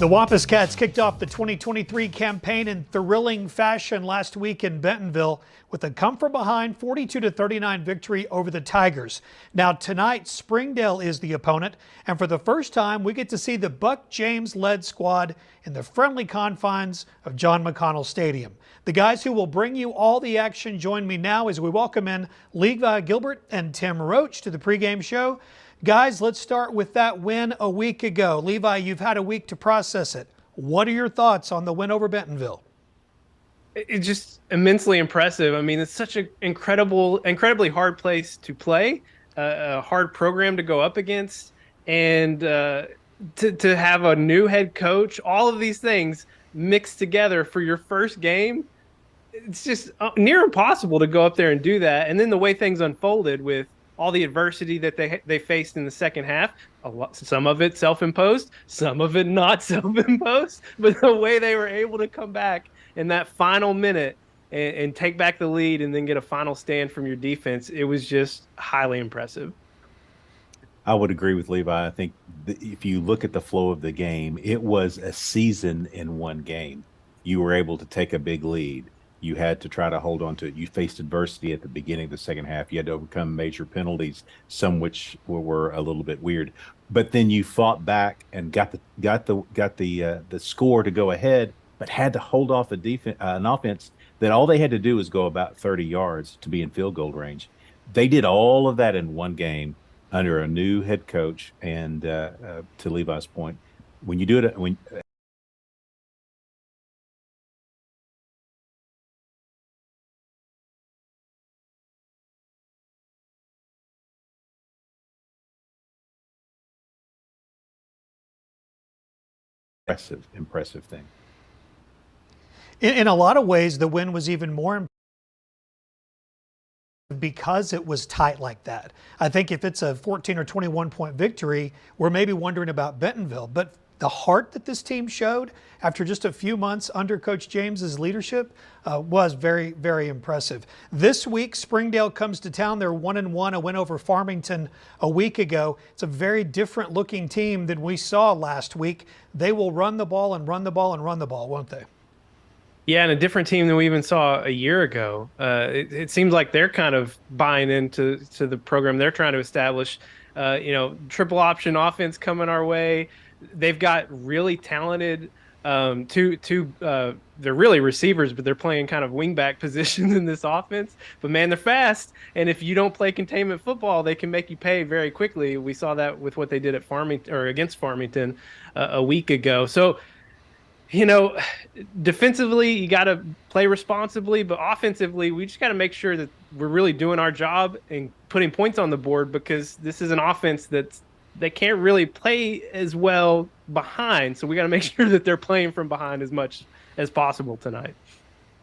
The Wampus Cats kicked off the 2023 campaign in thrilling fashion last week in Bentonville with a come-from-behind 42-39 victory over the Tigers. Now tonight, Springdale is the opponent, and for the first time, we get to see the Buck James-led squad in the friendly confines of John McConnell Stadium. The guys who will bring you all the action join me now as we welcome in Levi Gilbert and Tim Roach to the pregame show. Guys, let's start with that win a week ago. Levi, you've had a week to process it. What are your thoughts on the win over Bentonville? It's just immensely impressive. I mean, it's such an incredibly hard place to play, a hard program to go up against, and to have a new head coach, all of these things mixed together for your first game. It's just near impossible to go up there and do that. And then the way things unfolded with all the adversity that they faced in the second half, some of it self-imposed, some of it not self-imposed, but the way they were able to come back in that final minute and take back the lead and then get a final stand from your defense, it was just highly impressive. I would agree with Levi. I think if you look at the flow of the game, it was a season in one game. You were able to take a big lead. You had to try to hold on to it. You faced adversity at the beginning of the second half. You had to overcome major penalties, some which were a little bit weird. But then you fought back and got the score to go ahead, but had to hold off an offense that all they had to do was go about 30 yards to be in field goal range. They did all of that in one game under a new head coach. And to Levi's point, when you do it, impressive thing. In a lot of ways, the win was even more impressive because it was tight like that. I think if it's a 14 or 21 point victory, we're maybe wondering about Bentonville, but the heart that this team showed after just a few months under Coach James's leadership was very, very impressive. This week, Springdale comes to town. They're 1-1, a win over Farmington a week ago. It's a very different looking team than we saw last week. They will run the ball and run the ball and run the ball, won't they? Yeah, and a different team than we even saw a year ago. It seems like they're kind of buying into the program they're trying to establish. Triple option offense coming our way. They've got really talented they're really receivers, but they're playing kind of wingback positions in this offense. But man, they're fast, and if you don't play containment football, they can make you pay very quickly. We saw that with what they did at Farmington or against Farmington a week ago. So, defensively, you got to play responsibly, but offensively, we just got to make sure that we're really doing our job and putting points on the board, because this is an offense they can't really play as well behind. So we got to make sure that they're playing from behind as much as possible tonight.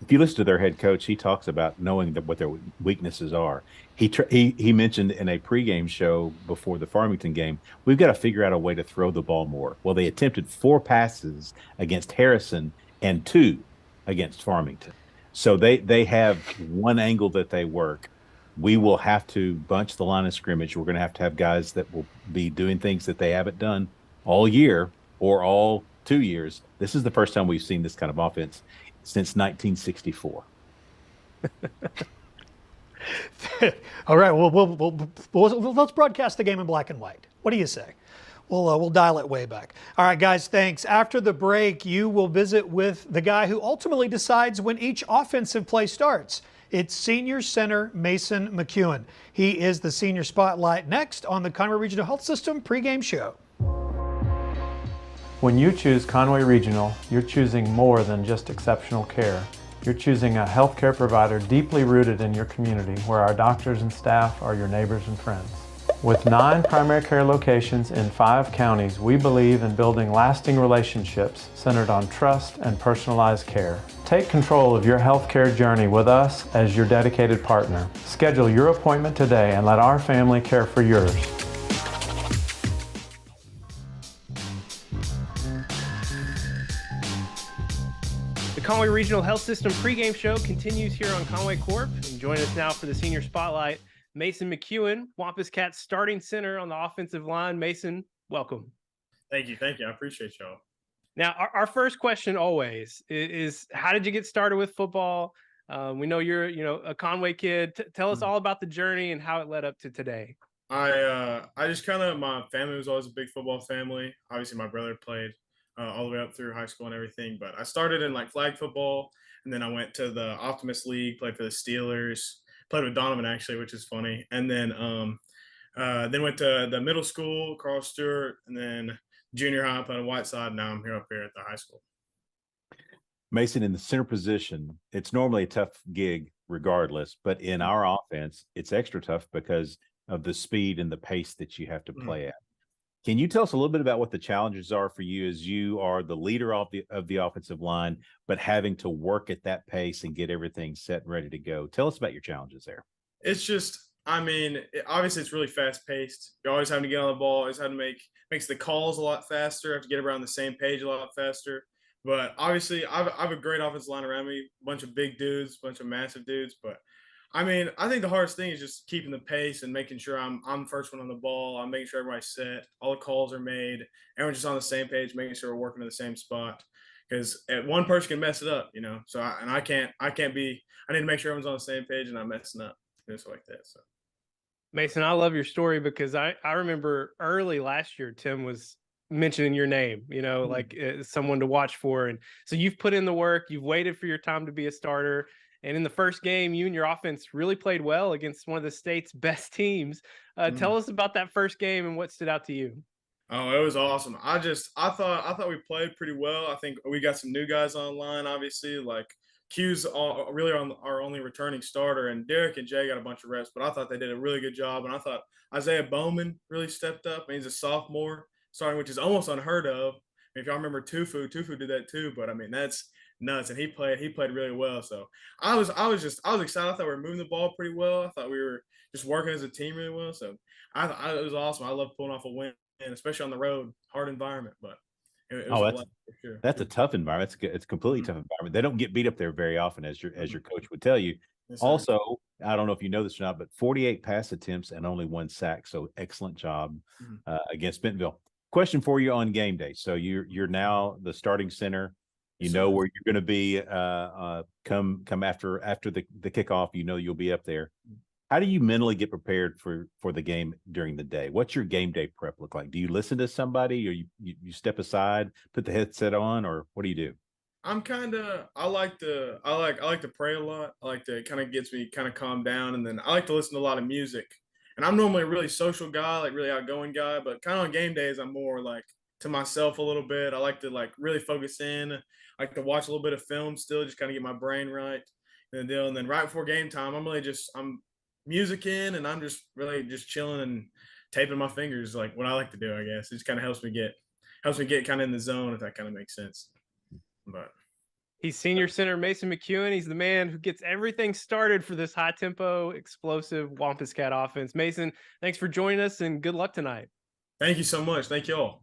If you listen to their head coach, he talks about knowing what their weaknesses are. He mentioned in a pregame show before the Farmington game, we've got to figure out a way to throw the ball more. Well, they attempted 4 passes against Harrison and 2 against Farmington. So they have one angle that they work. We will have to bunch the line of scrimmage. We're going to have guys that will be doing things that they haven't done all year or all 2 years. This is the first time we've seen this kind of offense since 1964. All right, let's broadcast the game in black and white. What do you say? We'll dial it way back. All right, guys, thanks. After the break, you will visit with the guy who ultimately decides when each offensive play starts. It's senior center Mason McEwen. He is the senior spotlight next on the Conway Regional Health System pregame show. When you choose Conway Regional, you're choosing more than just exceptional care. You're choosing a healthcare provider deeply rooted in your community, where our doctors and staff are your neighbors and friends. With 9 primary care locations in 5 counties, we believe in building lasting relationships centered on trust and personalized care. Take control of your healthcare journey with us as your dedicated partner. Schedule your appointment today and let our family care for yours. The Conway Regional Health System pregame show continues here on Conway Corp. And join us now for the senior spotlight, Mason McEwen, Wampus Cats starting center on the offensive line. Mason, welcome. Thank you. I appreciate y'all. Now, our first question always is how did you get started with football? We know you're, a Conway kid. Tell us all about the journey and how it led up to today. I just kind of, my family was always a big football family. Obviously, my brother played all the way up through high school and everything. But I started in like flag football, and then I went to the Optimist League, played for the Steelers, played with Donovan actually, which is funny. And then went to the middle school, Carl Stewart, and then junior high, played on Whiteside. Now I'm here up here at the high school. Mason, in the center position, it's normally a tough gig regardless, but in our offense, it's extra tough because of the speed and the pace that you have to play at. Can you tell us a little bit about what the challenges are for you as you are the leader of the offensive line, but having to work at that pace and get everything set and ready to go? Tell us about your challenges there. It's just, obviously it's really fast paced. You're always having to get on the ball, always having to makes the calls a lot faster, have to get around the same page a lot faster. But obviously I have a great offensive line around me, a bunch of big dudes, a bunch of massive dudes. But I think the hardest thing is just keeping the pace and making sure I'm the first one on the ball. I'm making sure everybody's set, all the calls are made, everyone's just on the same page, making sure we're working to the same spot. Because one person can mess it up, So I need to make sure everyone's on the same page and I'm messing up, so like that. So. Mason, I love your story because I remember early last year, Tim was mentioning your name, like someone to watch for. And so you've put in the work, you've waited for your time to be a starter. And in the first game, you and your offense really played well against one of the state's best teams. Tell us about that first game and what stood out to you. Oh, it was awesome. I thought we played pretty well. I think we got some new guys online, obviously, like Q's really our only returning starter, and Derek and Jay got a bunch of reps, but I thought they did a really good job. And I thought Isaiah Bowman really stepped up. He's a sophomore starting, which is almost unheard of. If y'all remember Tufu did that too, but that's nuts. And he played really well. So I was excited. I thought we were moving the ball pretty well. I thought we were just working as a team really well. So it was awesome. I love pulling off a win, and especially on the road, hard environment, but it was a blessing for sure. That's a tough environment. It's a completely tough environment. They don't get beat up there very often, as your coach would tell you. Yes, also, I don't know if you know this or not, but 48 pass attempts and only 1 sack. So excellent job against Bentonville. Question for you on game day. So you're now the starting center. You know where you're going to be come after the kickoff. You'll be up there. How do you mentally get prepared for the game during the day? What's your game day prep look like? Do you listen to somebody, or you step aside, put the headset on, or what do you do? I like to pray a lot. I like to kind of gets me kind of calm down, and then I like to listen to a lot of music. And I'm normally a really social guy, like really outgoing guy, but kind of on game days I'm more like to myself a little bit. I like to like really focus in. I like to watch a little bit of film still, just kind of get my brain right. And then right before game time, I'm music in, and I'm just really just chilling and taping my fingers, like what I like to do, I guess. It just kind of helps me get kind of in the zone, if that kind of makes sense. But he's senior center Mason McEwen. He's the man who gets everything started for this high tempo, explosive Wampus Cat offense. Mason, thanks for joining us and good luck tonight. Thank you so much. Thank you all.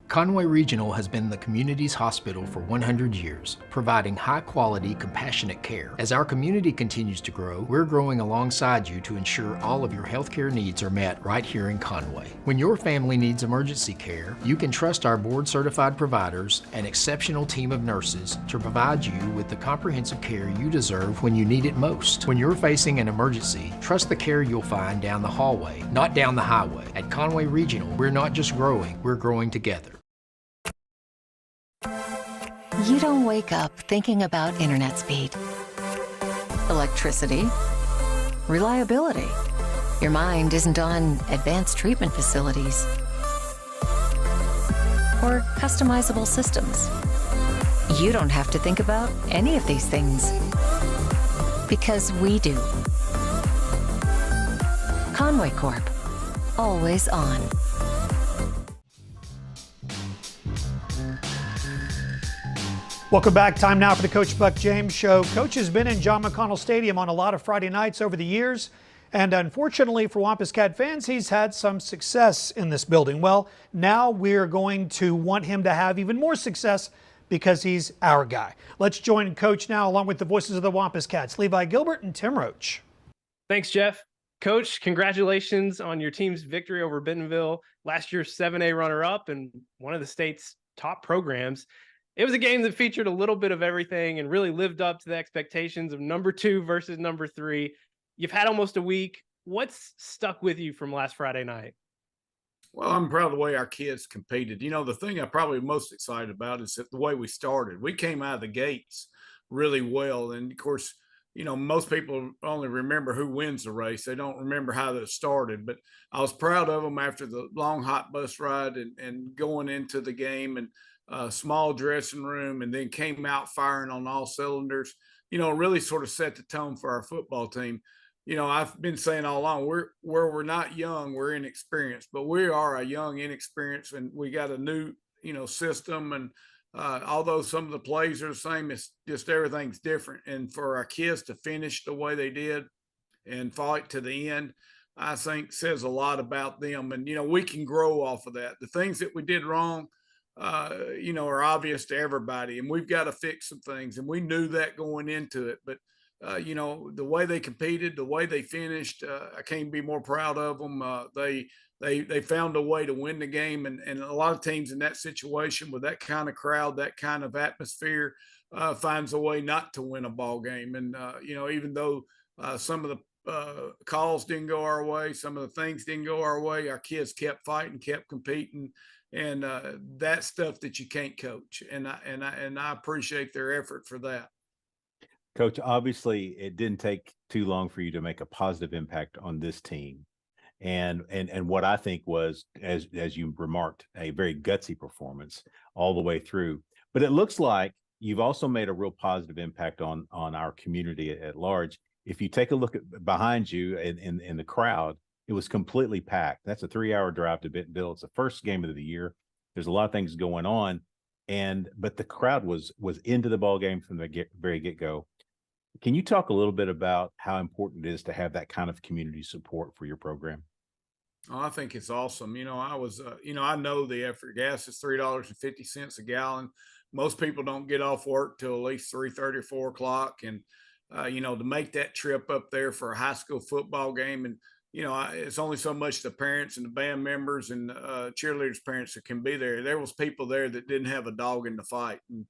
Conway Regional has been the community's hospital for 100 years, providing high-quality, compassionate care. As our community continues to grow, we're growing alongside you to ensure all of your healthcare needs are met right here in Conway. When your family needs emergency care, you can trust our board-certified providers and exceptional team of nurses to provide you with the comprehensive care you deserve when you need it most. When you're facing an emergency, trust the care you'll find down the hallway, not down the highway. At Conway Regional, we're not just growing, we're growing together. You don't wake up thinking about internet speed, electricity, reliability. Your mind isn't on advanced treatment facilities or customizable systems. You don't have to think about any of these things because we do. Conway Corp, always on. Welcome back. Time now for the Coach Buck James Show. Coach has been in John McConnell Stadium on a lot of Friday nights over the years, and unfortunately for Wampus Cat fans, he's had some success in this building. Well, now we're going to want him to have even more success because he's our guy. Let's join Coach now, along with the voices of the Wampus Cats, Levi Gilbert and Tim Roach. Thanks, Jeff. Coach, congratulations on your team's victory over Bentonville, last year's 7A runner-up and one of the state's top programs. It was a game that featured a little bit of everything and really lived up to the expectations of number 2 versus number 3. You've had almost a week. What's stuck with you from last Friday night? Well, I'm proud of the way our kids competed. The thing I'm probably most excited about is that the way we started. We came out of the gates really well. And of course, most people only remember who wins the race. They don't remember how it started. But I was proud of them after the long hot bus ride and going into the game and small dressing room, and then came out firing on all cylinders. Really sort of set the tone for our football team. I've been saying all along, we're not young, we're inexperienced, but we are a young, inexperienced, and we got a new, system. And although some of the plays are the same, it's just everything's different. And for our kids to finish the way they did and fight to the end, I think says a lot about them. And, we can grow off of that. The things that we did wrong, are obvious to everybody, and we've got to fix some things. And we knew that going into it, but the way they competed, the way they finished, I can't be more proud of them. They found a way to win the game, and a lot of teams in that situation with that kind of crowd, that kind of atmosphere, finds a way not to win a ball game. And even though some of the calls didn't go our way, some of the things didn't go our way, our kids kept fighting, kept competing, and that's stuff that you can't coach. And I appreciate their effort for that. Coach, obviously it didn't take too long for you to make a positive impact on this team. And what I think was, as you remarked, a very gutsy performance all the way through. But it looks like you've also made a real positive impact on our community at large. If you take a look at behind you in the crowd, it was completely packed. That's a 3-hour drive to Bentonville. It's the first game of the year. There's a lot of things going on, but the crowd was into the ball game from the very get-go. Can you talk a little bit about how important it is to have that kind of community support for your program? Oh, I think it's awesome. I know the effort. Gas is $3.50 a gallon. Most people don't get off work till at least 3:30 or 4 o'clock. And, to make that trip up there for a high school football game, and, it's only so much the parents and the band members and cheerleaders' parents that can be there. There was people there that didn't have a dog in the fight. And,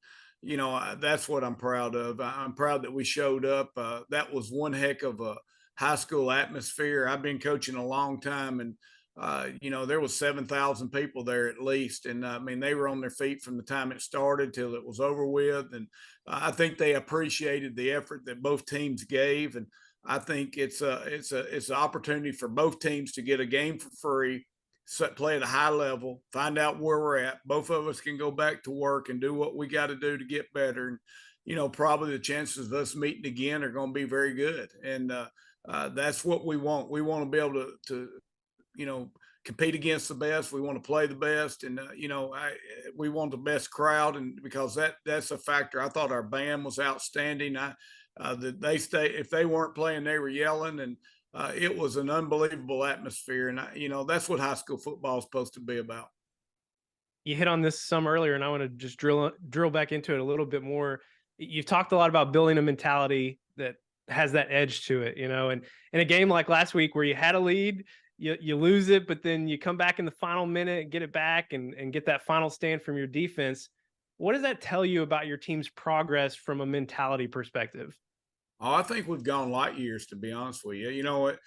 that's what I'm proud of. I'm proud that we showed up. That was one heck of a high school atmosphere. I've been coaching a long time, and there was 7,000 people there at least. And they were on their feet from the time it started till it was over with. And I think they appreciated the effort that both teams gave. And I think it's an opportunity for both teams to get a game for free, play at a high level, find out where we're at. Both of us can go back to work and do what we got to do to get better. And, probably the chances of us meeting again are going to be very good. And that's what we want. We want to be able to compete against the best. We want to play the best. And, we want the best crowd. And because that's a factor. I thought our band was outstanding. If they weren't playing, they were yelling. And it was an unbelievable atmosphere. And, that's what high school football is supposed to be about. You hit on this some earlier, and I want to just drill back into it a little bit more. You've talked a lot about building a mentality that has that edge to it, and in a game like last week where you had a lead, you lose it, but then you come back in the final minute, get it back and get that final stand from your defense. What does that tell you about your team's progress from a mentality perspective? Oh, I think we've gone light years, to be honest with you.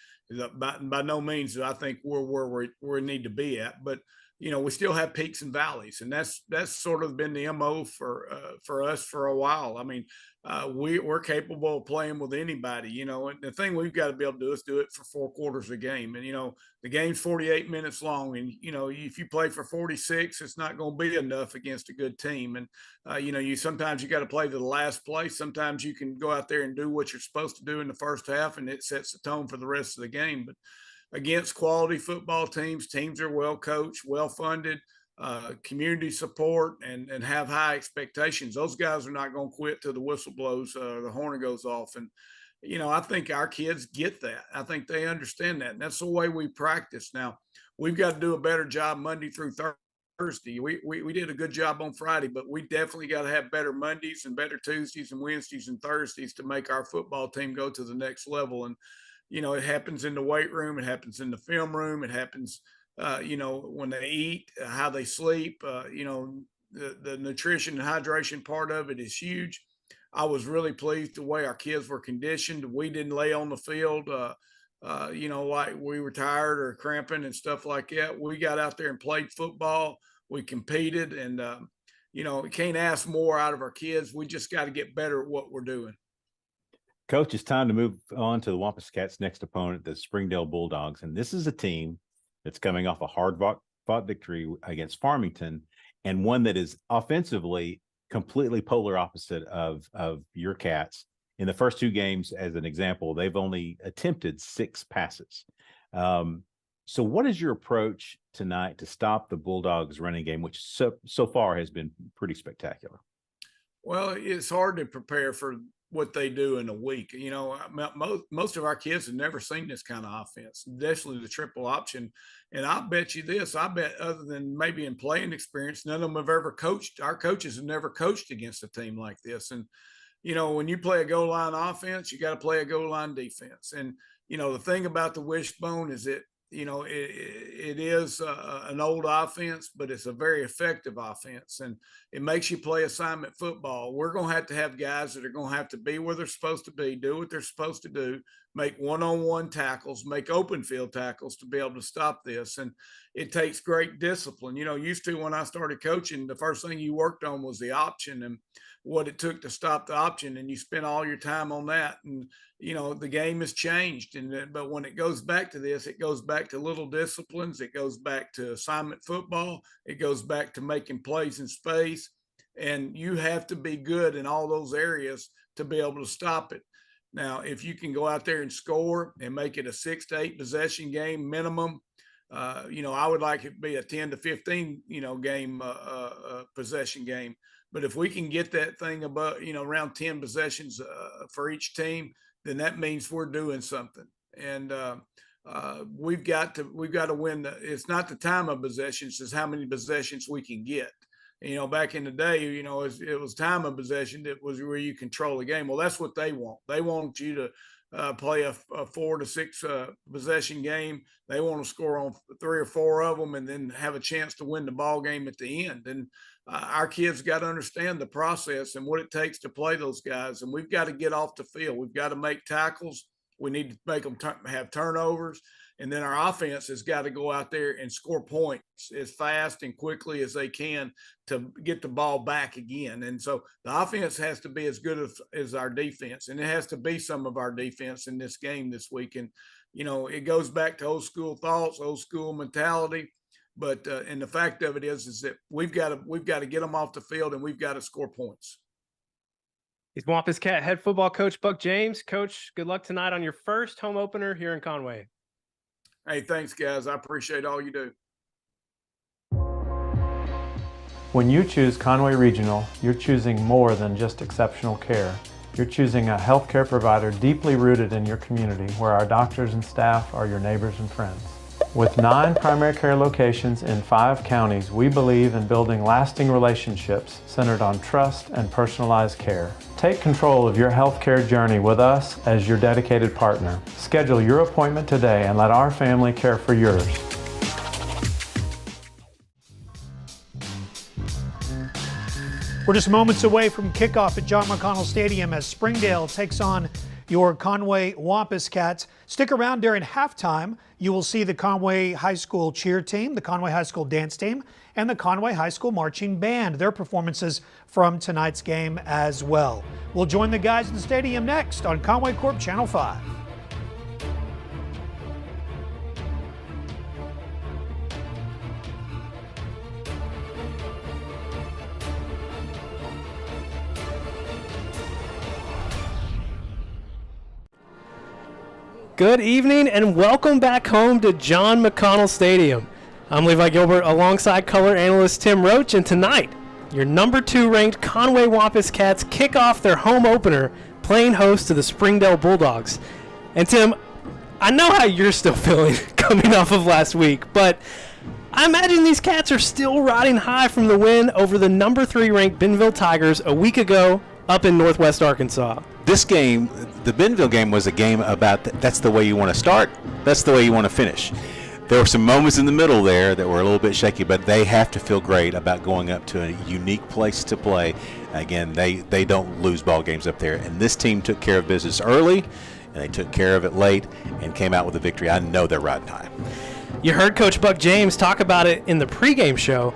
By no means do I think we're where we need to be at, but we still have peaks and valleys, and that's sort of been the MO for us for a while. We're capable of playing with anybody, and the thing we've got to be able to do is do it for 4 quarters of the game. And the game's 48 minutes long, and if you play for 46, it's not going to be enough against a good team. And sometimes you got to play to the last play. Sometimes you can go out there and do what you're supposed to do in the first half, and it sets the tone for the rest of the game. But against quality football teams are well coached, well funded, community support, and have high expectations. Those guys are not going to quit till the whistle blows, the horn goes off. And I think our kids get that. I think they understand that, and that's the way we practice. Now we've got to do a better job Monday through Thursday. We did a good job on Friday, but we definitely got to have better Mondays and better Tuesdays and Wednesdays and Thursdays to make our football team go to the next level. And it happens in the weight room. It happens in the film room. It happens, when they eat, how they sleep, the nutrition and hydration part of it is huge. I was really pleased the way our kids were conditioned. We didn't lay on the field, like we were tired or cramping and stuff like that. We got out there and played football. We competed, and we can't ask more out of our kids. We just got to get better at what we're doing. Coach, it's time to move on to the Wampus Cats' next opponent, the Springdale Bulldogs. And this is a team that's coming off a hard-fought victory against Farmington, and one that is offensively completely polar opposite of your Cats. In the first two games, as an example, they've only attempted 6 passes. So what is your approach tonight to stop the Bulldogs' running game, which so far has been pretty spectacular? Well, it's hard to prepare for what they do in a week. Most of our kids have never seen this kind of offense, especially the triple option. And I bet you this, other than maybe in playing experience, none of them have ever coached. Our coaches have never coached against a team like this. And, when you play a goal line offense, you got to play a goal line defense. And, the thing about the wishbone is that, it is an old offense, but it's a very effective offense, and it makes you play assignment football. We're going to have guys that are going to have to be where they're supposed to be, do what they're supposed to do, make one-on-one tackles, make open field tackles to be able to stop this. And it takes great discipline. Used to, when I started coaching, the first thing you worked on was the option and what it took to stop the option, and you spend all your time on that. And the game has changed, but when it goes back to this, it goes back to little disciplines. It goes back to assignment football. It goes back to making plays in space, and you have to be good in all those areas to be able to stop it. Now, if you can go out there and score and make it a 6 to 8 possession game minimum, I would like it to be a 10 to 15, game possession game. But if we can get that thing above, around 10 possessions for each team, then that means we're doing something. And we've got to win. It's not the time of possessions, it's how many possessions we can get. Back in the day, it was time of possession that was where you control the game. Well, that's what they want. They want you to play a 4 to 6 possession game. They want to score on 3 or 4 of them and then have a chance to win the ball game at the end. And our kids got to understand the process and what it takes to play those guys. And we've got to get off the field. We've got to make tackles. We need to make them have turnovers. And then our offense has got to go out there and score points as fast and quickly as they can to get the ball back again. And so the offense has to be as good as our defense, and it has to be some of our defense in this game this week. And, it goes back to old school thoughts, old school mentality. But and the fact of it is that we've got to get them off the field, and we've got to score points. He's Wampus Cat head football coach Buck James. Coach, good luck tonight on your first home opener here in Conway. Hey, thanks, guys. I appreciate all you do. When you choose Conway Regional, you're choosing more than just exceptional care. You're choosing a healthcare provider deeply rooted in your community, where our doctors and staff are your neighbors and friends. With 9 primary care locations in 5 counties, we believe in building lasting relationships centered on trust and personalized care. Take control of your healthcare journey with us as your dedicated partner. Schedule your appointment today and let our family care for yours. We're just moments away from kickoff at John McConnell Stadium as Springdale takes on your Conway Wampus Cats. Stick around during halftime. You will see the Conway High School cheer team, the Conway High School dance team, and the Conway High School marching band, their performances from tonight's game as well. We'll join the guys in the stadium next on Conway Corp Channel 5. Good evening and welcome back home to John McConnell Stadium. I'm Levi Gilbert alongside color analyst Tim Roach, and tonight, your number 2 ranked Conway Wampus Cats kick off their home opener playing host to the Springdale Bulldogs. And Tim, I know how you're still feeling coming off of last week, but I imagine these Cats are still riding high from the win over the number 3 ranked Bentonville Tigers a week ago up in Northwest Arkansas. This game, the Bentonville game, was a game about that's the way you want to start, that's the way you want to finish. There were some moments in the middle there that were a little bit shaky, but they have to feel great about going up to a unique place to play. Again, they don't lose ball games up there, and this team took care of business early, and they took care of it late and came out with a victory. I know they're riding high. You heard Coach Buck James talk about it in the pregame show,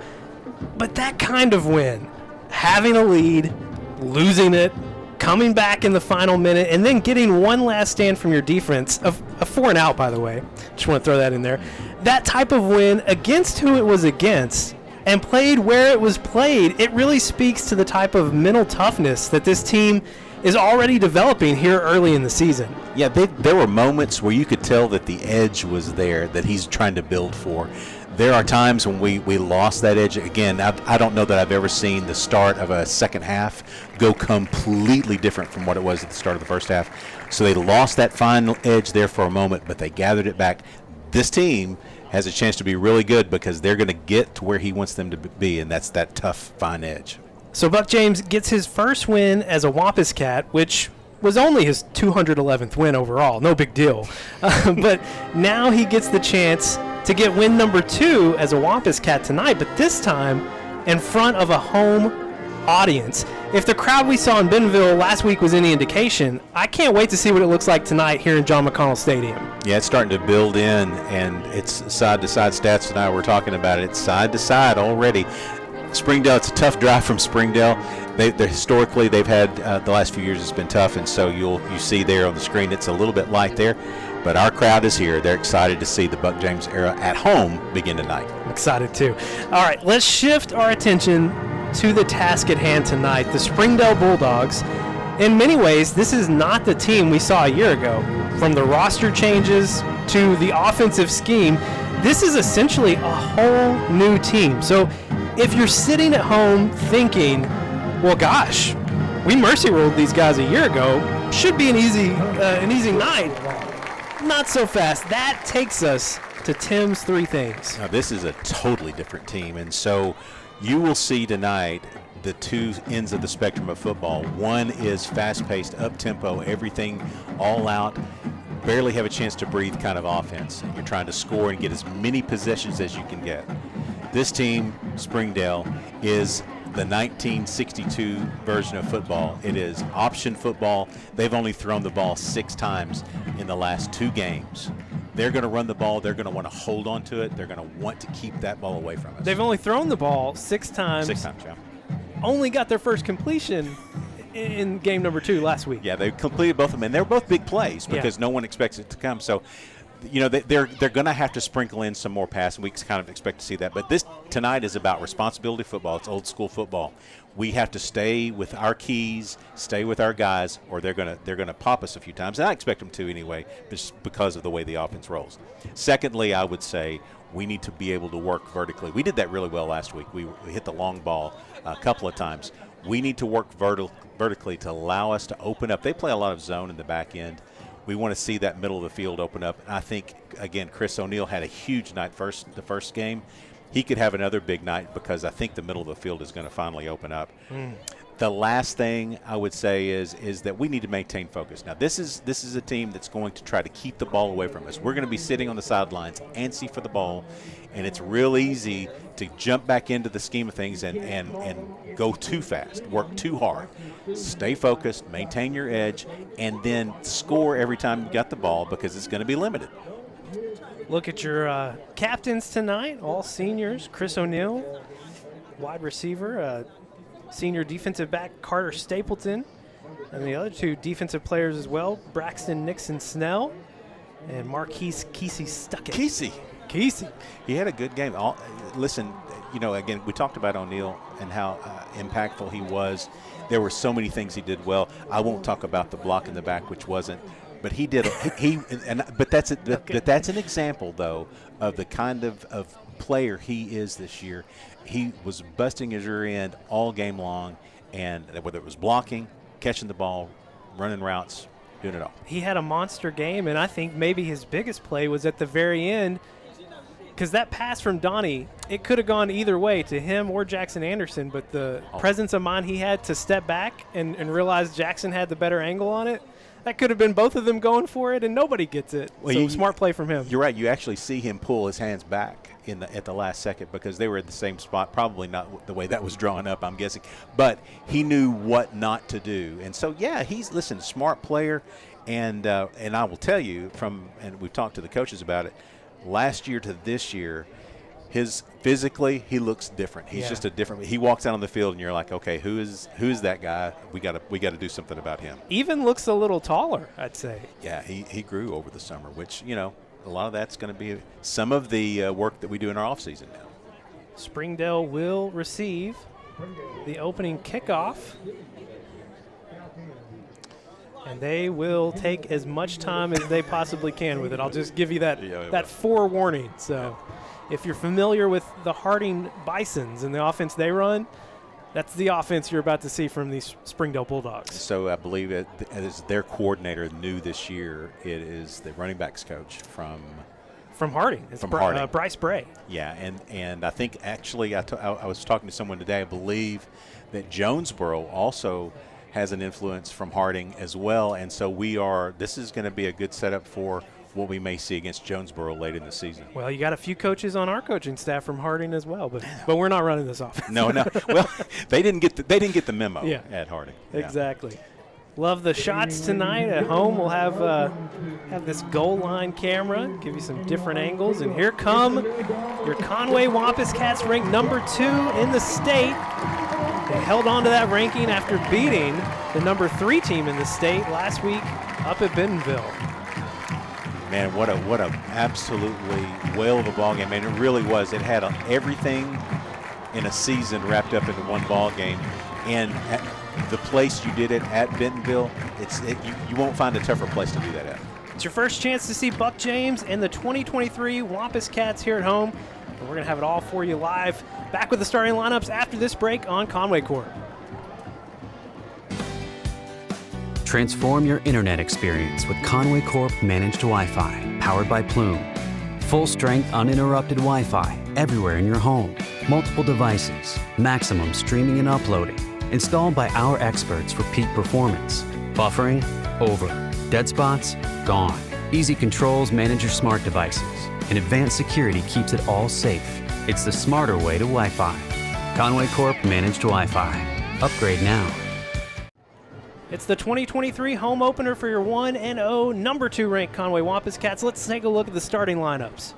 but that kind of win, having a lead, losing it, coming back in the final minute, and then getting one last stand from your defense, a 4-and-out, by the way. Just want to throw that in there. That type of win against who it was against and played where it was played, it really speaks to the type of mental toughness that this team is already developing here early in the season. Yeah, there were moments where you could tell that the edge was there that he's trying to build for. There are times when we lost that edge. Again, I don't know that I've ever seen the start of a second half go completely different from what it was at the start of the first half. So they lost that final edge there for a moment, but they gathered it back. This team has a chance to be really good because they're going to get to where he wants them to be, and that's that tough, fine edge. So Buck James gets his first win as a Wampus Cat, which was only his 211th win overall. No big deal. But now he gets the chance to get win number 2 as a Wampus Cat tonight, but this time in front of a home audience. If the crowd we saw in Bentonville last week was any indication, I can't wait to see what it looks like tonight here in John McConnell Stadium. Yeah, it's starting to build in, and it's side-to-side. Stats and I were talking about it. It's side-to-side already. Springdale, it's a tough drive from Springdale. Historically, they've had the last few years it's been tough, and so you see there on the screen it's a little bit light there. But our crowd is here. They're excited to see the Buck James era at home begin tonight. I'm excited too. All right, let's shift our attention to the task at hand tonight, the Springdale Bulldogs. In many ways, this is not the team we saw a year ago. From the roster changes to the offensive scheme, this is essentially a whole new team. So if you're sitting at home thinking, well, gosh, we mercy ruled these guys a year ago, should be an easy night. Not so fast. That takes us to Tim's 3 things. Now, this is a totally different team, and so you will see tonight the two ends of the spectrum of football. One is fast-paced, up-tempo, everything all out, barely have a chance to breathe kind of offense. You're trying to score and get as many possessions as you can get. This team, Springdale, is the 1962 version of football. It is option football. They've only thrown the ball 6 times in the last 2 games. They're going to run the ball. They're going to want to hold on to it. They're going to want to keep that ball away from us. They've only thrown the ball 6 times. 6 times, yeah. Only got their first completion in game number 2 last week. Yeah, they completed both of them, and they're both big plays because no one expects it to come. So, you know, they're going to have to sprinkle in some more passing. We kind of expect to see that. But this tonight is about responsibility football. It's old school football. We have to stay with our keys, stay with our guys, or they're gonna pop us a few times. And I expect them to anyway, just because of the way the offense rolls. Secondly, I would say we need to be able to work vertically. We did that really well last week. We hit the long ball a couple of times. We need to work vertically to allow us to open up. They play a lot of zone in the back end. We want to see that middle of the field open up. And I think, again, Chris O'Neill had a huge night the first game. He could have another big night because I think the middle of the field is going to finally open up. The last thing I would say is that we need to maintain focus. Now, this is a team that's going to try to keep the ball away from us. We're going to be sitting on the sidelines, antsy for the ball, and it's real easy to jump back into the scheme of things and go too fast, work too hard. Stay focused, maintain your edge, and then score every time you got the ball because it's going to be limited. Look at your captains tonight, all seniors. Chris O'Neill, wide receiver, senior defensive back Carter Stapleton, and the other 2 defensive players as well, Braxton Nixon Snell and Marquise Kesey Stuckett. Kesey. He had a good game. Listen, you know, again, we talked about O'Neill and how impactful he was. There were so many things he did well. I won't talk about the block in the back, which wasn't. But he did. But that's an example, though, of the kind of player he is this year. He was busting his rear end all game long, and whether it was blocking, catching the ball, running routes, doing it all. He had a monster game, and I think maybe his biggest play was at the very end, because that pass from Donnie, it could have gone either way to him or Jackson Anderson, but the presence of mind he had to step back and realize Jackson had the better angle on it, That could have been both of them going for it, and nobody gets it. Well, So smart play from him. You're right. You actually see him pull his hands back at the last second because they were at the same spot. Probably not the way that was drawn up, I'm guessing. But he knew what not to do. And so, yeah, listen, smart player. And I will tell you and we've talked to the coaches about it, last year to this year, physically he looks different. He's just a different. He walks out on the field and you're like, okay, who is that guy? We got to do something about him. Even looks a little taller, I'd say. Yeah, he grew over the summer, which a lot of that's going to be some of the work that we do in our off season now. Springdale will receive the opening kickoff. And they will take as much time as they possibly can with it. I'll just give you that forewarning. So if you're familiar with the Harding Bisons and the offense they run, that's the offense you're about to see from these Springdale Bulldogs. So I believe as their coordinator new this year, it is the running backs coach from Harding. It's Harding. Bryce Bray. Yeah, and I think actually I was talking to someone today, I believe that Jonesboro also has an influence from Harding as well, and so this is going to be a good setup for what we may see against Jonesboro late in the season. Well, you got a few coaches on our coaching staff from Harding as well, but we're not running this offense. No. Well, they didn't get the memo at Harding. Exactly. Love the shots tonight. At home, we'll have this goal line camera, give you some different angles, and here come your Conway Wampus Cats, ranked number 2 in the state. They held on to that ranking after beating the number 3 team in the state last week up at Bentonville. Man, what a absolutely whale of a ball game. Man, it really was. It had everything in a season wrapped up into one ball game. And at the place you did it at Bentonville, you won't find a tougher place to do that at. It's your first chance to see Buck James and the 2023 Wampus Cats here at home. And we're going to have it all for you live. Back with the starting lineups after this break on Conway Corp. Transform your internet experience with Conway Corp Managed Wi-Fi, powered by Plume. Full strength, uninterrupted Wi-Fi everywhere in your home. Multiple devices, maximum streaming and uploading. Installed by our experts for peak performance. Buffering, over. Dead spots, gone. Easy controls manage your smart devices. And advanced security keeps it all safe. It's the smarter way to Wi-Fi. Conway Corp Managed Wi-Fi. Upgrade now. It's the 2023 home opener for your 1-0 number 2 ranked Conway Wampus Cats. Let's take a look at the starting lineups.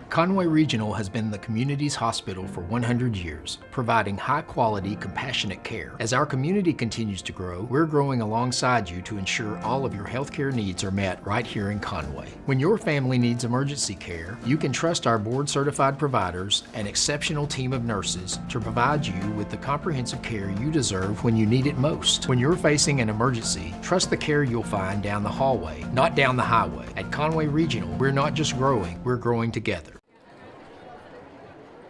Conway Regional has been the community's hospital for 100 years, providing high-quality, compassionate care. As our community continues to grow, we're growing alongside you to ensure all of your healthcare needs are met right here in Conway. When your family needs emergency care, you can trust our board-certified providers and exceptional team of nurses to provide you with the comprehensive care you deserve when you need it most. When you're facing an emergency, trust the care you'll find down the hallway, not down the highway. At Conway Regional, we're not just growing, we're growing together.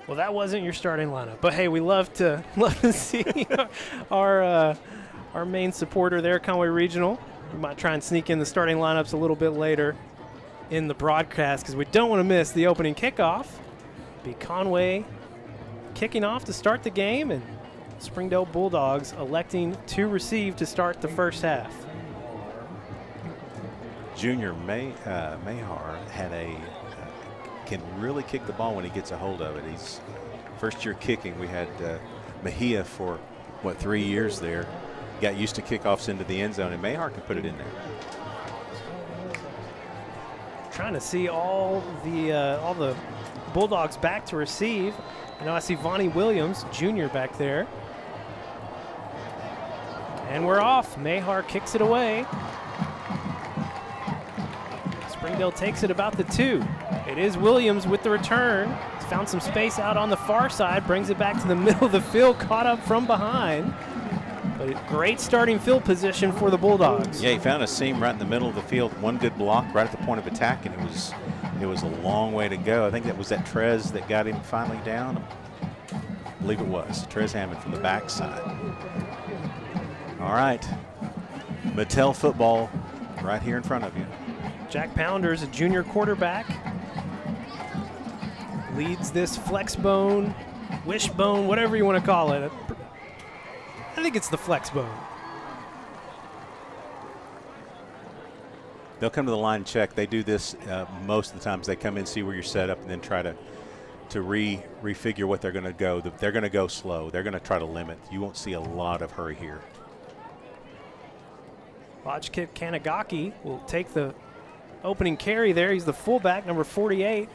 Well, that wasn't your starting lineup, but hey, we love to see our main supporter there, Conway Regional. We might try and sneak in the starting lineups a little bit later in the broadcast because we don't want to miss the opening kickoff. Be Conway kicking off to start the game, and Springdale Bulldogs electing to receive to start the first half. Junior Mahar can really kick the ball when he gets a hold of it. He's first year kicking. We had Mejia for 3 years there. Got used to kickoffs into the end zone, and Mahar can put it in there. Trying to see all the Bulldogs back to receive. I see Vonnie Williams Jr. back there. And we're off. Mahar kicks it away. Springdale takes it about the 2. It is Williams with the return. He's found some space out on the far side, brings it back to the middle of the field, caught up from behind. But a great starting field position for the Bulldogs. Yeah, he found a seam right in the middle of the field. One good block right at the point of attack, and it was a long way to go. I think that was that Trez that got him finally down. I believe it was. Trez Hammond from the backside. All right. Mattel football right here in front of you. Jack Pounders, a junior quarterback, leads this flex bone, wishbone, whatever you want to call it. I think it's the flex bone. They'll come to the line and check. They do this most of the times. They come in, see where you're set up, and then try to refigure what they're going to go. They're going to go slow. They're going to try to limit. You won't see a lot of hurry here. Lodgkit Kanagaki will take the opening carry there. He's the fullback, number 48.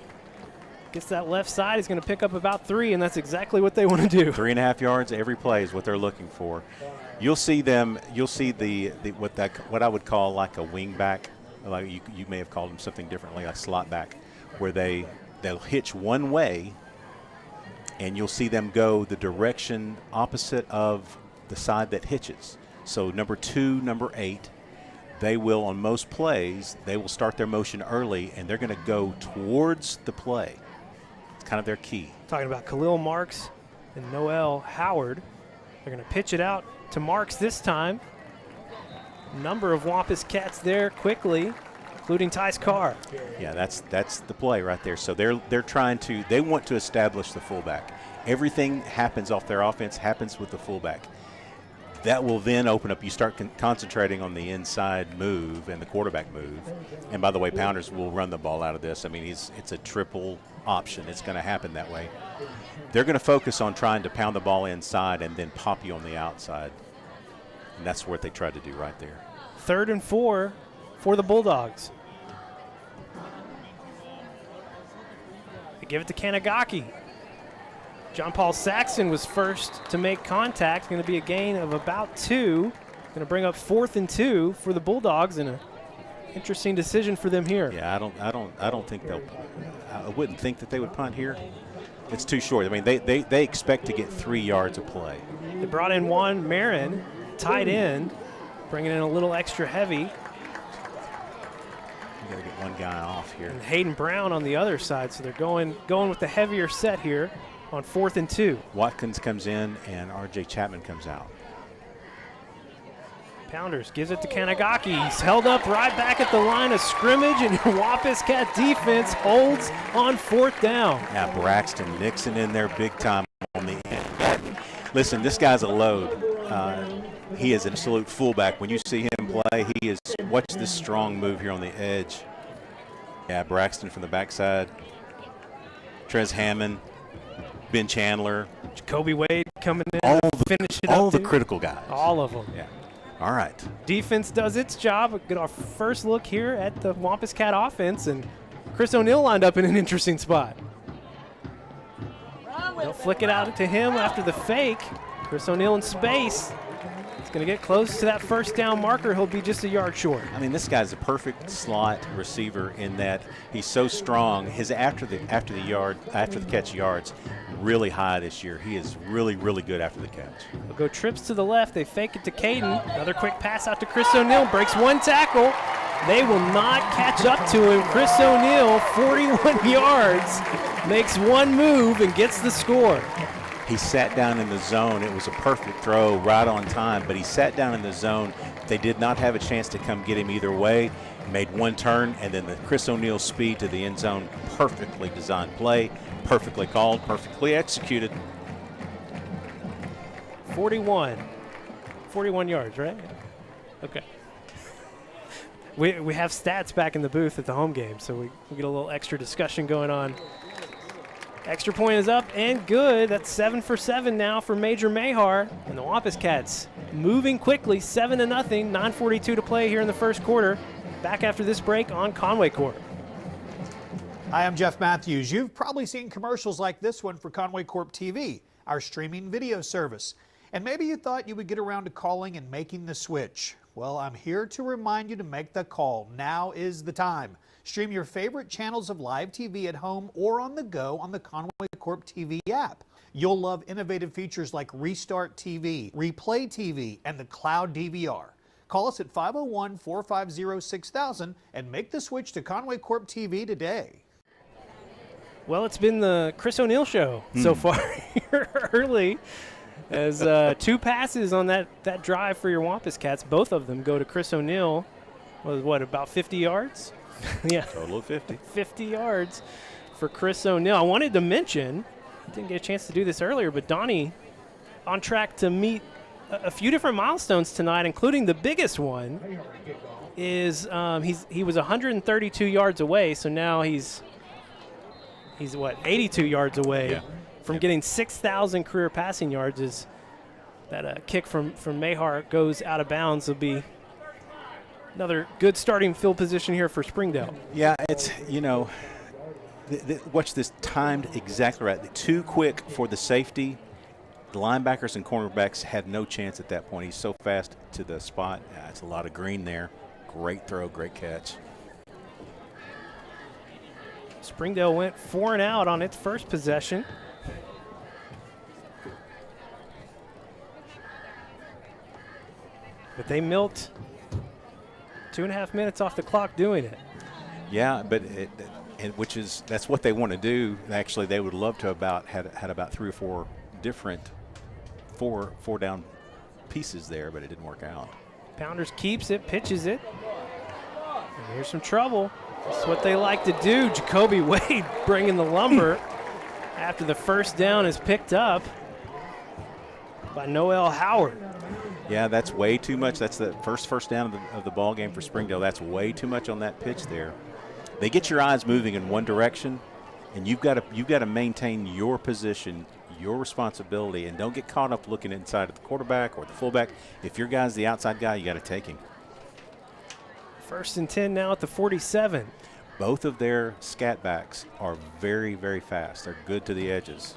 Gets that left side. He's going to pick up about 3, and that's exactly what they want to do. 3.5 yards every play is what they're looking for. You'll see them. You'll see the what I would call like a wing back. Like you may have called them something differently, like slot back, where they'll hitch one way, and you'll see them go the direction opposite of the side that hitches. So number 2, number 8, they will on most plays they will start their motion early, and they're going to go towards the play. Kind of their key. Talking about Khalil Marks and Noel Howard. They're going to pitch it out to Marks this time. Number of Wampus Cats there quickly, including Tice Carr. Yeah, that's the play right there. So they want to establish the fullback. Everything happens off their offense happens with the fullback. That will then open up. You start concentrating on the inside move and the quarterback move. And by the way, Pounders will run the ball out of this. I mean, it's a triple option. It's going to happen that way. They're going to focus on trying to pound the ball inside and then pop you on the outside. And that's what they tried to do right there. 3rd and 4 for the Bulldogs. They give it to Kanagaki. John Paul Saxon was first to make contact. Going to be a gain of about 2. Going to bring up 4th and 2 for the Bulldogs, and an interesting decision for them here. Yeah, I don't think they'll. I wouldn't think that they would punt here. It's too short. I mean, they expect to get 3 yards of play. They brought in Juan Marin, tight end, bringing in a little extra heavy. You got to get one guy off here. And Hayden Brown on the other side, so they're going with the heavier set here on 4th and 2. Watkins comes in and R.J. Chapman comes out. Pounders gives it to Kanagaki. He's held up right back at the line of scrimmage, and your Wampus Cat defense holds on 4th down. Now Braxton Nixon in there big time on the end. Listen, this guy's a load. He is an absolute fullback. When you see him play, he is. Watch this strong move here on the edge. Yeah, Braxton from the backside. Trez Hammond, Ben Chandler, Jacoby Wade coming in, finish it all up the too. critical guys. All of them. Yeah. All right. Defense does its job. We get our first look here at the Wampus Cat offense, and Chris O'Neill lined up in an interesting spot. They'll flick it out to him after the fake. Chris O'Neill in space. It's going to get close to that first down marker. He'll be just a yard short. I mean, this guy's a perfect slot receiver in that he's so strong. His after the catch yards really high this year. He is really, really good after the catch. They'll go trips to the left. They fake it to Caden. Another quick pass out to Chris O'Neill. Breaks one tackle. They will not catch up to him. Chris O'Neill, 41 yards, makes one move and gets the score. He sat down in the zone. It was a perfect throw right on time, but he sat down in the zone. They did not have a chance to come get him either way. Made one turn, and then the Chris O'Neill speed to the end zone. Perfectly designed play, perfectly called, perfectly executed. 41 yards, right? Okay. We have stats back in the booth at the home game, so we get a little extra discussion going on. Extra point is up and good. That's 7 for 7 now for Major Mahar. And the Wampus Cats moving quickly, 7-0, 9:42 to play here in the first quarter. Back after this break on Conway Corp. Hi, I'm Jeff Matthews. You've probably seen commercials like this one for Conway Corp TV, our streaming video service. And maybe you thought you would get around to calling and making the switch. Well, I'm here to remind you to make the call. Now is the time. Stream your favorite channels of live TV at home or on the go on the Conway Corp TV app. You'll love innovative features like Restart TV, Replay TV, and the Cloud DVR. Call us at 501-450-6000 and make the switch to Conway Corp TV today. Well, it's been the Chris O'Neill show so far here early. As 2 passes on that drive for your Wampus Cats, both of them go to Chris O'Neill. Was what, about 50 yards? Yeah. Total of 50. 50 yards for Chris O'Neill. I wanted to mention, didn't get a chance to do this earlier, but Donnie on track to meet a few different milestones tonight, including the biggest one is he was 132 yards away, so now he's what, 82 yards away from getting 6,000 career passing yards. Is that a kick from Mahar goes out of bounds? Will be another good starting field position here for Springdale. Yeah, it's, watch this, timed exactly right. Too quick for the safety. The linebackers and cornerbacks had no chance at that point. He's so fast to the spot. It's a lot of green there. Great throw, great catch. Springdale went 4 and out on its first possession. But they milked 2.5 minutes off the clock doing it. Yeah, but that's what they want to do. Actually, they would love to have had about 3 or 4 different four down pieces there, but it didn't work out. Pounders keeps it, pitches it. And here's some trouble. That's what they like to do. Jacoby Wade bringing the lumber after the first down is picked up by Noel Howard. Yeah, that's way too much. That's the first down of the ball game for Springdale. That's way too much on that pitch there. They get your eyes moving in one direction, and you've got to maintain your position, your responsibility, and don't get caught up looking inside of the quarterback or the fullback. If your guy's the outside guy, you got to take him. 1st and 10 now at the 47. Both of their scat backs are very, very fast. They're good to the edges.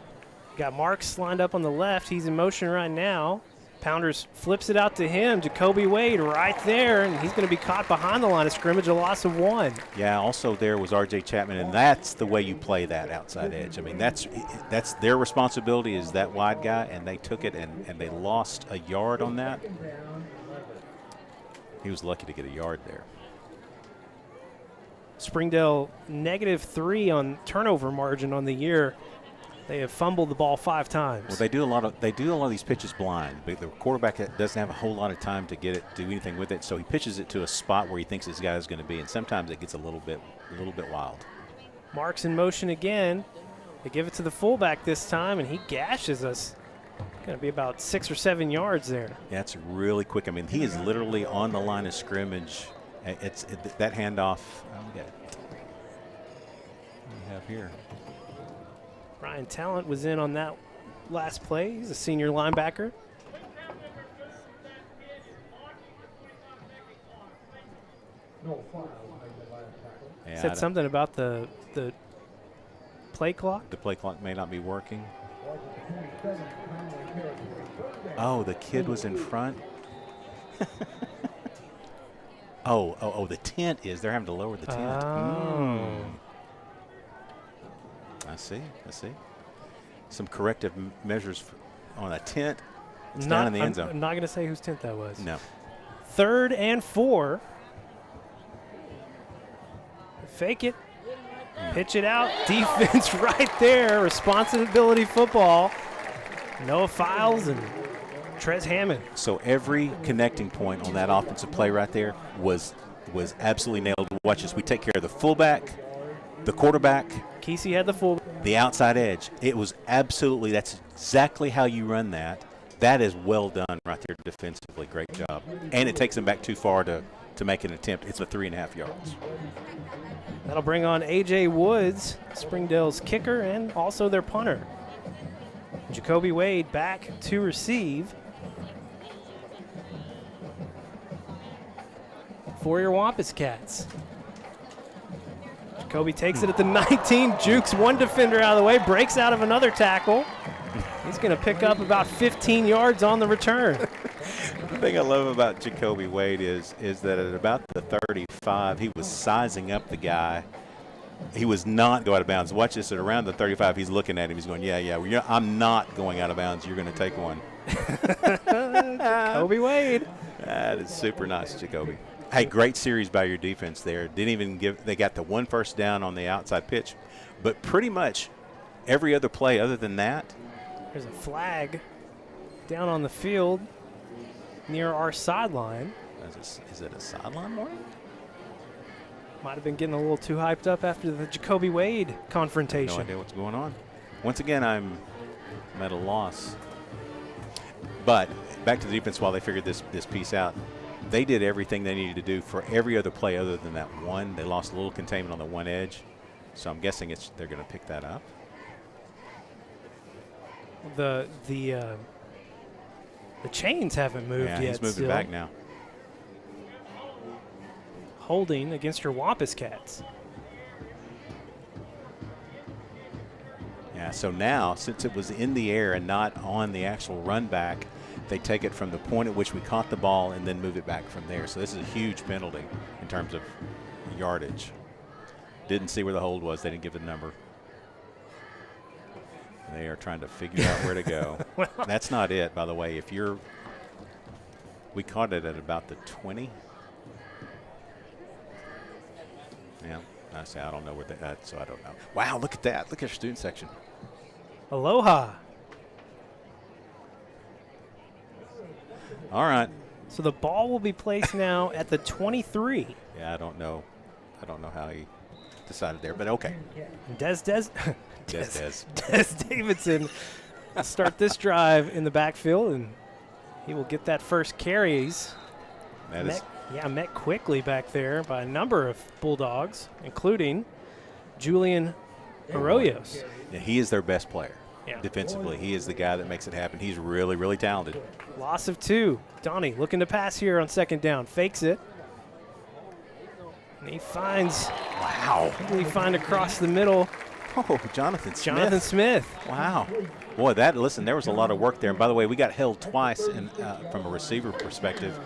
Got Marks lined up on the left. He's in motion right now. Pounders flips it out to him. Jacoby Wade right there, and he's going to be caught behind the line of scrimmage, a loss of 1. Yeah, also there was R.J. Chapman, and that's the way you play that outside edge. I mean, that's their responsibility is that wide guy, and they took it, and they lost a yard on that. He was lucky to get a yard there. Springdale -3 on turnover margin on the year. They have fumbled the ball 5 times. Well, they do a lot of these pitches blind, but the quarterback doesn't have a whole lot of time to do anything with it. So he pitches it to a spot where he thinks this guy is going to be, and sometimes it gets a little bit wild. Marks in motion again. They give it to the fullback this time, and he gashes us. Going to be about 6 or 7 yards there. Yeah, it's really quick. I mean, he is literally on the line of scrimmage. That handoff. What do we have here? Ryan Talent was in on that last play. He's a senior linebacker. Yeah, Said something about the play clock. The play clock may not be working. Oh, the kid was in front. Oh, the tent is. They're having to lower the tent. Oh. I see. Some corrective measures on a tent. It's Not down in the end zone. I'm not going to say whose tent that was. No. 3rd and 4. Fake it. Pitch it out. Defense right there. Responsibility football. Noah Files and Trez Hammond. So every connecting point on that offensive play right there was absolutely nailed. Watch this. We take care of the fullback, the quarterback. Kesey had the full. The outside edge. It was absolutely, that's exactly how you run that. That is well done right there defensively. Great job. And it takes them back too far to make an attempt. It's a 3.5 yards. That'll bring on A.J. Woods, Springdale's kicker, and also their punter. Jacoby Wade back to receive. For your Wampus Cats. Jacoby takes it at the 19, jukes one defender out of the way, breaks out of another tackle. He's going to pick up about 15 yards on the return. The thing I love about Jacoby Wade is that at about the 35, he was sizing up the guy. He was not going out of bounds. Watch this, at around the 35, he's looking at him. He's going, yeah, I'm not going out of bounds. You're going to take one. Jacoby Wade. That is super nice, Jacoby. Hey, great series by your defense there. They got the 1 first down on the outside pitch, but pretty much every other play other than that. There's a flag down on the field near our sideline. Is it a sideline warning? Might have been getting a little too hyped up after the Jacoby Wade confrontation. No idea what's going on. Once again, I'm at a loss. But back to the defense while they figured this piece out. They did everything they needed to do for every other play other than that one. They lost a little containment on the one edge. So I'm guessing they're going to pick that up. The chains haven't moved yet. He's moving back now. Holding against your Wampus Cats. Yeah, so now, since it was in the air and not on the actual run back, they take it from the point at which we caught the ball and then move it back from there. So this is a huge penalty in terms of yardage. Didn't see where the hold was. They didn't give the number. They are trying to figure out where to go. Well, that's not it, by the way. We caught it at about the 20. Yeah, I don't know where that, so I don't know. Wow, look at that. Look at your student section. Aloha. All right. So the ball will be placed now at the 23. Yeah, I don't know how he decided there, but okay. Des Des. Davidson will start this drive in the backfield, and he will get that first carries. Met quickly back there by a number of Bulldogs, including Julian Arroyos. Yeah, he is their best player. Yeah. Defensively, he is the guy that makes it happen. He's really, really talented. Loss of 2. Donnie looking to pass here on second down. Fakes it. And he finds. Wow. Who did he find across the middle? Oh, Jonathan Smith. Wow. Boy, listen, there was a lot of work there. And by the way, we got held twice from a receiver perspective.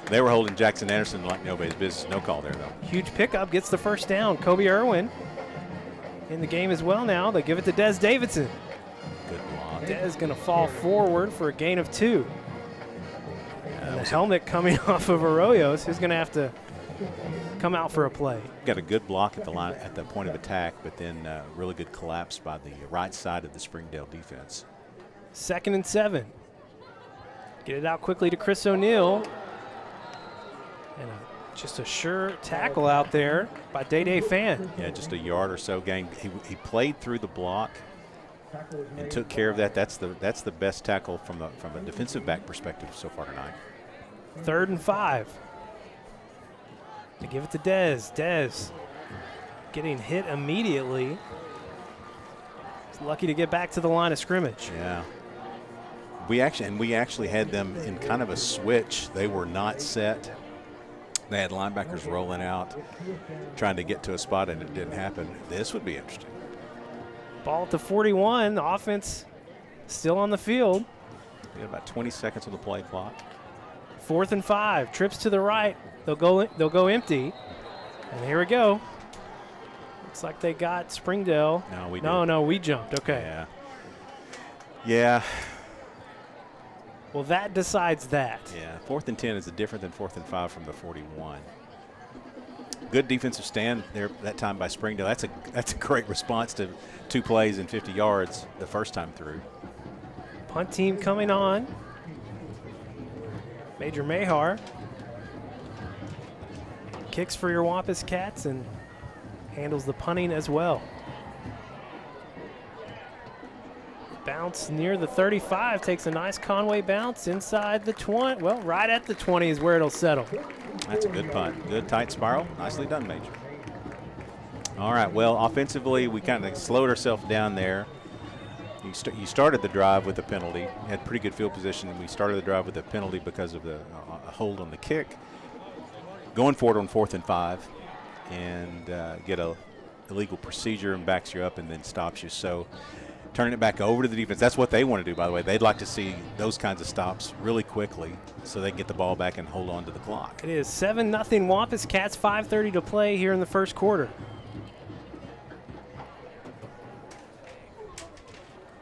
They were holding Jackson Anderson like nobody's business. No call there, though. Huge pickup, gets the first down. Kobe Irwin in the game as well now. They give it to Des Davidson. Good block. Des going to fall forward for a gain of 2. And the helmet coming off of Arroyos, who's going to have to come out for a play. Got a good block at the line at the point of attack, but then really good collapse by the right side of the Springdale defense. 2nd and 7. Get it out quickly to Chris O'Neill. And just a sure tackle out there by Day Fan. Yeah, just a yard or so gain. He played through the block and took care of that. That's the best tackle from a defensive back perspective so far tonight. 3rd and 5. They give it to Dez. Dez getting hit immediately. He's lucky to get back to the line of scrimmage. Yeah. We actually had them in kind of a switch. They were not set. They had linebackers rolling out, trying to get to a spot, and it didn't happen. This would be interesting. Ball at the 41. The offense still on the field. We got about 20 seconds on the play clock. 4th and 5. Trips to the right. They'll go empty. And here we go. Looks like they got Springdale. No, we jumped. Okay. Yeah. Yeah. Well, that decides that. Yeah, 4th and 10 is different than 4th and 5 from the 41. Good defensive stand there that time by Springdale. That's a great response to 2 plays and 50 yards the first time through. Punt team coming on. Major Mahar kicks for your Wampus Cats and handles the punting as well. Bounce near the 35, takes a nice Conway bounce inside the 20. Well, right at the 20 is where it'll settle. That's a good punt. Good tight spiral. Nicely done, Major. All right, well, offensively, we kind of slowed ourselves down there. You started the drive with a penalty. You had pretty good field position, and we started the drive with a penalty because of the hold on the kick. Going forward on 4th and 5 and get a illegal procedure and backs you up and then stops you. So turning it back over to the defense. That's what they want to do, by the way. They'd like to see those kinds of stops really quickly so they can get the ball back and hold on to the clock. It is 7-0 Wampus Cats, 5:30 to play here in the first quarter.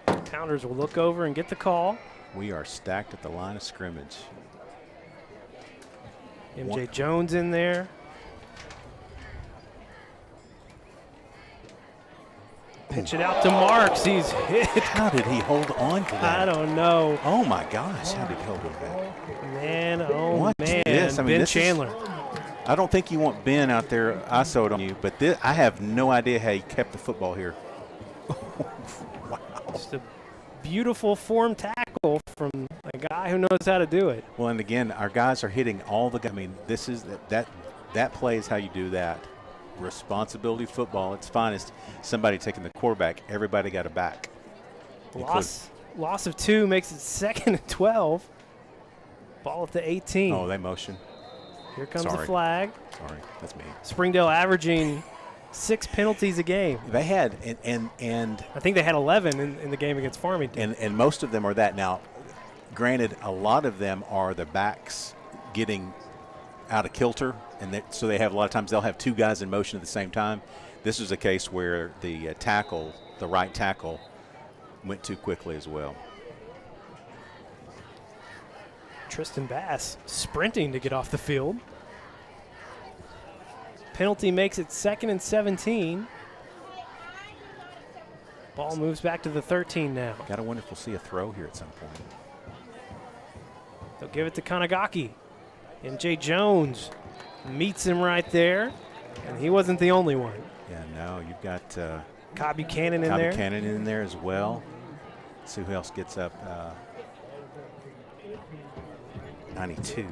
Pounders will look over and get the call. We are stacked at the line of scrimmage. MJ Jones in there. Pitch it out to Marks. He's hit. How did he hold on to that? I don't know. Oh, my gosh. How did he hold on to that? Man, oh, what man. This? I mean, Ben Chandler. I don't think you want Ben out there ISO'd on you, but I have no idea how he kept the football here. Just a beautiful form tackle tackle from a guy who knows how to do it. Well, and again, our guys are hitting all the. I mean, this is that play is how you do that. Responsibility football. It's finest. Somebody taking the quarterback. Everybody got a back. Loss of 2 makes it 2nd and 12. Ball at the 18. Oh, they motion. Here comes the flag. Sorry, that's me. Springdale averaging 6 penalties a game. They had, and I think they had 11 in the game against Farmington. And most of them are that. Now, granted, a lot of them are the backs getting out of kilter, and so they have a lot of times they'll have 2 guys in motion at the same time. This is a case where the right tackle, went too quickly as well. Tristan Bass sprinting to get off the field. Penalty makes it 2nd and 17. Ball moves back to the 13 now. Gotta wonder if we'll see a throw here at some point. They'll give it to Kanagaki. MJ Jones meets him right there, and he wasn't the only one. Yeah, no, you've got Cobb Buchanan in there. Cobb Buchanan in there as well. Let's see who else gets up. 92.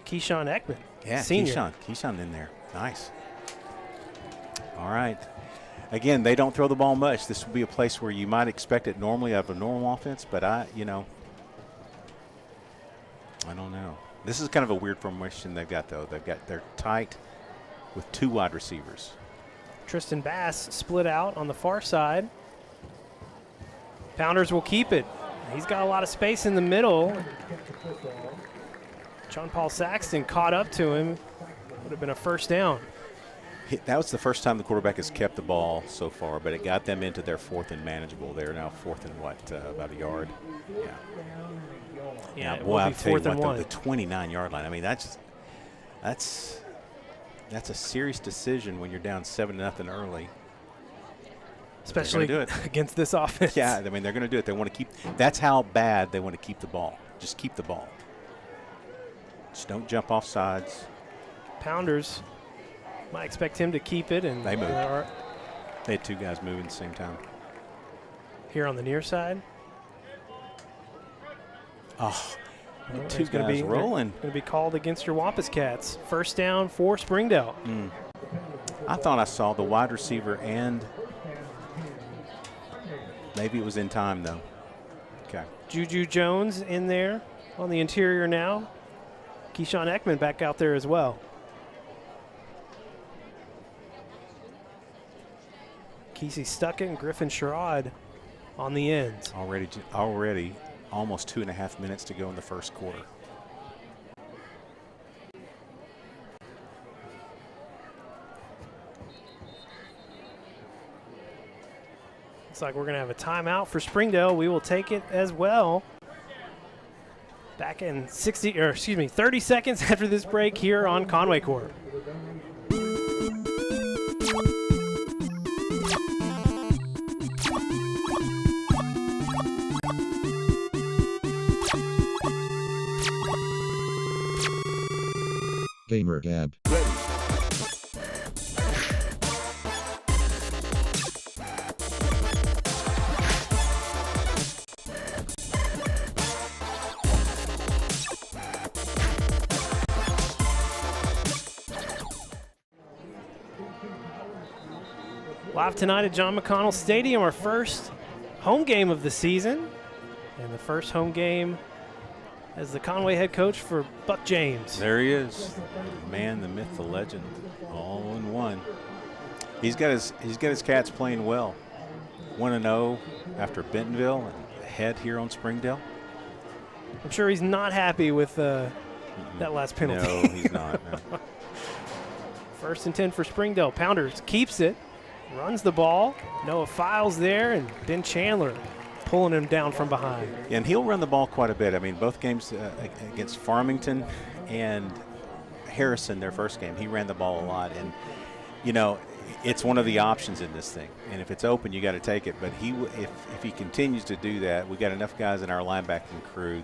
Keyshawn Ekman. Yeah, senior. Keyshawn in there. Nice. All right. Again, they don't throw the ball much. This would be a place where you might expect it normally out of a normal offense, but I don't know. This is kind of a weird formation they've got, though. They're tight with 2 wide receivers. Tristan Bass split out on the far side. Pounders will keep it. He's got a lot of space in the middle. John Paul Saxton caught up to him. Would have been a first down. That was the first time the quarterback has kept the ball so far, but it got them into their 4th and manageable. They're now 4th and about a yard. Yeah, now, boy, I'll tell you what, the 29-yard line. I mean, that's a serious decision when you're down 7-0 early. Especially against this offense. Yeah, I mean, they're going to do it. They want to keep – that's how bad they want to keep the ball. Just keep the ball. Just don't jump off sides. Pounders might expect him to keep it. And they moved. They had 2 guys moving at the same time. Here on the near side. Oh, 2 guys rolling. Going to be called against your Wampus Cats. First down for Springdale. I thought I saw the wide receiver and maybe it was in time, though. Okay. Juju Jones in there on the interior now. Keyshawn Ekman back out there as well. Kesey Stuckett and Griffin Sherrod on the ends. Already almost 2.5 minutes to go in the first quarter. Looks like we're going to have a timeout for Springdale. We will take it as well. Back in 30 seconds after this break here on Conway Corp. Gamer Gab. Live tonight at John McConnell Stadium, our first home game of the season, and the first home game as the Conway head coach for Buck James. There he is, the man, the myth, the legend, all in one. He's got his Cats playing well. 1-0 after Bentonville and ahead here on Springdale. I'm sure he's not happy with that last penalty. No, he's not. No. 1st and 10 for Springdale. Pounders keeps it, runs the ball. Noah Files there, and Ben Chandler pulling him down from behind. And he'll run the ball quite a bit. I mean, both games against Farmington and Harrison, their first game, he ran the ball a lot. And, it's one of the options in this thing. And if it's open, you got to take it. But if he continues to do that, we got enough guys in our linebacking crew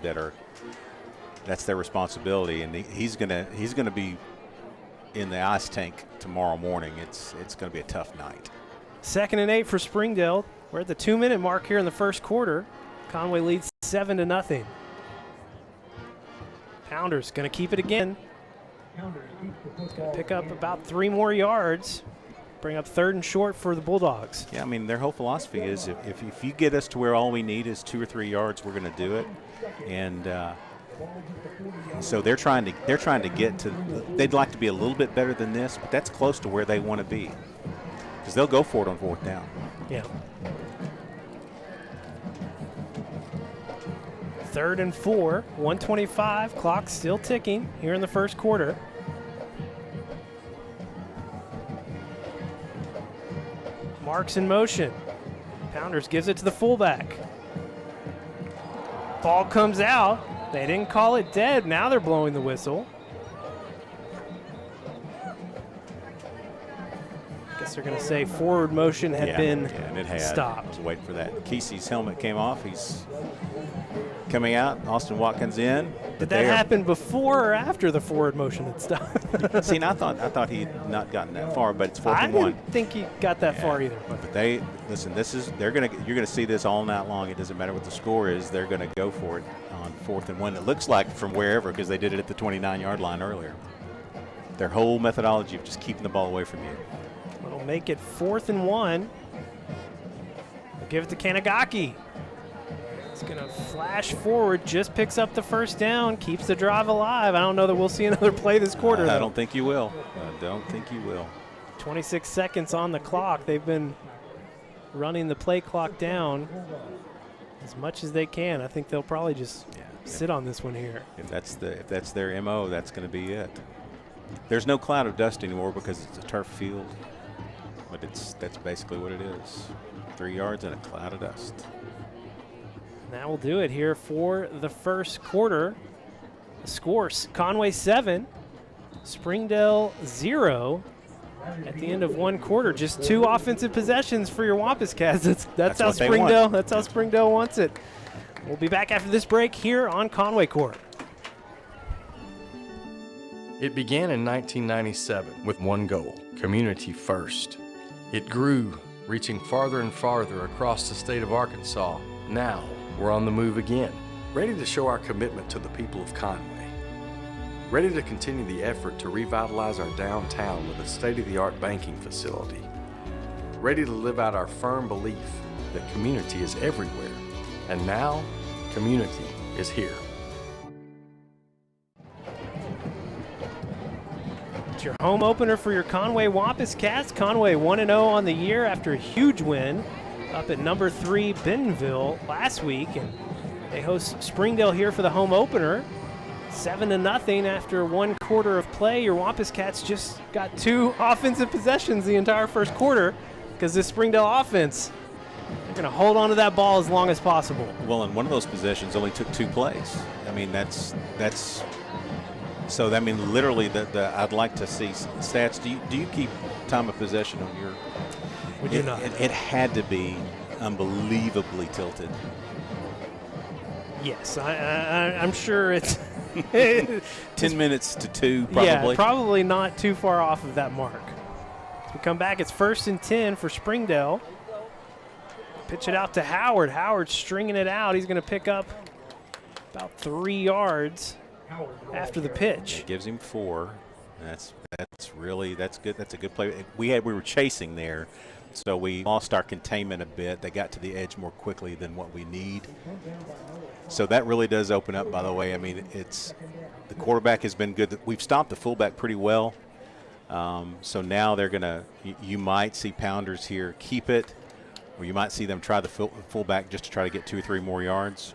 that's their responsibility. And he's gonna be in the ice tank tomorrow morning. It's going to be a tough night. 2nd and 8 for Springdale. We're at the 2-minute mark here in the first quarter. Conway leads 7-0. Pounders going to keep it again. Going to pick up about 3 more yards. Bring up 3rd and short for the Bulldogs. Yeah, I mean, their whole philosophy is if you get us to where all we need is 2 or 3 yards, we're going to do it. And so they're trying to get to. They'd like to be a little bit better than this, but that's close to where they want to be because they'll go for it on 4th down. Yeah. 3rd and 4, 125. Clock still ticking here in the first quarter. Marks in motion. Pounders gives it to the fullback. Ball comes out. They didn't call it dead. Now they're blowing the whistle. Guess they're going to say forward motion had been and it had. stopped. I was waiting for that. Kesey's helmet came off. He's coming out. Austin Watkins in. Did that happen before or after the forward motion had stopped? See, and I thought he'd not gotten that far, but it's 4th I and 1. didn't think he got that far either. But they listen. You're gonna see this all night long. It doesn't matter what the score is. They're gonna go for it on 4th and 1. It looks like from wherever because they did it at the 29-yard line earlier. Their whole methodology of just keeping the ball away from you. It'll make it 4th and 1. They'll give it to Kanagaki. He's going to flash forward, just picks up the 1st down, keeps the drive alive. I don't know that we'll see another play this quarter. I don't think you will. 26 seconds on the clock. They've been running the play clock down as much as they can. I think they'll probably just sit on this one here. If that's their MO, that's going to be it. There's no cloud of dust anymore because it's a turf field, but that's basically what it is. 3 yards and a cloud of dust. That will do it here for the first quarter. The scores: Conway 7, Springdale 0. At the end of 1 quarter, just 2 offensive possessions for your Wampus Cats. That's how Springdale. That's how Springdale wants it. We'll be back after this break here on Conway Corp. It began in 1997 with one goal: community first. It grew, reaching farther and farther across the state of Arkansas. Now, we're on the move again, ready to show our commitment to the people of Conway. Ready to continue the effort to revitalize our downtown with a state-of-the-art banking facility. Ready to live out our firm belief that community is everywhere. And now, community is here. It's your home opener for your Conway Wampus Cats. Conway 1-0 on the year after a huge win up at number 3 Bentonville last week, and they host Springdale here for the home opener. 7-0 after 1 quarter of play. Your Wampus Cats just got 2 offensive possessions the entire first quarter because this Springdale offense, they're going to hold on to that ball as long as possible. Well, and one of those possessions only took 2 plays. I mean, that's so. I mean, literally, I'd like to see stats. Do you keep time of possession on your? We do not. It had to be unbelievably tilted. Yes, I'm sure it's 10 minutes to 2, probably. Yeah, probably not too far off of that mark. As we come back, it's 1st and 10 for Springdale. Pitch it out to Howard. Howard stringing it out. He's going to pick up about 3 yards after the pitch. It gives him 4. That's good. That's a good play. We were chasing there, so we lost our containment a bit. They got to the edge more quickly than what we need. So that really does open up, by the way. I mean, the quarterback has been good. We've stopped the fullback pretty well. So now they're going to – you might see Pounders here keep it, or you might see them try the fullback just to try to get 2 or 3 more yards.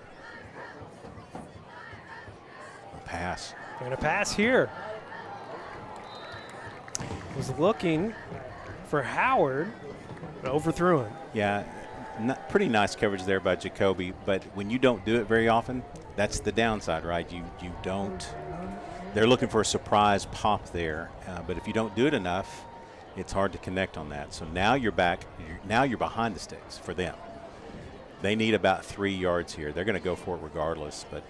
Pass. They're going to pass here. Was looking for Howard, but overthrew him. Yeah, pretty nice coverage there by Jacoby, but when you don't do it very often, that's the downside, right? You don't. They're looking for a surprise pop there, but if you don't do it enough, it's hard to connect on that. So now you're back. Now you're behind the sticks for them. They need about 3 yards here. They're going to go for it regardless, but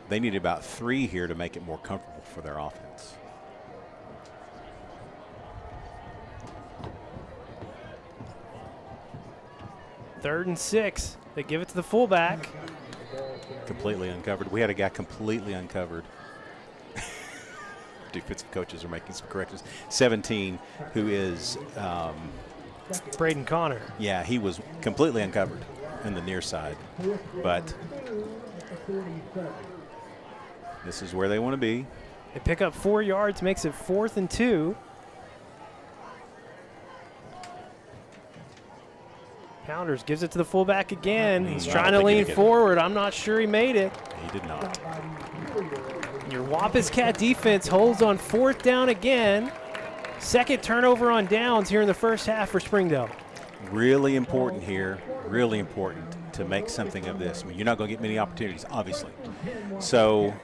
they need about 3 here to make it more comfortable for their offense. 3rd and 6. They give it to the fullback. Completely uncovered. We had a guy completely uncovered. Defensive coaches are making some corrections. 17, who is Braden Connor. Yeah, he was completely uncovered in the near side. But this is where they want to be. They pick up 4 yards, makes it 4th and 2. Pounders gives it to the fullback again. He's trying to lean forward. I'm not sure he made it. He did not. Your Wampus Cat defense holds on 4th down again. 2nd turnover on downs here in the first half for Springdale. Really important here, really important to make something of this. I mean, you're not going to get many opportunities, obviously. So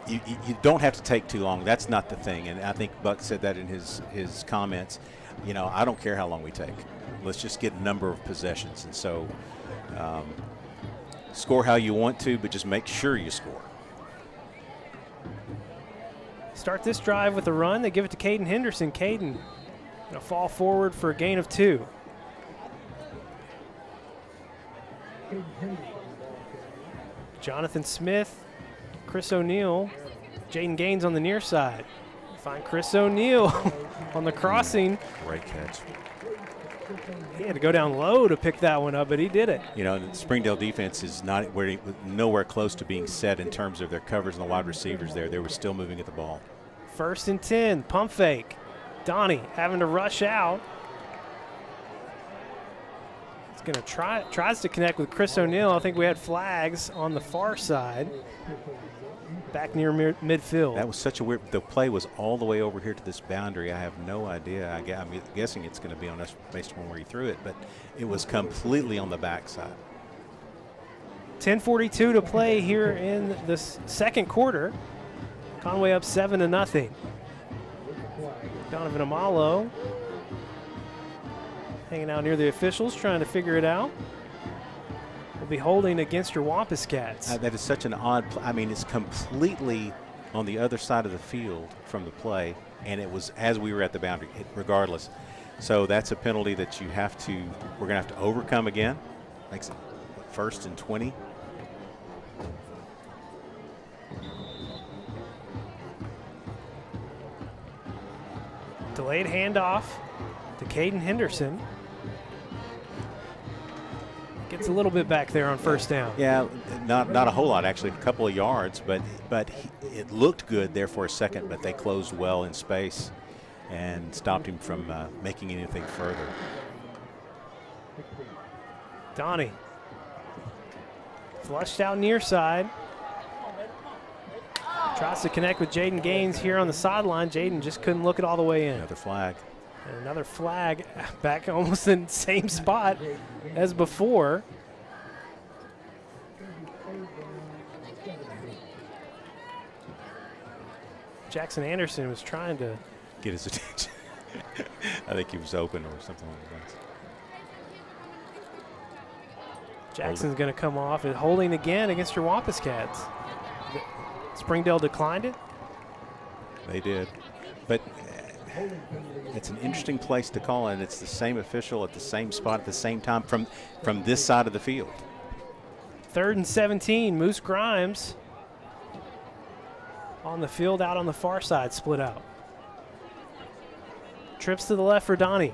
you don't have to take too long. That's not the thing. And I think Buck said that in his comments. You know, I don't care how long we take. Let's just get a number of possessions. And so score how you want to, but just make sure you score. Start this drive with a run. They give it to Caden Henderson. Caden going to fall forward for a gain of 2. Jonathan Smith, Chris O'Neill, Jaden Gaines on the near side. Find Chris O'Neill on the crossing. Great catch. He had to go down low to pick that one up, but he did it. You know, the Springdale defense is nowhere close to being set in terms of their covers and the wide receivers there. They were still moving at the ball. 1st and 10, pump fake. Donnie having to rush out. He's going to tries to connect with Chris O'Neill. I think we had flags on the far side, back near midfield. That was such a weird. The play was all the way over here to this boundary. I have no idea. I'm guessing it's going to be on us based on where he threw it, but it was completely on the backside. 10:42 to play here in the 2nd quarter. Conway up 7-0. Donovan Amalo hanging out near the officials, trying to figure it out. Will be holding against your Wampus Cats. That is such an odd play. I mean, it's completely on the other side of the field from the play, and it was as we were at the boundary, regardless. So that's a penalty that we're going to have to overcome again. Makes it 1st and 20. Delayed handoff to Caden Henderson. Gets a little bit back there on 1st down. Yeah, not a whole lot, actually, a couple of yards, but it looked good there for a second, but they closed well in space and stopped him from making anything further. Donnie flushed out near side. Tries to connect with Jaden Gaines here on the sideline. Jaden just couldn't look it all the way in. Another flag. And another flag back almost in the same spot as before. Jackson Anderson was trying to get his attention. I think he was open or something like that. Jackson's going to come off and holding again against your Wampus Cats. Springdale declined it. They did. But it's an interesting place to call, and it's the same official at the same spot at the same time from this side of the field. 3rd and 17, Moose Grimes on the field out on the far side, split out. Trips to the left for Donnie.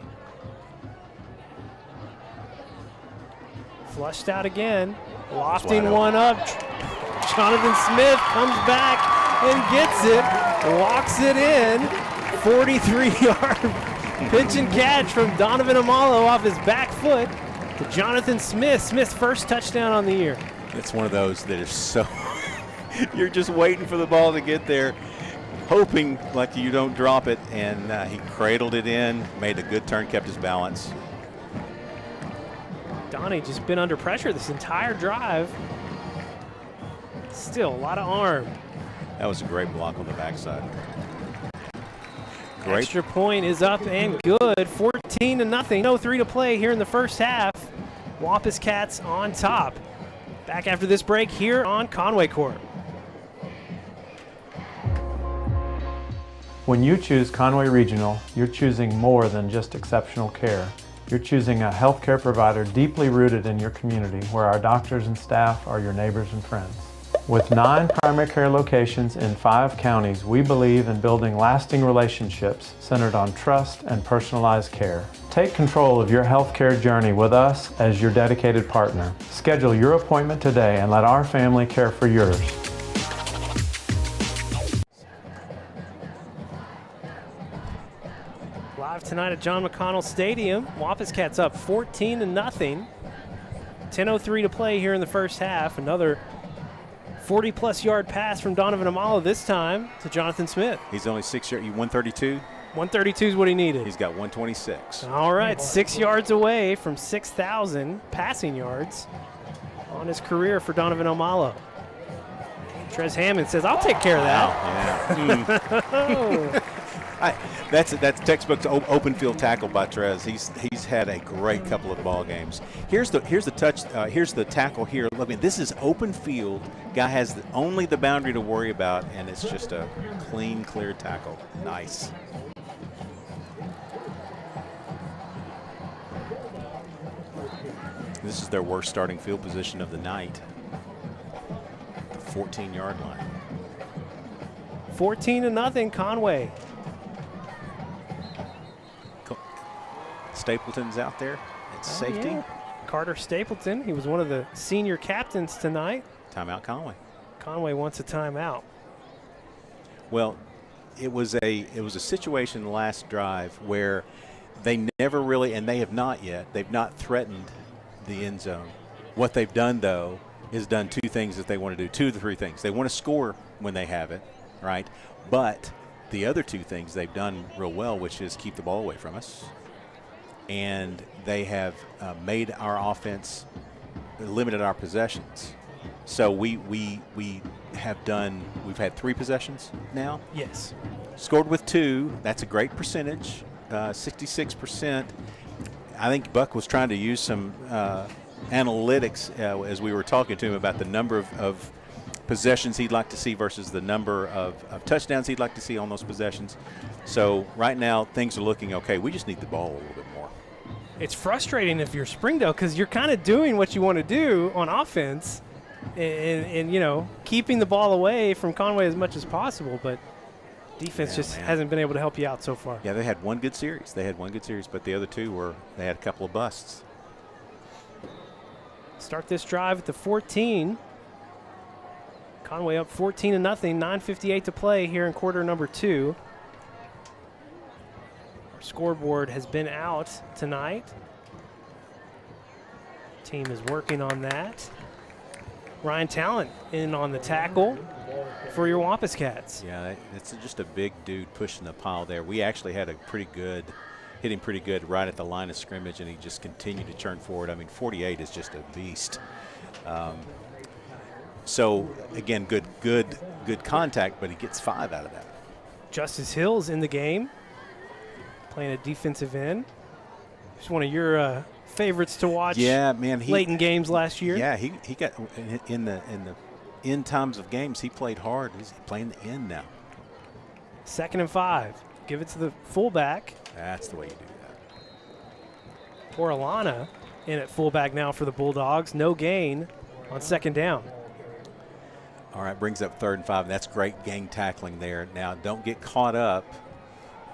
Flushed out again, lofting one up. Jonathan Smith comes back and gets it, walks it in. 43-yard pitch and catch from Donovan Amalo off his back foot to Jonathan Smith. Smith's first touchdown on the year. It's one of those that is so you're just waiting for the ball to get there, hoping like you don't drop it, and he cradled it in, made a good turn, kept his balance. Donnie just been under pressure this entire drive. Still a lot of arm. That was a great block on the backside. Great. Extra point is up and good. 14-0. No 3 to play here in the first half. Wampus Cats on top. Back after this break here on Conway Corp. When you choose Conway Regional, you're choosing more than just exceptional care. You're choosing a healthcare provider deeply rooted in your community where our doctors and staff are your neighbors and friends. With 9 primary care locations in 5 counties, we believe in building lasting relationships centered on trust and personalized care. Take control of your healthcare journey with us as your dedicated partner. Schedule your appointment today and let our family care for yours. Live tonight at John McConnell Stadium. Wampus Cats up 14-0. 10:03 to play here in the first half. Another 40-plus yard pass from Donovan Amalo, this time to Jonathan Smith. He's only 6 yards. 132? 132 is what he needed. He's got 126. All right, 6 yards away from 6,000 passing yards on his career for Donovan Amalo. Trez Hammond says, I'll take care of that. Yeah. That's textbook open field tackle by Trez. He's had a great couple of ball games. Here's the tackle here. I mean, this is open field. Guy has only the boundary to worry about, and it's just a clean, clear tackle. Nice. This is their worst starting field position of the night. The 14-yard line. 14-0 Conway. Stapleton's out there at safety. Yeah. Carter Stapleton, he was one of the senior captains tonight. Timeout Conway. Conway wants a timeout. Well, it was a situation in the last drive where they never really, and they have not yet, they've not threatened the end zone. What they've done, though, is done 2 things that they want to do, 2 to 3 things. They want to score when they have it, right? But the other 2 things they've done real well, which is keep the ball away from us. And they have made our offense, limited our possessions. So we've had 3 possessions now. Yes. Scored with 2. That's a great percentage, 66%. I think Buck was trying to use some analytics as we were talking to him about the number of possessions he'd like to see versus the number of touchdowns he'd like to see on those possessions. So right now things are looking okay. We just need the ball a little bit more. It's frustrating if you're Springdale because you're kind of doing what you want to do on offense and you know, keeping the ball away from Conway as much as possible, but defense hasn't been able to help you out so far. Yeah, they had one good series. But the other 2 they had a couple of busts. Start this drive at the 14. Conway up 14-0, 9:58 to play here in quarter number 2. Our scoreboard has been out tonight. Team is working on that. Ryan Talent in on the tackle for your Wampus Cats. Yeah, it's just a big dude pushing the pile there. We actually had hit him pretty good right at the line of scrimmage, and he just continued to churn forward. I mean, 48 is just a beast. So again, good contact, but he gets 5 out of that. Justice Hill's in the game, playing a defensive end. He's one of your favorites to watch. Yeah, man. Late in games last year. Yeah, he got in the end times of games. He played hard. He's playing the end now. 2nd and 5. Give it to the fullback. That's the way you do that. Orellana in at fullback now for the Bulldogs. No gain on 2nd down. All right, brings up 3rd and 5. That's great gang tackling there. Now, don't get caught up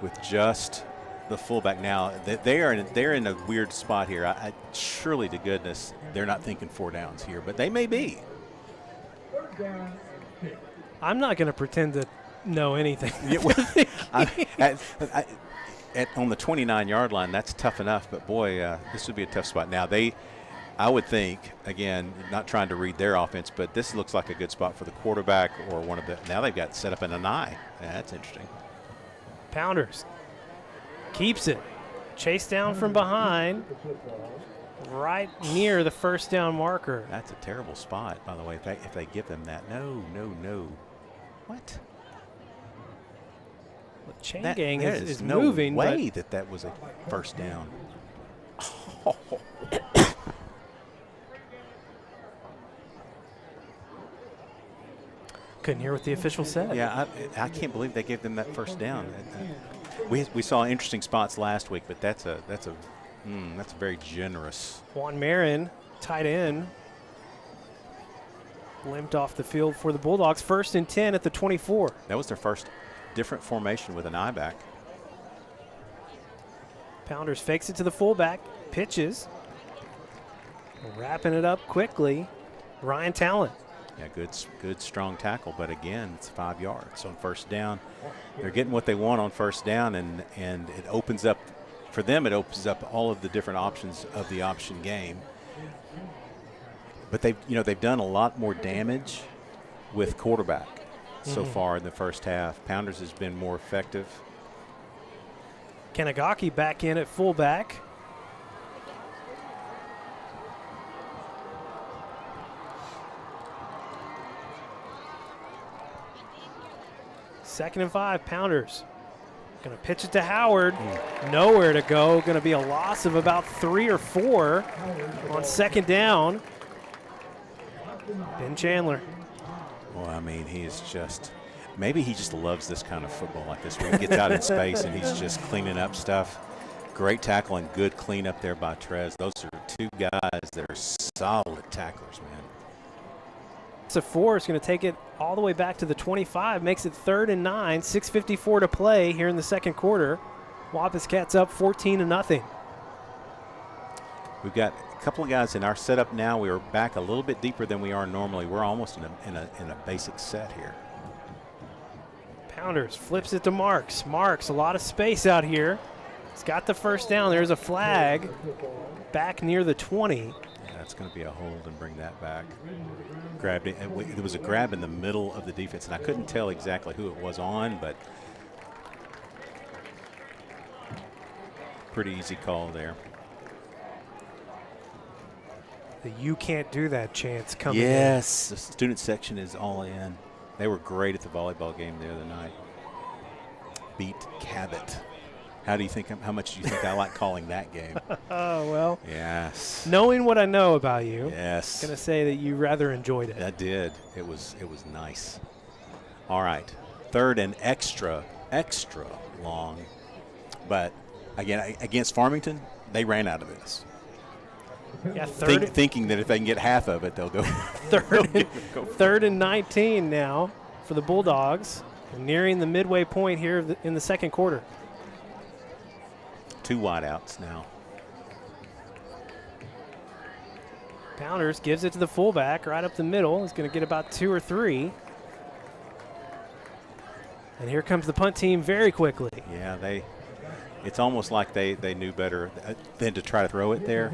with just the fullback. Now, they're in a weird spot here. Surely to goodness, they're not thinking 4 downs here, but they may be. I'm not going to pretend to know anything. On the 29-yard line, that's tough enough, but boy, this would be a tough spot. Now, I would think, again, not trying to read their offense, but this looks like a good spot for the quarterback or one of the. Now they've got set up in an eye. Yeah, that's interesting. Pounders keeps it. Chase down from behind, right near the 1st down marker. That's a terrible spot, by the way, if they give them that. No. What? The chain gang is no moving. No way that was a 1st down. Oh. Couldn't hear what the official said. Yeah, I can't believe they gave them that 1st down. We saw interesting spots last week, but that's a That's very generous. Juan Marin, tight end, limped off the field for the Bulldogs. 1st and 10 at the 24. That was their first different formation with an eye back. Pounders fakes it to the fullback, pitches, wrapping it up quickly. Ryan Talent. Yeah, good strong tackle, but again, it's 5 yards on first down. They're getting what they want on first down, and it opens up, for them, it opens up all of the different options of the option game. But they've done a lot more damage with quarterback so far in the first half. Pounders has been more effective. Kanagaki back in at fullback. Second and 5, Pounders. Going to pitch it to Howard. Nowhere to go. Going to be a loss of about 3 or 4 on second down. Ben Chandler. Well, I mean, he is just, maybe he just loves this kind of football like this, where he gets out in space and he's just cleaning up stuff. Great tackle and good cleanup there by Trez. Those are 2 guys that are solid tacklers, man. It's a 4. It's going to take it all the way back to the 25. Makes it 3rd and 9. 6:54 to play here in the second quarter. Wampus Cats up 14-0. We've got a couple of guys in our setup now. We are back a little bit deeper than we are normally. We're almost in a basic set here. Pounders flips it to Marks. Marks, a lot of space out here. He's got the first down. There's a flag back near the 20. Yeah, it's going to be a hold and bring that back. Grabbed it. There was a grab in the middle of the defense, and I couldn't tell exactly who it was on, but pretty easy call there. The "you can't do that" chants coming in. Yes, the student section is all in. They were great at the volleyball game the other night. Beat Cabot. How much do you think I like calling that game? Oh, well. Yes. Knowing what I know about you, yes, I'm going to say that you rather enjoyed it. I did. It was nice. All right. 3rd and extra long. But again, against Farmington, they ran out of this. Yeah, thinking that if they can get half of it, they'll go. 3rd and 19 now for the Bulldogs. We're nearing the midway point here in the second quarter. 2 wideouts now. Pounders gives it to the fullback right up the middle. He's going to get about 2 or 3. And here comes the punt team very quickly. Yeah, it's almost like they knew better than to try to throw it there.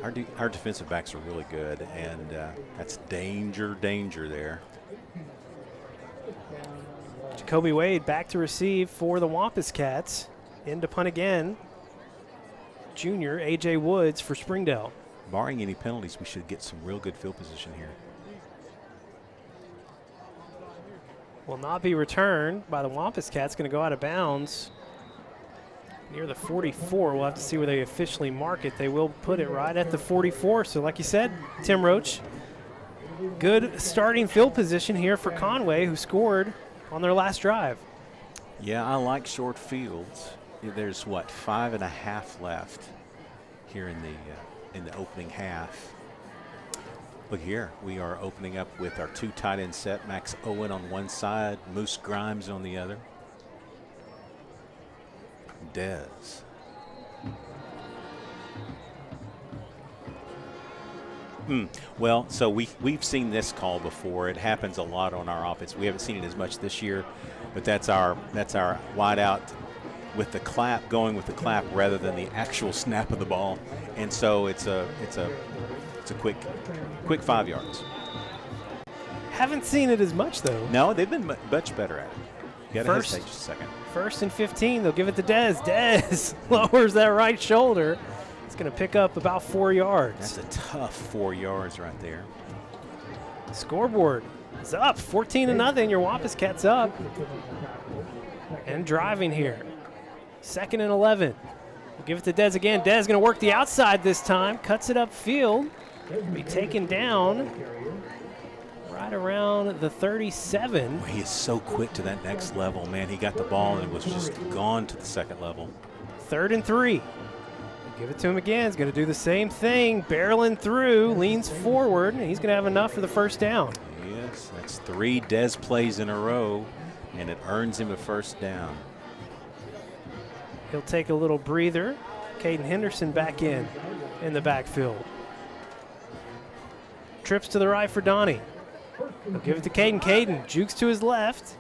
Our defensive backs are really good, and that's danger there. Jacoby Wade back to receive for the Wampus Cats. In to punt again. Junior A.J. Woods for Springdale. Barring any penalties, we should get some real good field position here. Will not be returned by the Wampus Cats. Going to go out of bounds near the 44. We'll have to see where they officially mark it. They will put it right at the 44. So like you said, Tim Roach, good starting field position here for Conway, who scored on their last drive. Yeah, I like short fields. There's 5.5 left here in the opening half. Look here, we are opening up with our 2 tight end set. Max Owen on one side, Moose Grimes on the other. Dez. Well, so we've seen this call before. It happens a lot on our offense. We haven't seen it as much this year, but that's our wide out with the clap, going with the clap rather than the actual snap of the ball. And so it's a quick 5 yards. Haven't seen it as much though. No, they've been much better at it. You gotta hesitate just a second. 1st and 15. They'll give it to Dez. Dez lowers that right shoulder. It's going to pick up about 4 yards. That's a tough 4 yards right there. Scoreboard is up 14-0. Your Wampus Cats up and driving here. 2nd and 11. We'll give it to Dez again. Dez going to work the outside this time. Cuts it upfield. Be taken down right around the 37. Well, he is so quick to that next level, man. He got the ball and was just gone to the second level. 3rd and 3. Give it to him again. He's going to do the same thing. Barreling through, leans forward, and he's going to have enough for the first down. Yes, that's 3 Des plays in a row, and it earns him a first down. He'll take a little breather. Caden Henderson back in the backfield. Trips to the right for Donnie. He'll give it to Caden. Caden jukes to his left.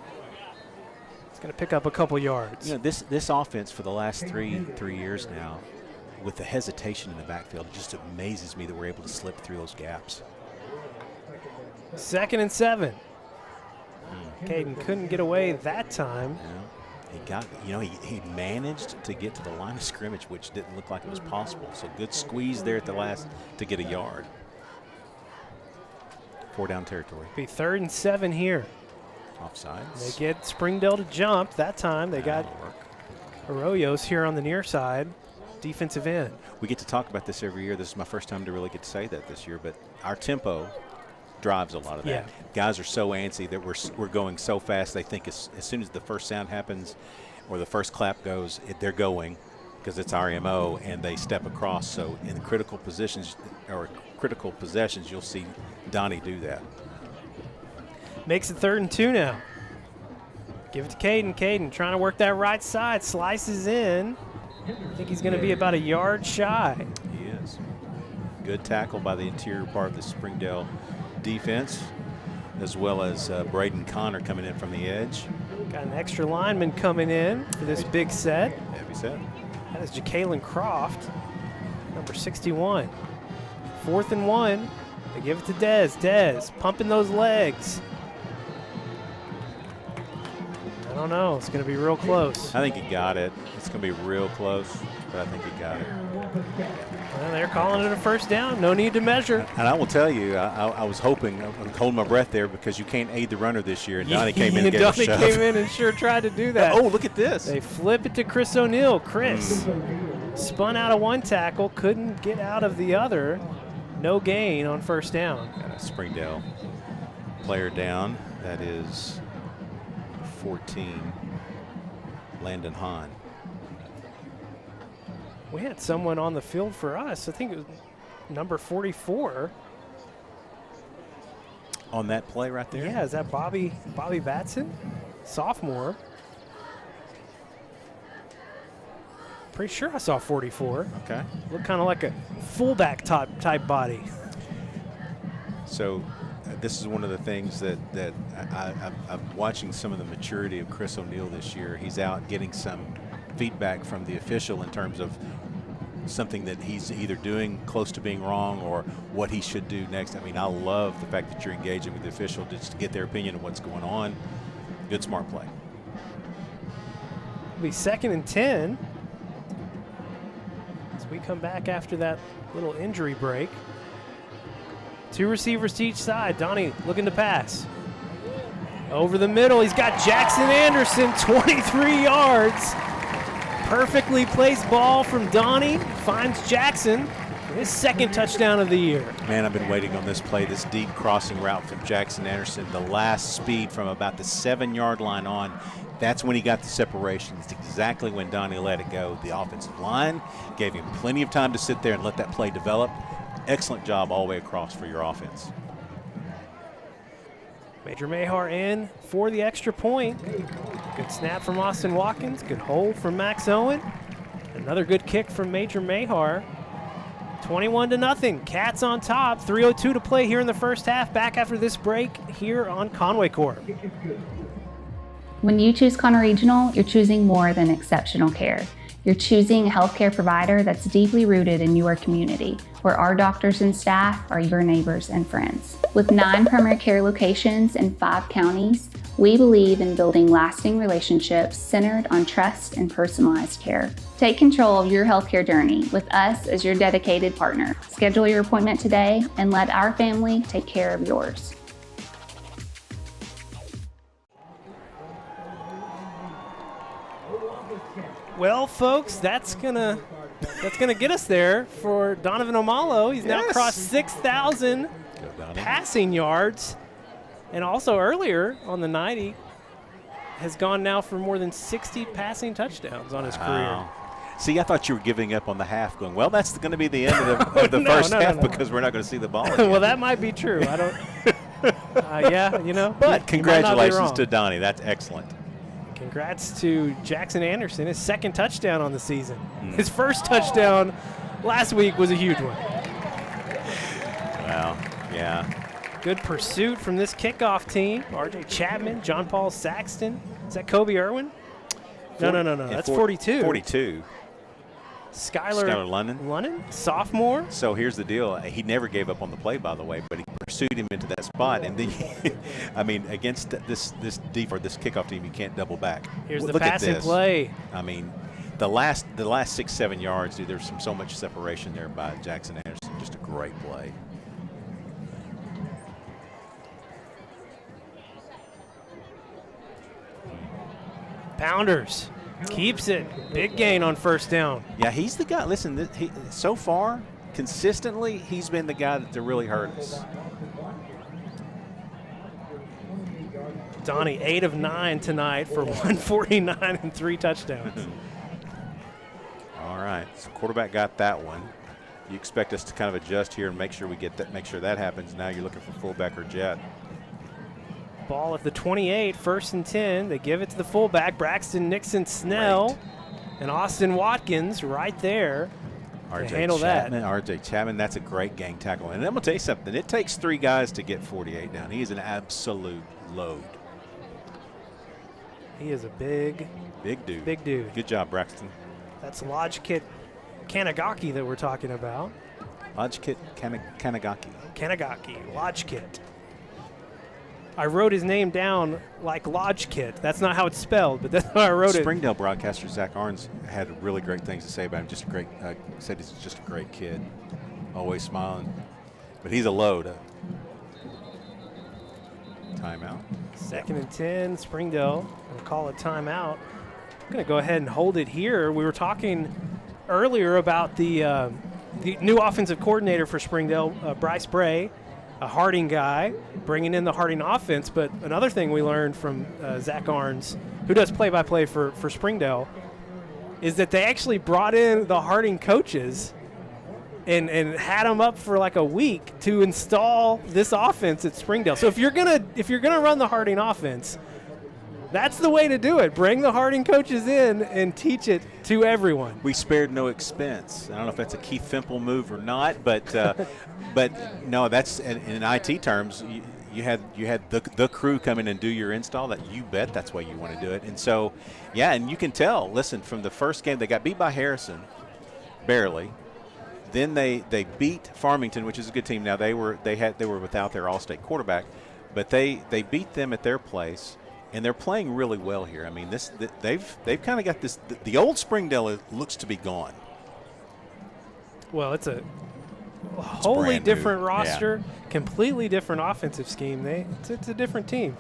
He's going to pick up a couple yards. You know, this offense for the last three years now, with the hesitation in the backfield, it just amazes me that we're able to slip through those gaps. 2nd and 7. Caden couldn't get away that time. He managed to get to the line of scrimmage, which didn't look like it was possible. So good squeeze there at the last to get a yard. 4 down territory. Be 3rd and 7 here. Offsides. They get Springdale to jump. That time they got Arroyos here on the near side, defensive end. We get to talk about this every year. This is my first time to really get to say that this year, but our tempo drives a lot of that. Yeah. Guys are so antsy that we're going so fast. They think as soon as the first sound happens or the first clap goes, they're going because it's our MO, and they step across. So in critical positions or critical possessions, you'll see Donnie do that. Makes it 3rd and 2 now. Give it to Caden. Caden trying to work that right side, slices in. I think he's going to be about a yard shy. He is. Good tackle by the interior part of the Springdale defense, as well as Braden Connor coming in from the edge. Got an extra lineman coming in for this big set. Heavy set. That is Jacalen Croft, number 61. 4th and 1. They give it to Dez. Dez pumping those legs. I don't know. It's going to be real close. I think he got it. It's going to be real close, but I think he got it. Well, they're calling it a first down. No need to measure. And I will tell you, I was hoping, I was holding my breath there because you can't aid the runner this year. And Donnie came in and gave a shove. Donnie came in and sure tried to do that. Oh, look at this. They flip it to Chris O'Neill. Chris spun out of one tackle, couldn't get out of the other. No gain on first down. Got a Springdale player down. That is 14, Landon Hahn. We had someone on the field for us. I think it was number 44. On that play right there? Yeah, is that Bobby Batson? Sophomore. Pretty sure I saw 44. Okay. Looked kind of like a fullback type body. So this is one of the things that I'm watching some of the maturity of Chris O'Neill this year. He's out getting some feedback from the official in terms of something that he's either doing close to being wrong or what he should do next. I mean, I love the fact that you're engaging with the official just to get their opinion of what's going on. Good, smart play. It'll be 2nd and 10 as we come back after that little injury break. 2 receivers to each side. Donnie looking to pass. Over the middle, he's got Jackson Anderson, 23 yards. Perfectly placed ball from Donnie. Finds Jackson. His 2nd touchdown of the year. Man, I've been waiting on this play, this deep crossing route from Jackson Anderson. The last speed from about the 7-yard line on. That's when he got the separation. It's exactly when Donnie let it go. The offensive line gave him plenty of time to sit there and let that play develop. Excellent job all the way across for your offense. Major Mahar in for the extra point. Good snap from Austin Watkins. Good hold from Max Owen. Another good kick from Major Mahar. 21-0. Cats on top. 3:02 to play here in the first half. Back after this break here on Conway Corp. When you choose Conway Regional, you're choosing more than exceptional care. You're choosing a healthcare provider that's deeply rooted in your community, where our doctors and staff are your neighbors and friends. With 9 primary care locations in 5 counties, we believe in building lasting relationships centered on trust and personalized care. Take control of your healthcare journey with us as your dedicated partner. Schedule your appointment today and let our family take care of yours. Well, folks, that's gonna get us there for Donovan Omalo. He's now crossed 6,000 passing yards, and also earlier on the night he has gone now for more than 60 passing touchdowns on his career. See, I thought you were giving up on the half, going, well, that's going to be the end of the first half because we're not going to see the ball again. Well, that might be true. I don't. Yeah, you know. But congratulations to Donnie. That's excellent. Congrats to Jackson Anderson, his second touchdown on the season. His first touchdown last week was a huge one. Wow, yeah. Good pursuit from this kickoff team. R.J. Chapman, John Paul Saxton. Is that Kobe Irwin? No. That's 42. 42. Skylar London, sophomore. So here's the deal. He never gave up on the play, by the way, but he pursued him into that spot. And then, I mean, against this kickoff team, you can't double back. Here's the passing play. I mean, the last 6-7 yards, dude, there's so much separation there by Jackson Anderson. Just a great play. Pounders keeps it. Big gain on first down. Yeah, he's the guy. Listen, so far, consistently, he's been the guy that really hurt us. Donnie, 8 of 9 tonight for 149 and 3 touchdowns. All right, so quarterback got that one. You expect us to kind of adjust here and make sure that happens. Now you're looking for fullback or jet. Ball at the 28, 1st and 10. They give it to the fullback, Braxton Nixon Snell, and Austin Watkins right there to handle that. R.J. Chapman, that's a great gang tackle. And I'm going to tell you something. It takes 3 guys to get 48 down. He is an absolute load. He is a big dude. Big dude. Good job, Braxton. That's Lodgkit Kanagaki that we're talking about. Lodgkit Kanagaki. Lodgkit. I wrote his name down like Lodgkit. That's not how it's spelled, but that's how I wrote it. Springdale broadcaster Zach Arns had really great things to say about him. Just a great, said he's just a great kid, always smiling. But he's a load. Timeout. 2nd and 10. Springdale will call a timeout. I'm going to go ahead and hold it here. We were talking earlier about the new offensive coordinator for Springdale, Bryce Bray, a Harding guy, bringing in the Harding offense. But another thing we learned from Zach Arns, who does play-by-play for Springdale, is that they actually brought in the Harding coaches and had them up for like a week to install this offense at Springdale. So if you're gonna run the Harding offense, that's the way to do it. Bring the Harding coaches in and teach it to everyone. We spared no expense. I don't know if that's a Keith Fimple move or not, but no, that's in IT terms. You had the crew come in and do your install. That you bet that's why you want to do it. And so, yeah, and you can tell. Listen, from the first game, they got beat by Harrison, barely. Then they beat Farmington, which is a good team. Now they were without their All-State quarterback, but they beat them at their place, and they're playing really well here. I mean, they've kind of got this. The old Springdale looks to be gone. Well, it's a wholly different roster, completely different offensive scheme. It's a different team.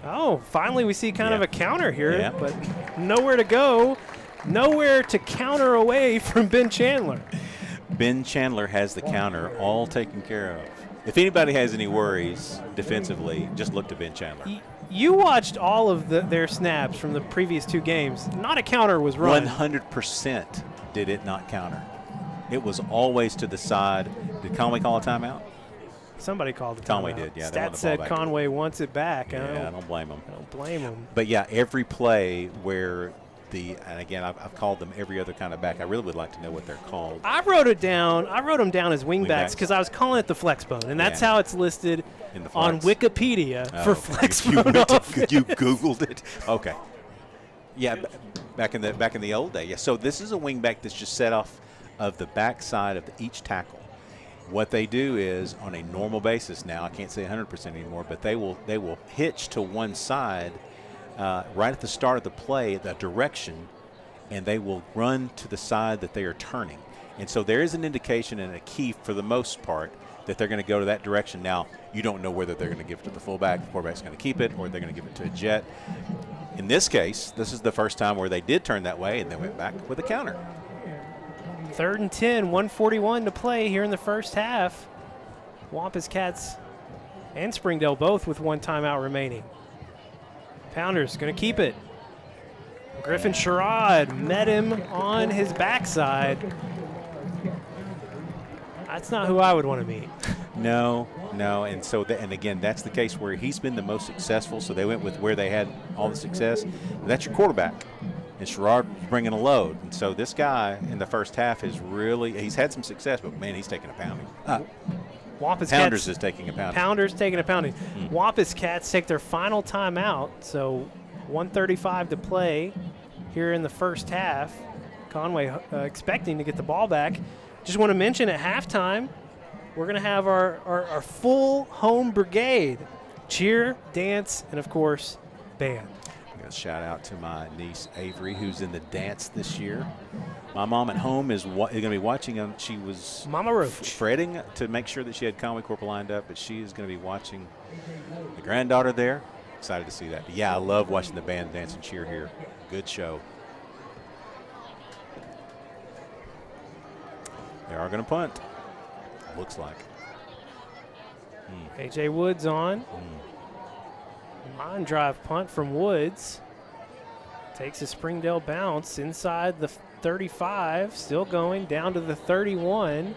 Oh, finally we see kind of a counter here, but nowhere to go, nowhere to counter away from Ben Chandler. Ben Chandler has the counter all taken care of. If anybody has any worries defensively, just look to Ben Chandler. You watched all of their snaps from the previous 2 games. Not a counter was run. 100% did it not counter. It was always to the side. Did Conway call a timeout? Somebody called the timeout. Conway did, yeah. Stat said Conway wants it back. Yeah, I don't blame him. I don't blame him. But, yeah, every play where and again, I've called them every other kind of back. I really would like to know what they're called. I wrote them down as wingbacks because I was calling it the flex bone, and that's how it's listed on Wikipedia for flex bone. You Googled it? Okay. Yeah, back in the old day. Yeah. So this is a wingback that's just set off of the backside of each tackle. What they do is on a normal basis now, I can't say 100% anymore, but they will hitch to one side. Right at the start of the play, the direction, and they will run to the side that they are turning. And so there is an indication and a key for the most part that they're going to go to that direction. Now, you don't know whether they're going to give it to the fullback, the quarterback's going to keep it, or they're going to give it to a jet. In this case, this is the first time where they did turn that way, and they went back with a counter. 3rd and 10, 1:41 to play here in the first half. Wampus Cats and Springdale both with 1 timeout remaining. Pounders going to keep it. Griffin Sherrod met him on his backside. That's not who I would want to meet. No. And so, and again, that's the case where he's been the most successful. So they went with where they had all the success. That's your quarterback. And Sherrod bringing a load. And so this guy in the first half he's had some success, but man, he's taking a pounding. Pounders is taking a pounding. Pounders taking a pounding. Wampus Cats take their final timeout. So 1:35 to play here in the first half. Conway expecting to get the ball back. Just want to mention at halftime, we're going to have our full home brigade. Cheer, dance, and of course, band. Shout out to my niece Avery, who's in the dance this year. My mom at home is going to be watching them. She was Mama Roach fretting to make sure that she had Conway Corp lined up, but she is going to be watching the granddaughter there. Excited to see that. But yeah, I love watching the band dance and cheer here. Good show. They are going to punt. Looks like. A.J. Woods on. Line drive punt from Woods. Takes a Springdale bounce inside the 35. Still going down to the 31.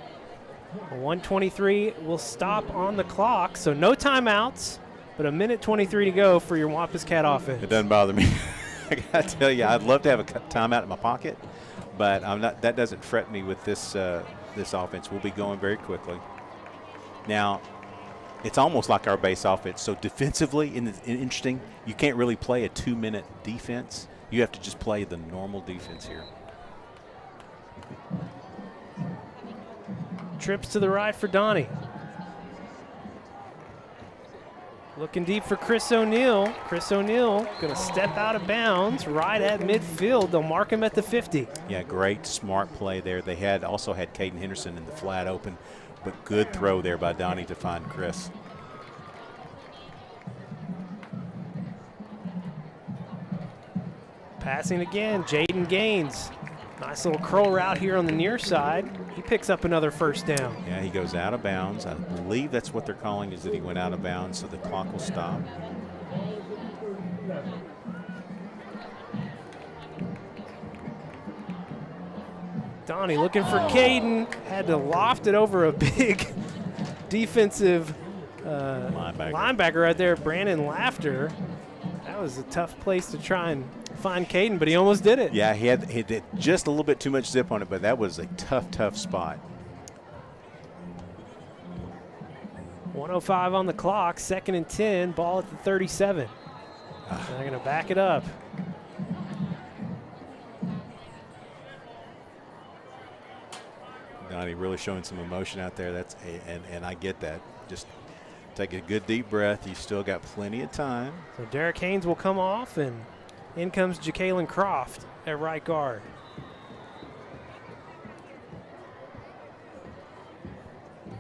1:23 will stop on the clock. So no timeouts, but 1:23 to go for your Wampus Cat offense. It doesn't bother me. I got to tell you, I'd love to have a timeout in my pocket, but I'm not. That doesn't fret me with this this offense. We'll be going very quickly. Now, it's almost like our base offense. So defensively, interesting, you can't really play a 2-minute defense. You have to just play the normal defense here. Trips to the right for Donnie. Looking deep for Chris O'Neal. Chris O'Neal going to step out of bounds right at midfield. They'll mark him at the 50. Yeah, great, smart play there. They also had Caden Henderson in the flat open, but good throw there by Donnie to find Chris. Passing again, Jaden Gaines. Nice little curl route here on the near side. He picks up another first down. Yeah, he goes out of bounds. I believe that's what they're calling, is that he went out of bounds, so the clock will stop. Donnie looking for Caden. Had to loft it over a big defensive linebacker right there, Brandon Laughter. That was a tough place to try and find Caden, but he almost did it. Yeah, he did just a little bit too much zip on it, but that was a tough spot. 1:05 on the clock, 2nd and 10, ball at the 37. They're going to back it up. Donnie really showing some emotion out there. And I get that. Just take a good deep breath. You still got plenty of time. So Derek Haynes will come off, and in comes Ja'Kalen Croft at right guard.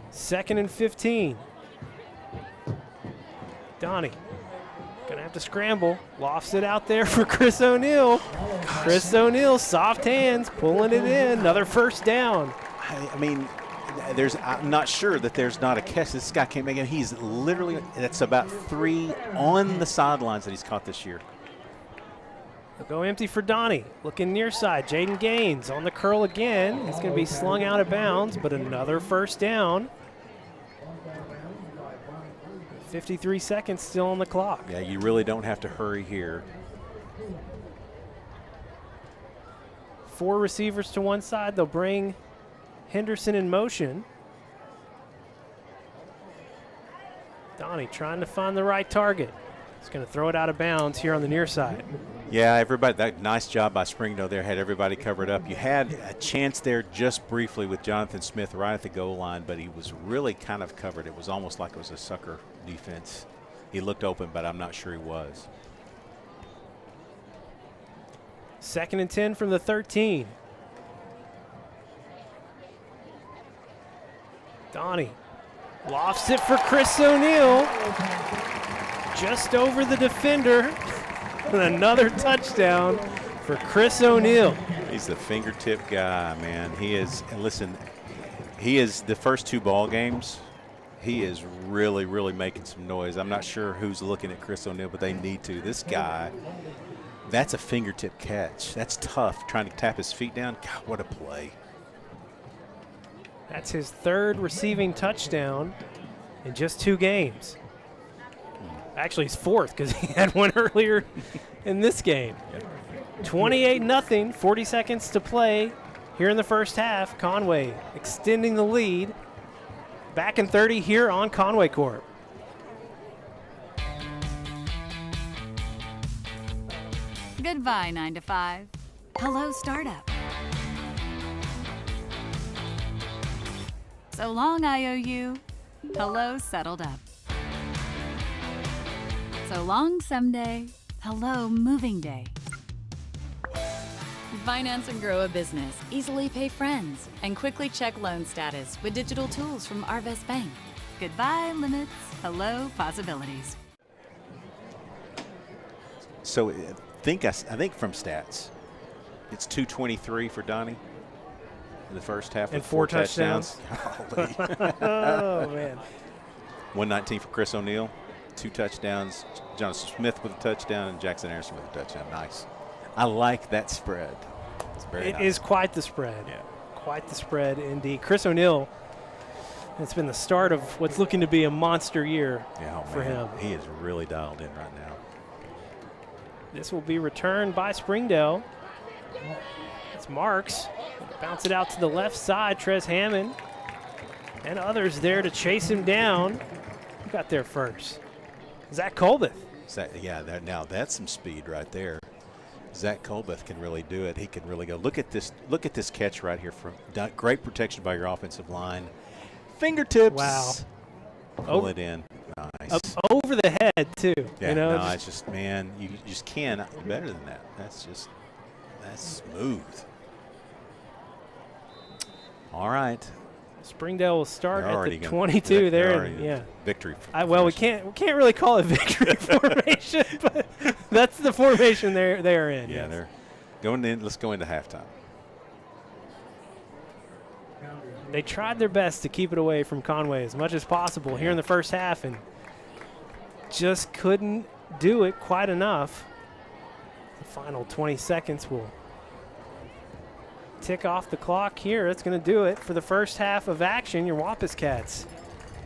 Second and 15. Donnie gonna have to scramble. Lofts it out there for Chris O'Neal. Chris O'Neal, soft hands, pulling it in. Another first down. I mean, I'm not sure that there's not a catch. This guy can't make it. He's literally, that's about 3 on the sidelines that he's caught this year. They'll go empty for Donnie. Looking near side, Jaden Gaines on the curl again. He's going to be slung out of bounds, but another first down. 53 seconds still on the clock. Yeah, you really don't have to hurry here. 4 receivers to one side. They'll bring Henderson in motion. Donnie trying to find the right target. He's going to throw it out of bounds here on the near side. Yeah, everybody, that nice job by Springdale there, had everybody covered up. You had a chance there just briefly with Jonathan Smith right at the goal line, but he was really kind of covered. It was almost like it was a sucker defense. He looked open, but I'm not sure he was. 2nd and 10 from the 13. Donnie lofts it for Chris O'Neal. Just over the defender. And another touchdown for Chris O'Neal. He's the fingertip guy, man. He is, and listen, he is the first 2 ball games. He is really making some noise. I'm not sure who's looking at Chris O'Neal, but they need to. This guy, That's a fingertip catch. That's tough, trying to tap his feet down. God, what a play. That's his third receiving touchdown in just 2 games. Actually, his fourth because he had one earlier in this game. 28-0, 40 seconds to play here in the first half. Conway extending the lead. Back in 30 here on Conway Corp. Goodbye, 9 to 5. Hello, startup. So long, IOU. Hello, settled up. So long, someday. Hello, moving day. Finance and grow a business. Easily pay friends. And quickly check loan status with digital tools from Arvest Bank. Goodbye, limits. Hello, possibilities. So I think from stats, it's 223 for Donnie in the first half and with 4 touchdowns. Golly. Oh, man. 119 for Chris O'Neill, 2 touchdowns. Jonathan Smith with a touchdown and Jackson Anderson with a touchdown. Nice. I like that spread. It's very nice. It is quite the spread. Yeah. Quite the spread indeed. Chris O'Neill, it's been the start of what's looking to be a monster year for him. He is really dialed in right now. This will be returned by Springdale. It's Marks. Bounce it out to the left side. Trez Hammond and others there to chase him down. Who got there first? Zach Colbeth. Now that's some speed right there. Zach Colbeth can really do it. He can really go. Look at this catch right here. Great protection by your offensive line. Fingertips. Wow. Pull it in. Nice. Over the head too. Yeah, it's just, man, you just can't better than that. That's smooth. All right. Springdale will start at the 22 there. Yeah. Victory. We can't really call it victory formation, but that's the formation they're in. Yeah, they're going in. Let's go into halftime. They tried their best to keep it away from Conway as much as possible here in the first half and just couldn't do it quite enough. The final 20 seconds will tick off the clock here. That's going to do it for the first half of action. Your Wampus Cats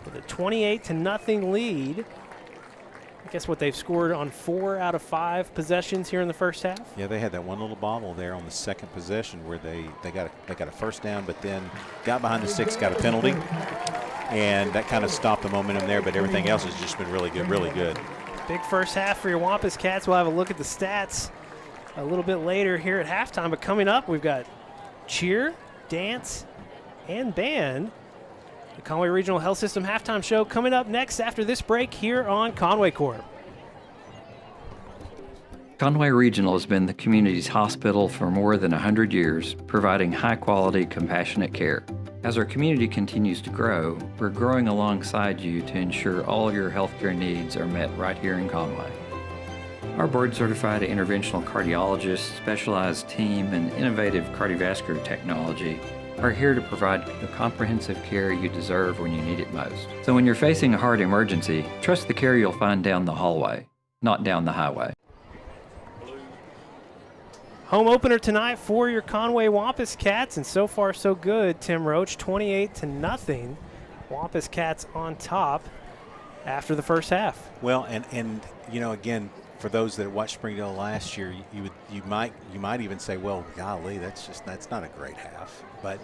with a 28-0 lead. I guess what they've scored on 4 out of 5 possessions here in the first half. Yeah, they had that one little bobble there on the second possession where they got a first down, but then got behind the sticks, got a penalty, and that kind of stopped the momentum there. But everything else has just been really good, really good. Big first half for your Wampus Cats. We'll have a look at the stats a little bit later here at halftime. But coming up, we've got cheer, dance, and band. The Conway Regional Health System halftime show coming up next after this break here on Conway Corp. Conway Regional has been the community's hospital for more than 100 years, providing high-quality, compassionate care. As our community continues to grow, we're growing alongside you to ensure all your healthcare needs are met right here in Conway. Our board-certified interventional cardiologists, specialized team, and innovative cardiovascular technology are here to provide the comprehensive care you deserve when you need it most. So when you're facing a heart emergency, trust the care you'll find down the hallway, not down the highway. Home opener tonight for your Conway Wampus Cats, and so far so good. Tim Roach, 28-0. Wampus Cats on top after the first half. Well, and again, for those that watched Springdale last year, you might even say, well, golly, that's not a great half. But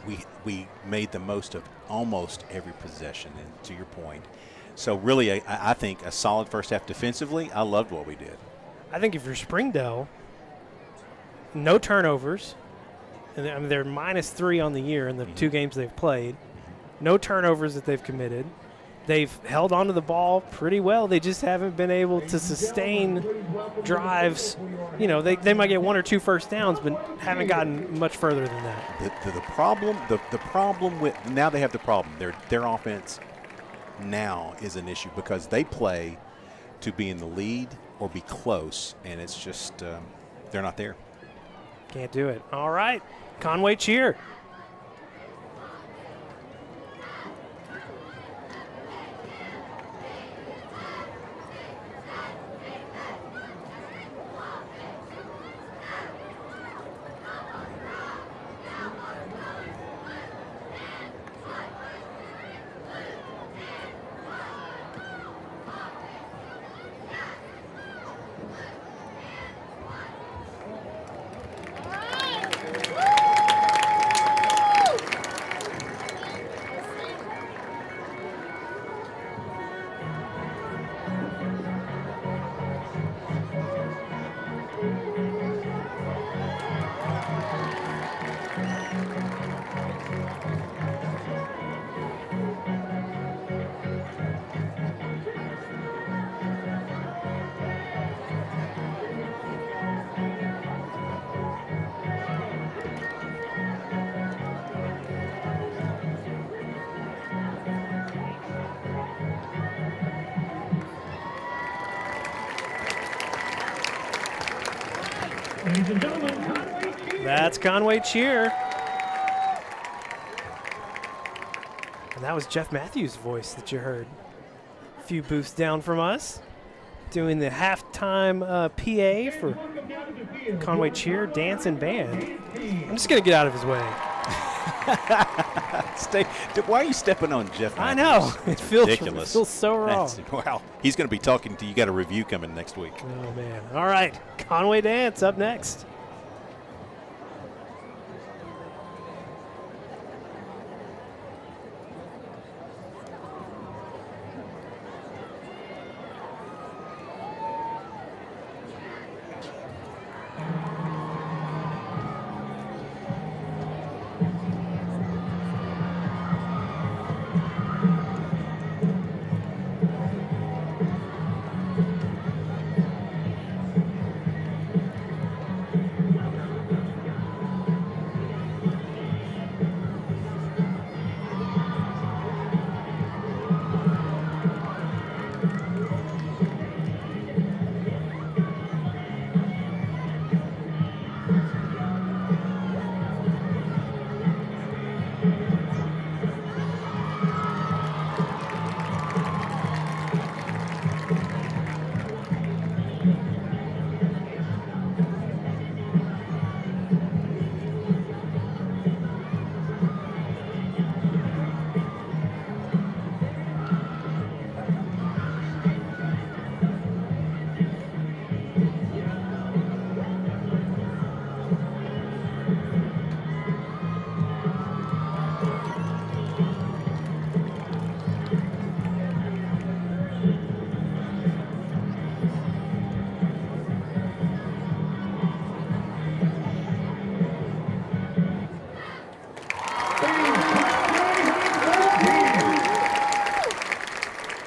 we made the most of almost every possession, and to your point. So really, I think a solid first half defensively. I loved what we did. I think if you're Springdale, no turnovers. And they're -3 on the year in the 2 games they've played. No turnovers that they've committed. They've held onto the ball pretty well. They just haven't been able to sustain drives. They might get 1 or 2 first downs, but haven't gotten much further than that. The problem with now they have the problem. Their offense now is an issue because they play to be in the lead or be close, and it's just they're not there. Can't do it. All right, Conway cheer. That's Conway Cheer. And that was Jeff Matthews' voice that you heard. A few booths down from us, doing the halftime PA for Conway Cheer Dance and Band. I'm just going to get out of his way. Why are you stepping on Jeff Matthews? I know. It feels ridiculous. It feels so wrong. Wow. He's going to be talking to you. You got a review coming next week. Oh, man. All right. Conway Dance up next.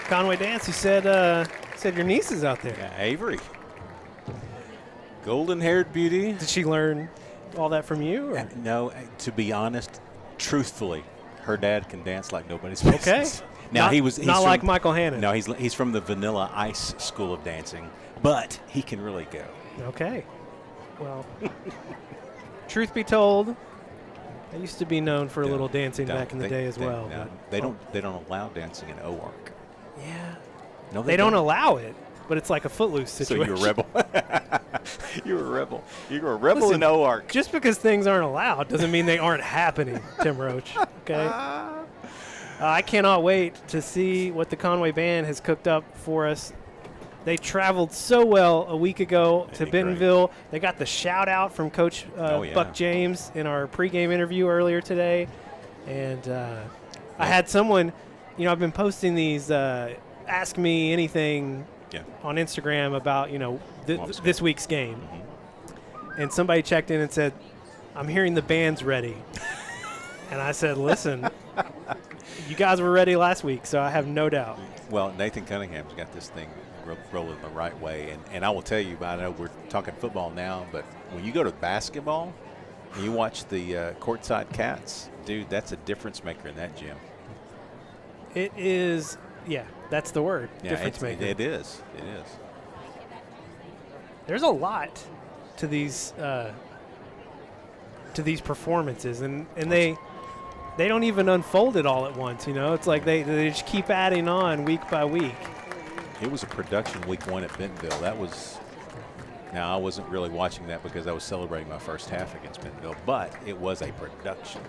Conway Dance, you said your niece is out there. Yeah, Avery. Golden-haired beauty. Did she learn all that from you? Or? No, to be honest, truthfully, her dad can dance like nobody's business. Okay. Now he's not like Michael Hannon. No, he's from the Vanilla Ice School of Dancing, but he can really go. Okay. Well, truth be told, I used to be known for a little dancing back in the day as well. They don't allow dancing in OARC. Yeah. No, they don't allow it, but it's like a footloose situation. So you're a rebel. You're a rebel. You're a rebel in OARC. Just because things aren't allowed doesn't mean they aren't happening, Tim Roach. Okay. I cannot wait to see what the Conway Band has cooked up for us. They traveled so well a week ago to Bentonville. They got the shout out from Coach Buck James in our pregame interview earlier today. And I had someone, I've been posting these Ask Me Anything on Instagram about, this week's game. Mm-hmm. And somebody checked in and said, I'm hearing the band's ready. And I said, listen, you guys were ready last week, so I have no doubt. Well, Nathan Cunningham's got this thing rolling the right way. And I will tell you, I know we're talking football now, but when you go to basketball and you watch the courtside cats, dude, that's a difference maker in that gym. It is, that's the word, difference maker. It is. It is. There's a lot to these performances, and they don't even unfold it all at once. It's like they just keep adding on week by week. It was a production week one at Bentonville. That was. Now I wasn't really watching that because I was celebrating my first half against Bentonville, but it was a production.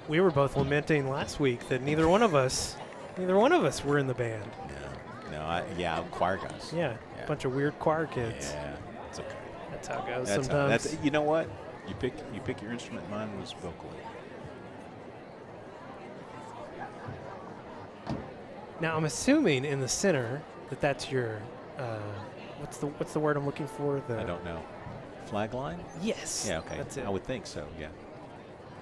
We were both lamenting last week that neither one of us were in the band. Choir guys. Yeah, a bunch of weird choir kids. Yeah, it's okay. That's how it goes sometimes. You know what? You pick your instrument. Mine was vocal. Now I'm assuming in the center that's your what's the word I'm looking for? I don't know. Flag line? Yes. Yeah. Okay. That's it. I would think so. Yeah.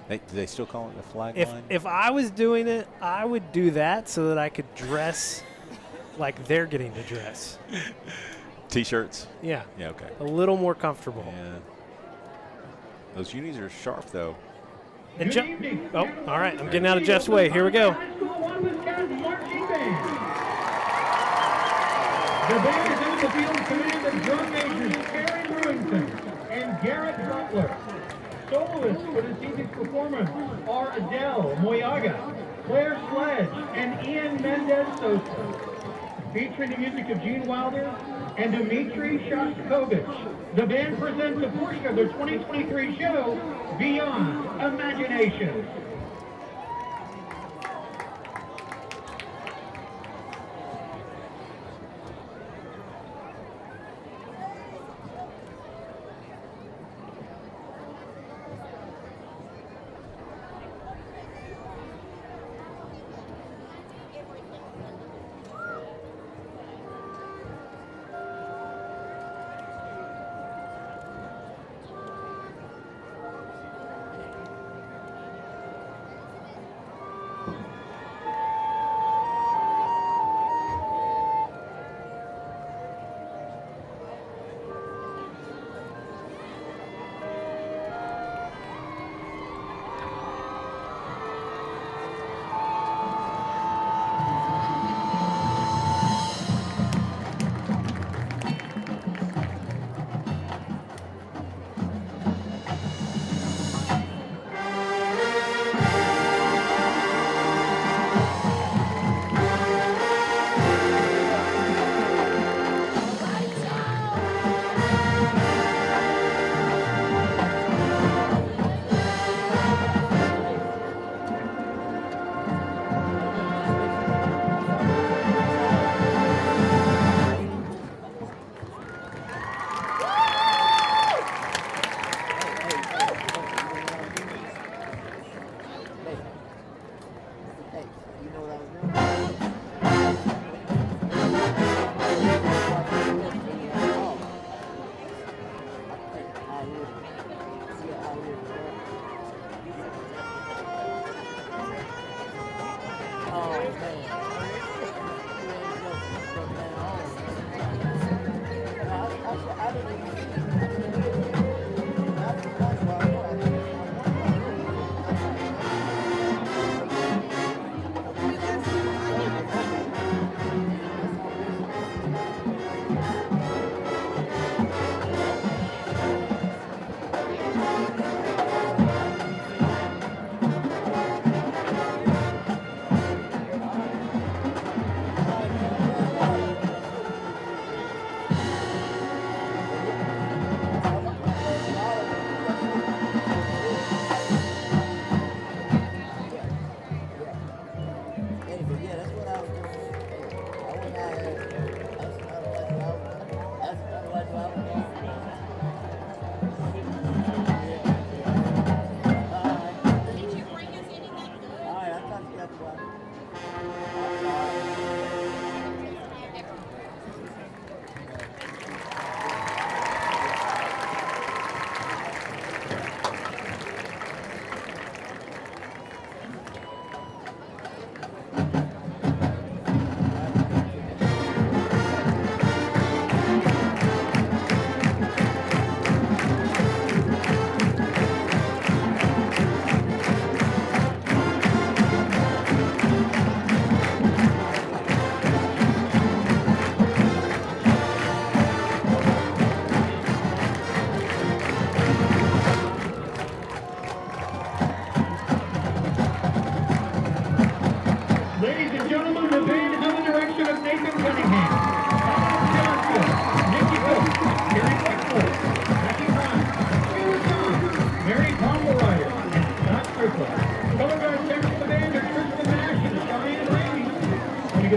Do they still call it the flag line? If I was doing it, I would do that so that I could dress like they're getting to dress. T-shirts? Yeah. Yeah, okay. A little more comfortable. Yeah. Those unis are sharp, though. And all right. I'm getting out of Jeff's way. Here we go. The band is in the field command of drum majors Terry Brewington and Garrett Butler. Soloists for this evening's performance are Adele Moyaga, Claire Sledge, and Ian Mendez Sosa. Featuring the music of Gene Wilder and Dmitri Shostakovich, the band presents a portion of their 2023 show, Beyond Imagination.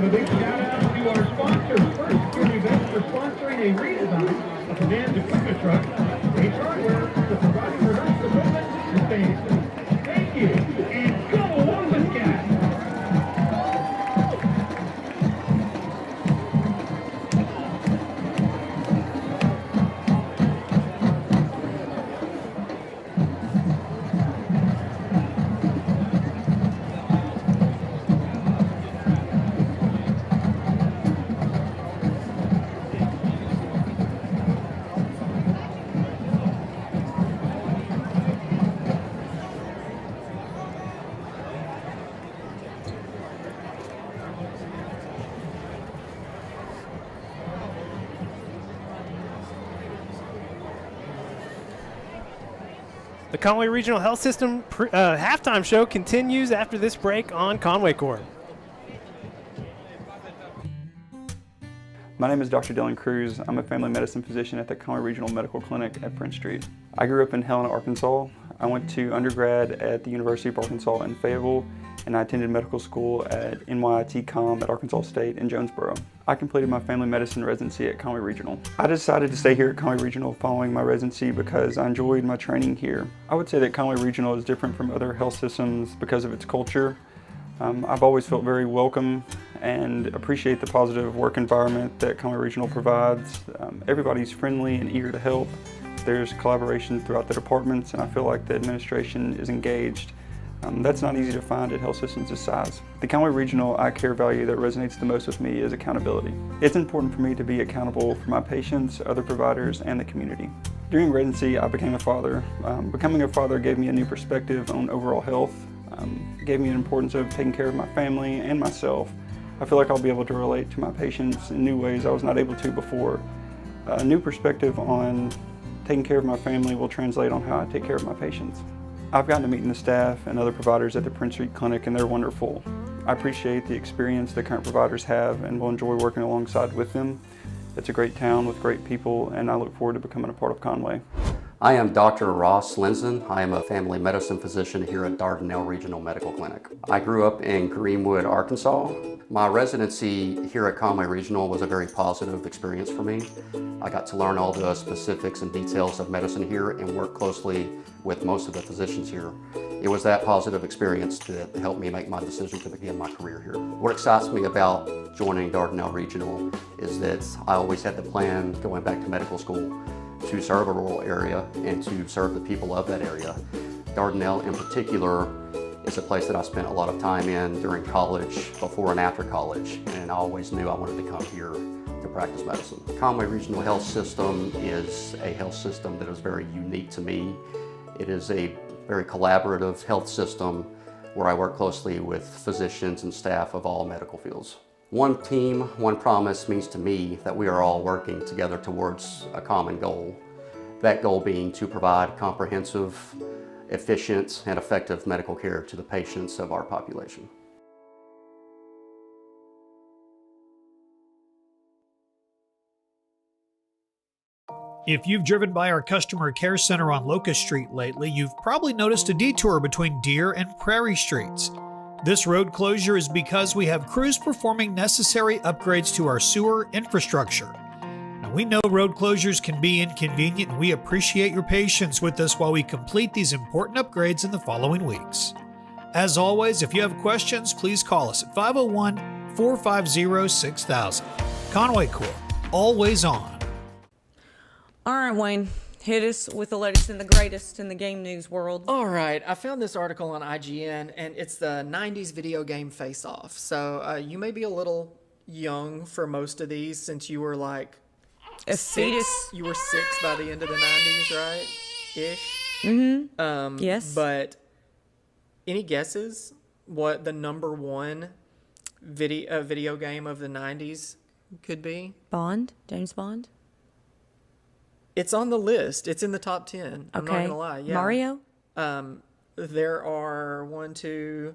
give a big shout out to our sponsors. First, Security Events for sponsoring a redesign of the band's equipment truck, Ace Hardware for providing rehearsal equipment and space. Thank you, and go Wampus Cats! The Conway Regional Health System halftime show continues after this break on Conway Corp. My name is Dr. Dylan Cruz. I'm a family medicine physician at the Conway Regional Medical Clinic at Prince Street. I grew up in Helena, Arkansas. I went to undergrad at the University of Arkansas in Fayetteville, and I attended medical school at NYIT Com at Arkansas State in Jonesboro. I completed my family medicine residency at Conway Regional. I decided to stay here at Conway Regional following my residency because I enjoyed my training here. I would say that Conway Regional is different from other health systems because of its culture. I've always felt very welcome and appreciate the positive work environment that Conway Regional provides. Everybody's friendly and eager to help. There's collaboration throughout the departments, and I feel like the administration is engaged. That's not easy to find at health systems this size. The Conway Regional eye care value that resonates the most with me is accountability. It's important for me to be accountable for my patients, other providers, and the community. During residency, I became a father. Becoming a father gave me a new perspective on overall health. Gave me an importance of taking care of my family and myself. I feel like I'll be able to relate to my patients in new ways I was not able to before. A new perspective on taking care of my family will translate on how I take care of my patients. I've gotten to meet the staff and other providers at the Prince Street Clinic, and they're wonderful. I appreciate the experience the current providers have and will enjoy working alongside with them. It's a great town with great people, and I look forward to becoming a part of Conway. I am Dr. Ross Linson. I am a family medicine physician here at Dardanelle Regional Medical Clinic. I grew up in Greenwood, Arkansas. My residency here at Conway Regional was a very positive experience for me. I got to learn all the specifics and details of medicine here and work closely with most of the physicians here. It was that positive experience that helped me make my decision to begin my career here. What excites me about joining Dardanelle Regional is that I always had the plan going back to medical school to serve a rural area and to serve the people of that area. Dardanelle in particular is a place that I spent a lot of time in during college, before and after college, and I always knew I wanted to come here to practice medicine. Conway Regional Health System is a health system that is very unique to me. It is a very collaborative health system where I work closely with physicians and staff of all medical fields. One team, one promise means to me that we are all working together towards a common goal. That goal being to provide comprehensive, efficient, and effective medical care to the patients of our population. If you've driven by our customer care center on Locust Street lately, you've probably noticed a detour between Deer and Prairie Streets. This road closure is because we have crews performing necessary upgrades to our sewer infrastructure. Now, we know road closures can be inconvenient, and we appreciate your patience with us while we complete these important upgrades in the following weeks. As always, if you have questions, please call us at 501-450-6000. Conway Corp, always on. All right, Wayne, hit us with the latest and the greatest in the game news world. All right, I found this article on IGN, and it's the 90s video game face-off. So you may be a little young for most of these since you were like a fetus. You were 6 by the end of the 90s, right? Ish. Mm-hmm. Yes. But any guesses what the number one video game of the 90s could be? Bond? James Bond? It's on the list. It's in the top 10. I'm not going to lie. Yeah. Mario? There are 1, 2,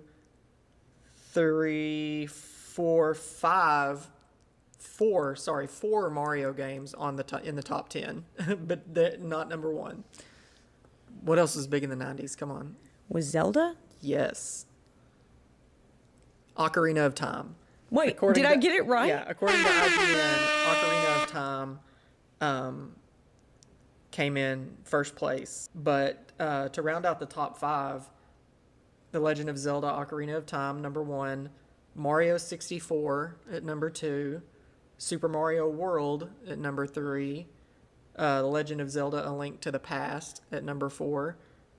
3, 4, 5, 4 Mario games on in the top 10, but they're not number one. What else was big in the 90s? Come on. Was Zelda? Yes. Ocarina of Time. Wait, did I get it right? Yeah, according to IGN, Ocarina of Time came in first place. But to round out the top 5, The Legend of Zelda Ocarina of Time, number 1, Mario 64 at number 2, Super Mario World at number 3, The Legend of Zelda A Link to the Past at number 4,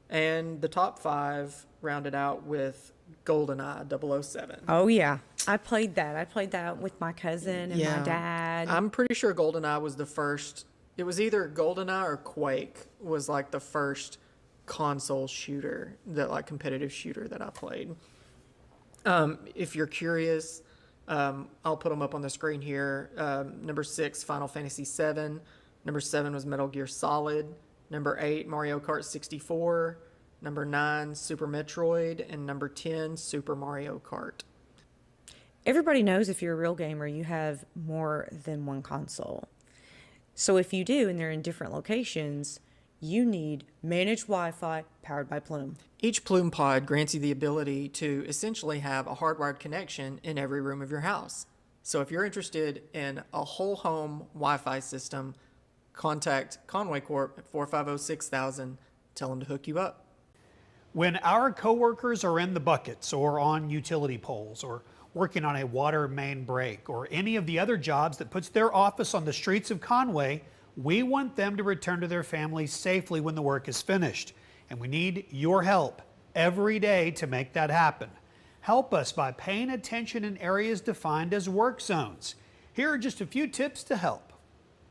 and the top 5 rounded out with GoldenEye 007. Oh, yeah. I played that. I played that with my cousin and my dad. I'm pretty sure GoldenEye was the first. It was either GoldenEye or Quake was like the first console shooter, like competitive shooter that I played. If you're curious, I'll put them up on the screen here. Number 6, Final Fantasy VII. Number 7 was Metal Gear Solid. Number 8, Mario Kart 64. number 9, Super Metroid, and number 10, Super Mario Kart. Everybody knows if you're a real gamer, you have more than one console. So if you do, and they're in different locations, you need managed Wi-Fi powered by Plume. Each Plume pod grants you the ability to essentially have a hardwired connection in every room of your house. So if you're interested in a whole home Wi-Fi system, contact Conway Corp at 450-6000. Tell them to hook you up. When our coworkers are in the buckets or on utility poles or working on a water main break or any of the other jobs that puts their office on the streets of Conway, we want them to return to their families safely when the work is finished. And we need your help every day to make that happen. Help us by paying attention in areas defined as work zones. Here are just a few tips to help.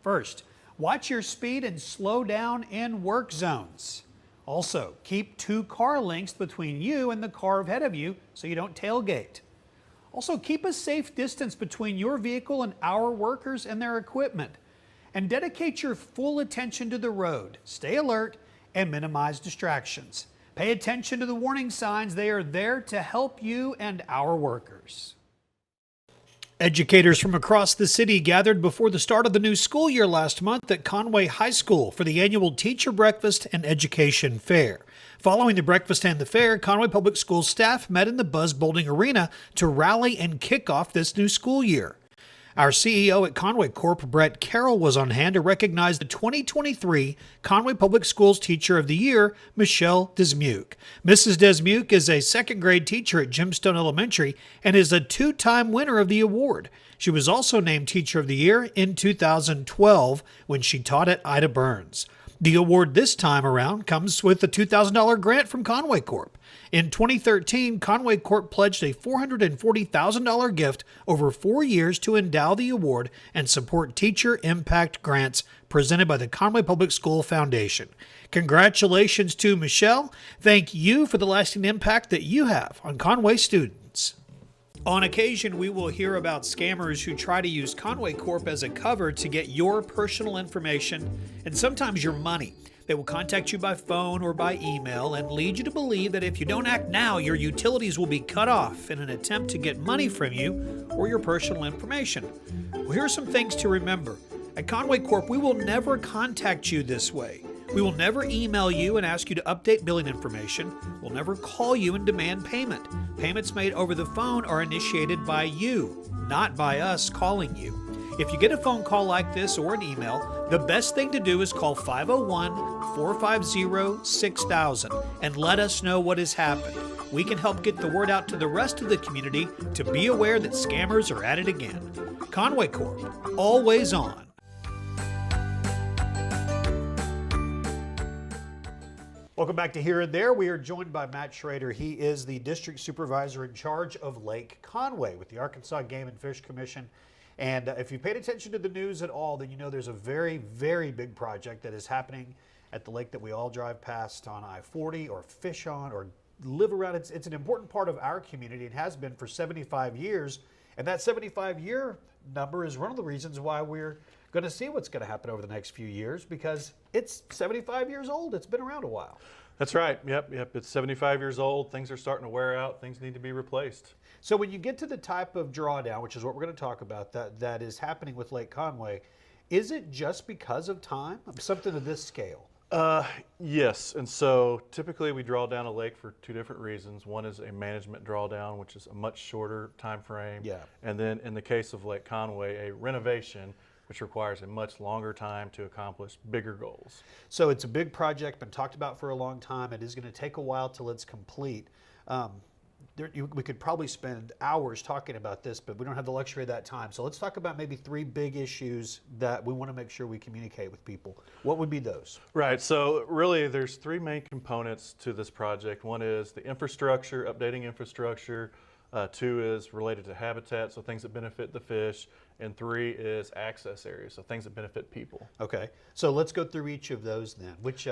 First, watch your speed and slow down in work zones. Also, keep 2 car lengths between you and the car ahead of you so you don't tailgate. Also, keep a safe distance between your vehicle and our workers and their equipment. And dedicate your full attention to the road. Stay alert and minimize distractions. Pay attention to the warning signs. They are there to help you and our workers. Educators from across the city gathered before the start of the new school year last month at Conway High School for the annual Teacher Breakfast and Education Fair. Following the breakfast and the fair, Conway Public Schools staff met in the Buzz Bowling Arena to rally and kick off this new school year. Our CEO at Conway Corp, Brett Carroll, was on hand to recognize the 2023 Conway Public Schools Teacher of the Year, Michelle Desmuke. Mrs. Desmuke is a second-grade teacher at Gemstone Elementary and is a 2-time winner of the award. She was also named Teacher of the Year in 2012 when she taught at Ida Burns. The award this time around comes with a $2,000 grant from Conway Corp. In 2013, Conway Corp pledged a $440,000 gift over 4 years to endow the award and support teacher impact grants presented by the Conway Public School Foundation. Congratulations to Michelle. Thank you for the lasting impact that you have on Conway students. On occasion, we will hear about scammers who try to use Conway Corp as a cover to get your personal information and sometimes your money. They will contact you by phone or by email and lead you to believe that if you don't act now, your utilities will be cut off in an attempt to get money from you or your personal information. Well, here are some things to remember. At Conway Corp, we will never contact you this way. We will never email you and ask you to update billing information. We'll never call you and demand payment. Payments made over the phone are initiated by you, not by us calling you. If you get a phone call like this or an email, the best thing to do is call 501-450-6000 and let us know what has happened. We can help get the word out to the rest of the community to be aware that scammers are at it again. Conway Corp, always on. Welcome back to Here and There. We are joined by Matt Schrader. He is the district supervisor in charge of Lake Conway with the Arkansas Game and Fish Commission. And if you paid attention to the news at all, then you know there's a very, very big project that is happening at the lake that we all drive past on I-40 or fish on or live around. It's an important part of our community and has been for 75 years. And that 75-year number is one of the reasons why we're going to see what's going to happen over the next few years, because it's 75 years old. It's been around a while. That's right. Yep. It's 75 years old. Things are starting to wear out. Things need to be replaced. So when you get to the type of drawdown, which is what we're going to talk about, that is happening with Lake Conway, is it just because of time? Something of this scale? Yes. And so typically we draw down a lake for 2 different reasons. One is a management drawdown, which is a much shorter time frame. Yeah. And then in the case of Lake Conway, a renovation, which requires a much longer time to accomplish bigger goals. So it's a big project, been talked about for a long time. It is going to take a while till it's complete. We could probably spend hours talking about this, but we don't have the luxury of that time. So let's talk about maybe 3 big issues that we want to make sure we communicate with people. What would be those? Right. So really there's 3 main components to this project. One is the infrastructure, updating infrastructure. 2 is related to habitat, so things that benefit the fish. And 3 is access areas, so things that benefit people. Okay. So let's go through each of those then. Which,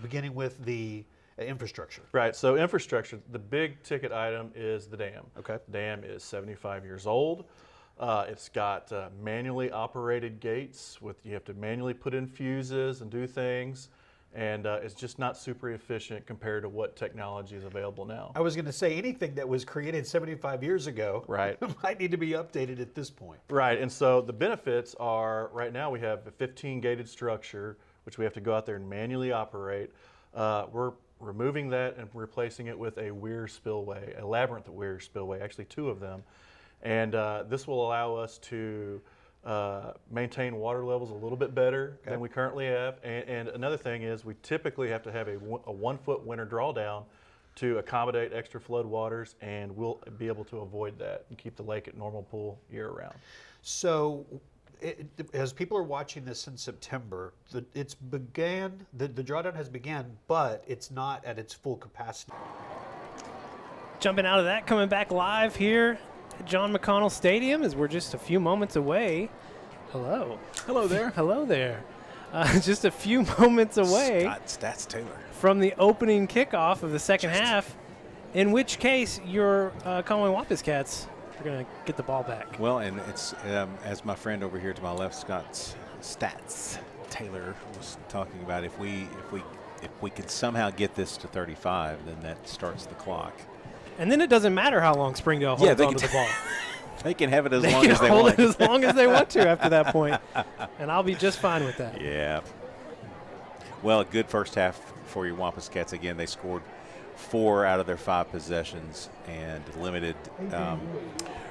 beginning with the infrastructure. Right. So infrastructure, the big ticket item is the dam. Okay. The dam is 75 years old. It's got manually operated gates you have to manually put in fuses and do things. and it's just not super efficient compared to what technology is available now. I was going to say anything that was created 75 years ago might need to be updated at this point. Right, and so the benefits are, right now we have a 15 gated structure, which we have to go out there and manually operate. We're removing that and replacing it with a weir spillway, a labyrinth weir spillway, actually 2 of them. And this will allow us to maintain water levels a little bit better than we currently have. And another thing is we typically have to have a 1 foot winter drawdown to accommodate extra flood waters, and we'll be able to avoid that and keep the lake at normal pool year round. So as people are watching this in September, the drawdown has begun, but it's not at its full capacity. Jumping out of that, coming back live here at John McConnell Stadium as we're just a few moments away. Hello. Hello there. Hello there. Just a few moments away Stats Taylor. from the opening kickoff of the second half, in which case your Conway Wampus Cats are going to get the ball back. Well, and it's as my friend over here to my left, Stats Taylor, was talking about, if we could somehow get this to 35, then that starts the clock. And then it doesn't matter how long Springdale holds onto the ball. They can have it as long as they want. They can hold it as long as they want to after that point, and I'll be just fine with that. Yeah. Well, a good first half for your Wampus Cats. Again, they scored 4 out of their 5 possessions and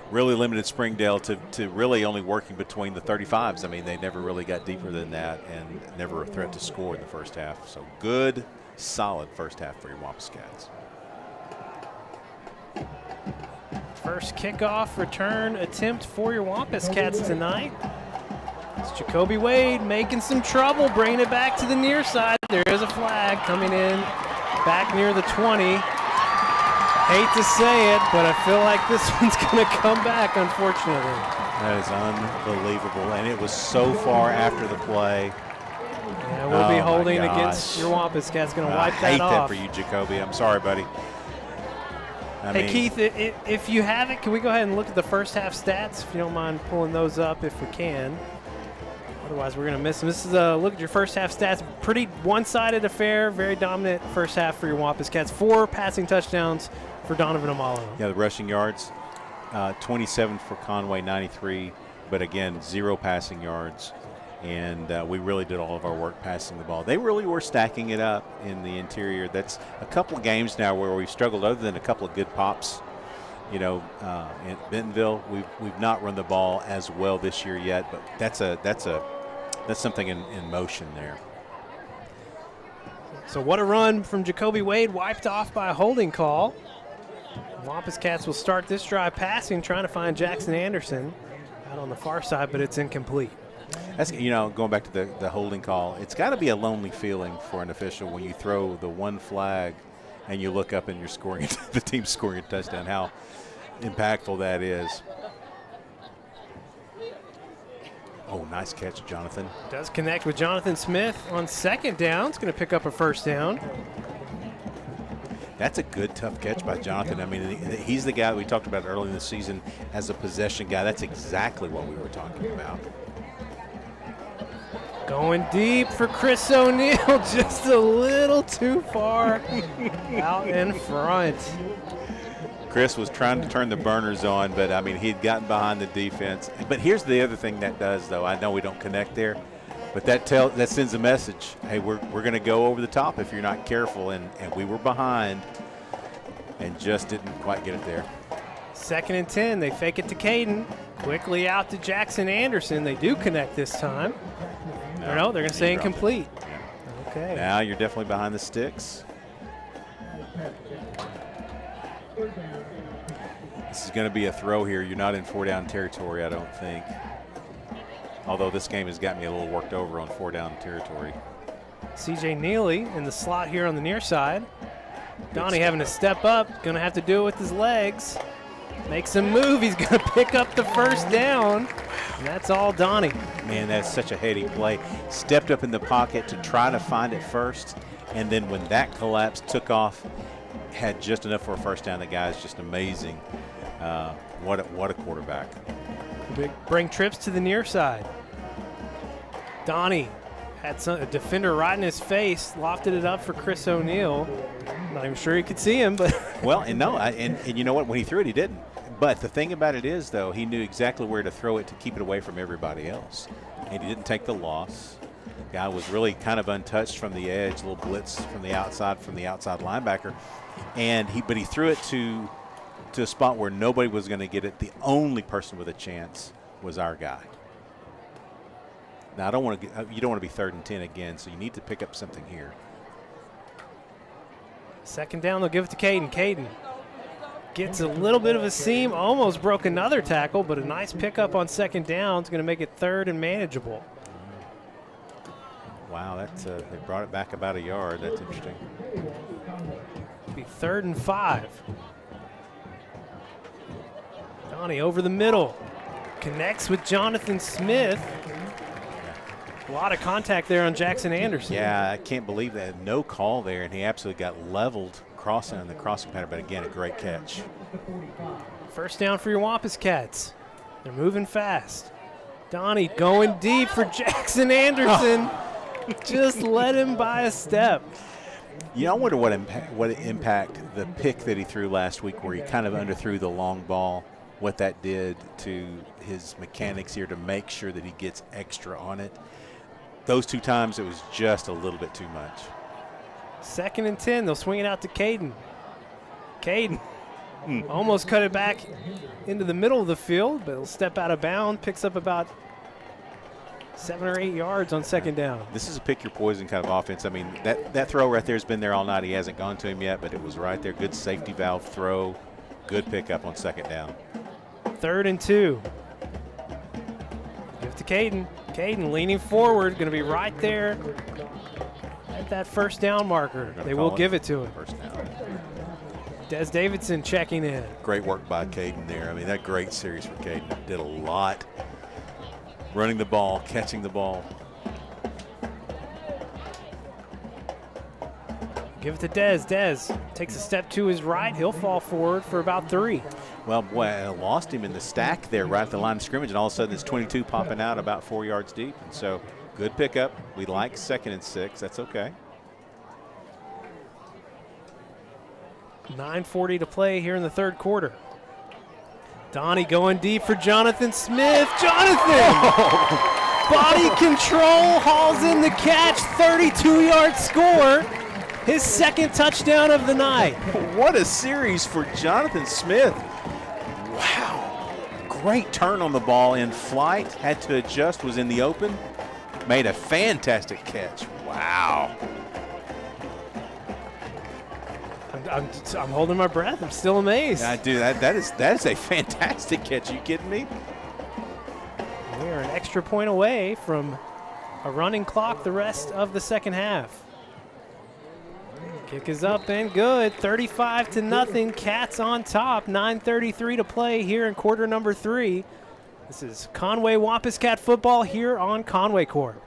really limited Springdale to really only working between the 35s. I mean, they never really got deeper than that and never a threat to score in the first half. So good, solid first half for your Wampus Cats. First kickoff return attempt for your Wampus Cats tonight. It's Jacoby Wade making some trouble, bringing it back to the near side. There is a flag coming in back near the 20. Hate to say it, but I feel like this one's going to come back, unfortunately. That is unbelievable, and it was so far after the play. Yeah, we'll be holding against your Wampus Cats. Going to wipe that off. I hate that for you, Jacoby. I'm sorry, buddy. Hey, Keith, if you have it, can we go ahead and look at the first half stats, if you don't mind pulling those up if we can? Otherwise, we're going to miss them. This is a look at your first half stats. Pretty one-sided affair, very dominant first half for your Wampus Cats. 4 passing touchdowns for Donovan Amalo. Yeah, the rushing yards, 27 for Conway, 93, but again, 0 passing yards. And we really did all of our work passing the ball. They really were stacking it up in the interior. That's a couple of games now where we've struggled, other than a couple of good pops. You know, in Bentonville, we've not run the ball as well this year yet, but that's something in motion there. So what a run from Jacoby Wade, wiped off by a holding call. Wampus Cats will start this drive passing, trying to find Jackson Anderson out on the far side, but it's incomplete. That's, going back to the holding call, it's got to be a lonely feeling for an official when you throw the one flag and you look up and you're scoring, the team's scoring a touchdown, how impactful that is. Oh, nice catch, Jonathan. Does connect with Jonathan Smith on second down. It's going to pick up a first down. That's a good, tough catch by Jonathan. I mean, he's the guy that we talked about early in the season as a possession guy. That's exactly what we were talking about. Going deep for Chris O'Neal, just a little too far out in front. Chris was trying to turn the burners on, but, I mean, he'd gotten behind the defense. But here's the other thing that does, though. I know we don't connect there, but that sends a message. Hey, we're going to go over the top if you're not careful, and we were behind and just didn't quite get it there. 2nd and 10. They fake it to Caden. Quickly out to Jackson Anderson. They do connect this time. No, they're going to say incomplete. Yeah. Okay. Now you're definitely behind the sticks. This is going to be a throw here. You're not in 4-down territory, I don't think. Although this game has got me a little worked over on 4-down territory. C.J. Neely in the slot here on the near side. Donnie having to step up. Going to have to do it with his legs. Makes a move. He's going to pick up the first down. And that's all Donnie. Man, that's such a heady play. Stepped up in the pocket to try to find it first. And then when that collapsed, took off, had just enough for a first down. The guy's just amazing. What a quarterback. Bring trips to the near side. Donnie Had a defender right in his face, lofted it up for Chris O'Neill. Not even sure he could see him, but well, and no, and you know what? When he threw it, he didn't. But the thing about it is, though, he knew exactly where to throw it to keep it away from everybody else, and he didn't take the loss. The guy was really kind of untouched from the edge, a little blitz from the outside linebacker, and he threw it to a spot where nobody was going to get it. The only person with a chance was our guy. Now, you don't want to be 3rd and 10 again, so you need to pick up something here. Second down, they'll give it to Caden. Caden gets a little bit of a seam, almost broke another tackle, but a nice pickup on second down is going to make it 3rd and manageable. Wow, they brought it back about a yard. That's interesting. It'll be 3rd and 5. Donnie over the middle. Connects with Jonathan Smith. A lot of contact there on Jackson Anderson. Yeah, I can't believe that. No call there, and he absolutely got leveled crossing on the crossing pattern, but again, a great catch. First down for your Wampus Cats. They're moving fast. Donnie going deep for Jackson Anderson. Just let him by a step. You know, I wonder what impact the pick that he threw last week, where he kind of underthrew the long ball, what that did to his mechanics here to make sure that he gets extra on it. Those 2 times, it was just a little bit too much. 2nd and 10. They'll swing it out to Caden. Caden almost cut it back into the middle of the field, but he'll step out of bounds, picks up about 7 or 8 yards on second down. This is a pick your poison kind of offense. I mean, that throw right there has been there all night. He hasn't gone to him yet, but it was right there. Good safety valve throw. Good pickup on second down. 3rd and 2. Give it to Caden. Caden leaning forward, going to be right there at that first down marker. They will give it to him. First down. Des Davidson checking in. Great work by Caden there. I mean, that great series for Caden. Did a lot. Running the ball, catching the ball. Give it to Des. Des takes a step to his right. He'll fall forward for about 3. Well, boy, I lost him in the stack there right at the line of scrimmage, and all of a sudden it's 22 popping out about 4 yards deep. And so good pickup. We like 2nd and 6. That's okay. 9:40 to play here in the 3rd quarter. Donnie going deep for Jonathan Smith. Jonathan! Body control, hauls in the catch, 32-yard score. His 2nd touchdown of the night. What a series for Jonathan Smith. Wow. Great turn on the ball in flight. Had to adjust, was in the open. Made a fantastic catch. Wow. I'm holding my breath. I'm still amazed. I do. That is a fantastic catch. Are you kidding me? We are an extra point away from a running clock the rest of the second half. Kick is up and good. 35-0. Cats on top. 9:33 to play here in quarter number 3. This is Conway Wampus Cat football here on Conway Corp.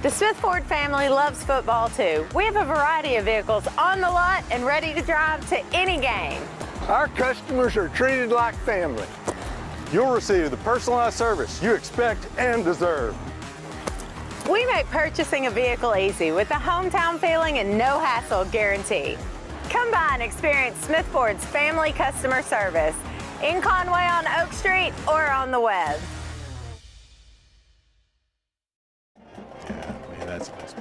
The Smith Ford family loves football too. We have a variety of vehicles on the lot and ready to drive to any game. Our customers are treated like family. You'll receive the personalized service you expect and deserve. We make purchasing a vehicle easy with a hometown feeling and no hassle guarantee. Come by and experience Smith Ford's family customer service in Conway on Oak Street or on the web. That's nice.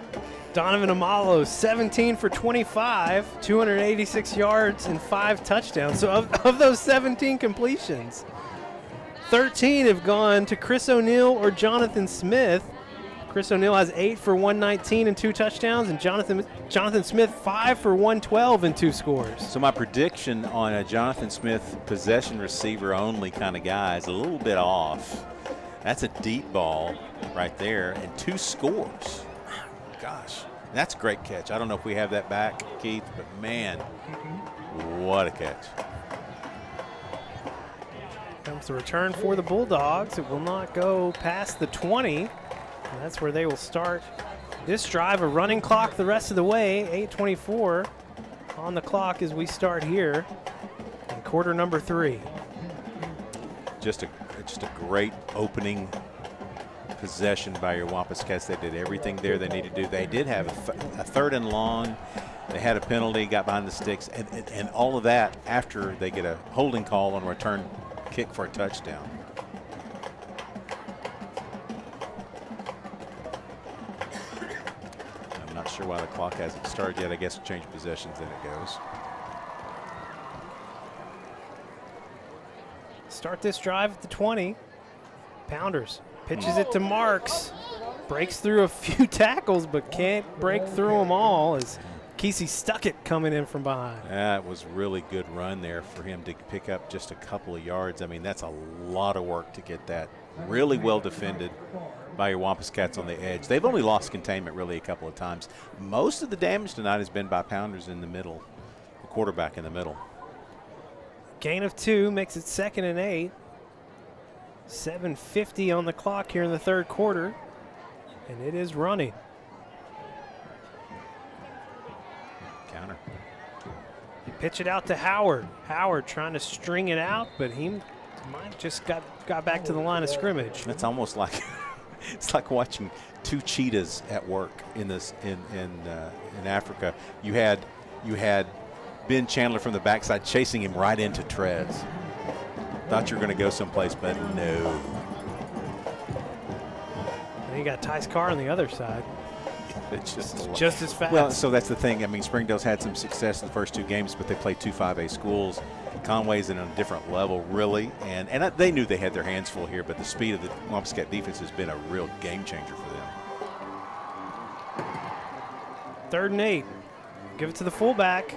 Donovan Amalo, 17 for 25, 286 yards and 5 touchdowns. So of those 17 completions, 13 have gone to Chris O'Neill or Jonathan Smith. Chris O'Neill has 8 for 119 and 2 touchdowns, and Jonathan Smith 5 for 112 and 2 scores. So my prediction on a Jonathan Smith possession receiver only kind of guy is a little bit off. That's a deep ball right there and 2 scores. Gosh, that's a great catch. I don't know if we have that back, Keith, but man, what a catch. Comes the return for the Bulldogs. It will not go past the 20. And that's where they will start this drive. A running clock the rest of the way. 8:24 on the clock as we start here in quarter number 3. Just a great opening possession by your Wampus Cats. They did everything there they needed to do. They did have a 3rd and long. They had a penalty, got behind the sticks, and all of that after they get a holding call on a return kick for a touchdown. I'm not sure why the clock hasn't started yet. I guess change possessions, then it goes. Start this drive at the 20. Pounders pitches it to Marks. Breaks through a few tackles, but can't break through them all as Kesey Stuckett coming in from behind. That was really good run there for him to pick up just a couple of yards. I mean, that's a lot of work to get that. Really well defended by your Wampus Cats on the edge. They've only lost containment really a couple of times. Most of the damage tonight has been by Pounders in the middle, the quarterback in the middle. Gain of 2 makes it 2nd and 8. 7:50 on the clock here in the 3rd quarter, and it is running. Counter. You pitch it out to Howard. Howard trying to string it out, but he might just got back to the line of scrimmage. That's almost like it's like watching 2 cheetahs at work in this in Africa. You had Ben Chandler from the backside chasing him right into treads. Thought you were going to go someplace, but no. And you got Tyce Carr on the other side. It's just as fast. Well, so that's the thing. I mean, Springdale's had some success in the first 2 games, but they played 2 5A schools. Conway's in a different level, really, and they knew they had their hands full here, but the speed of the Wampus Cat defense has been a real game changer for them. 3rd and 8. Give it to the fullback.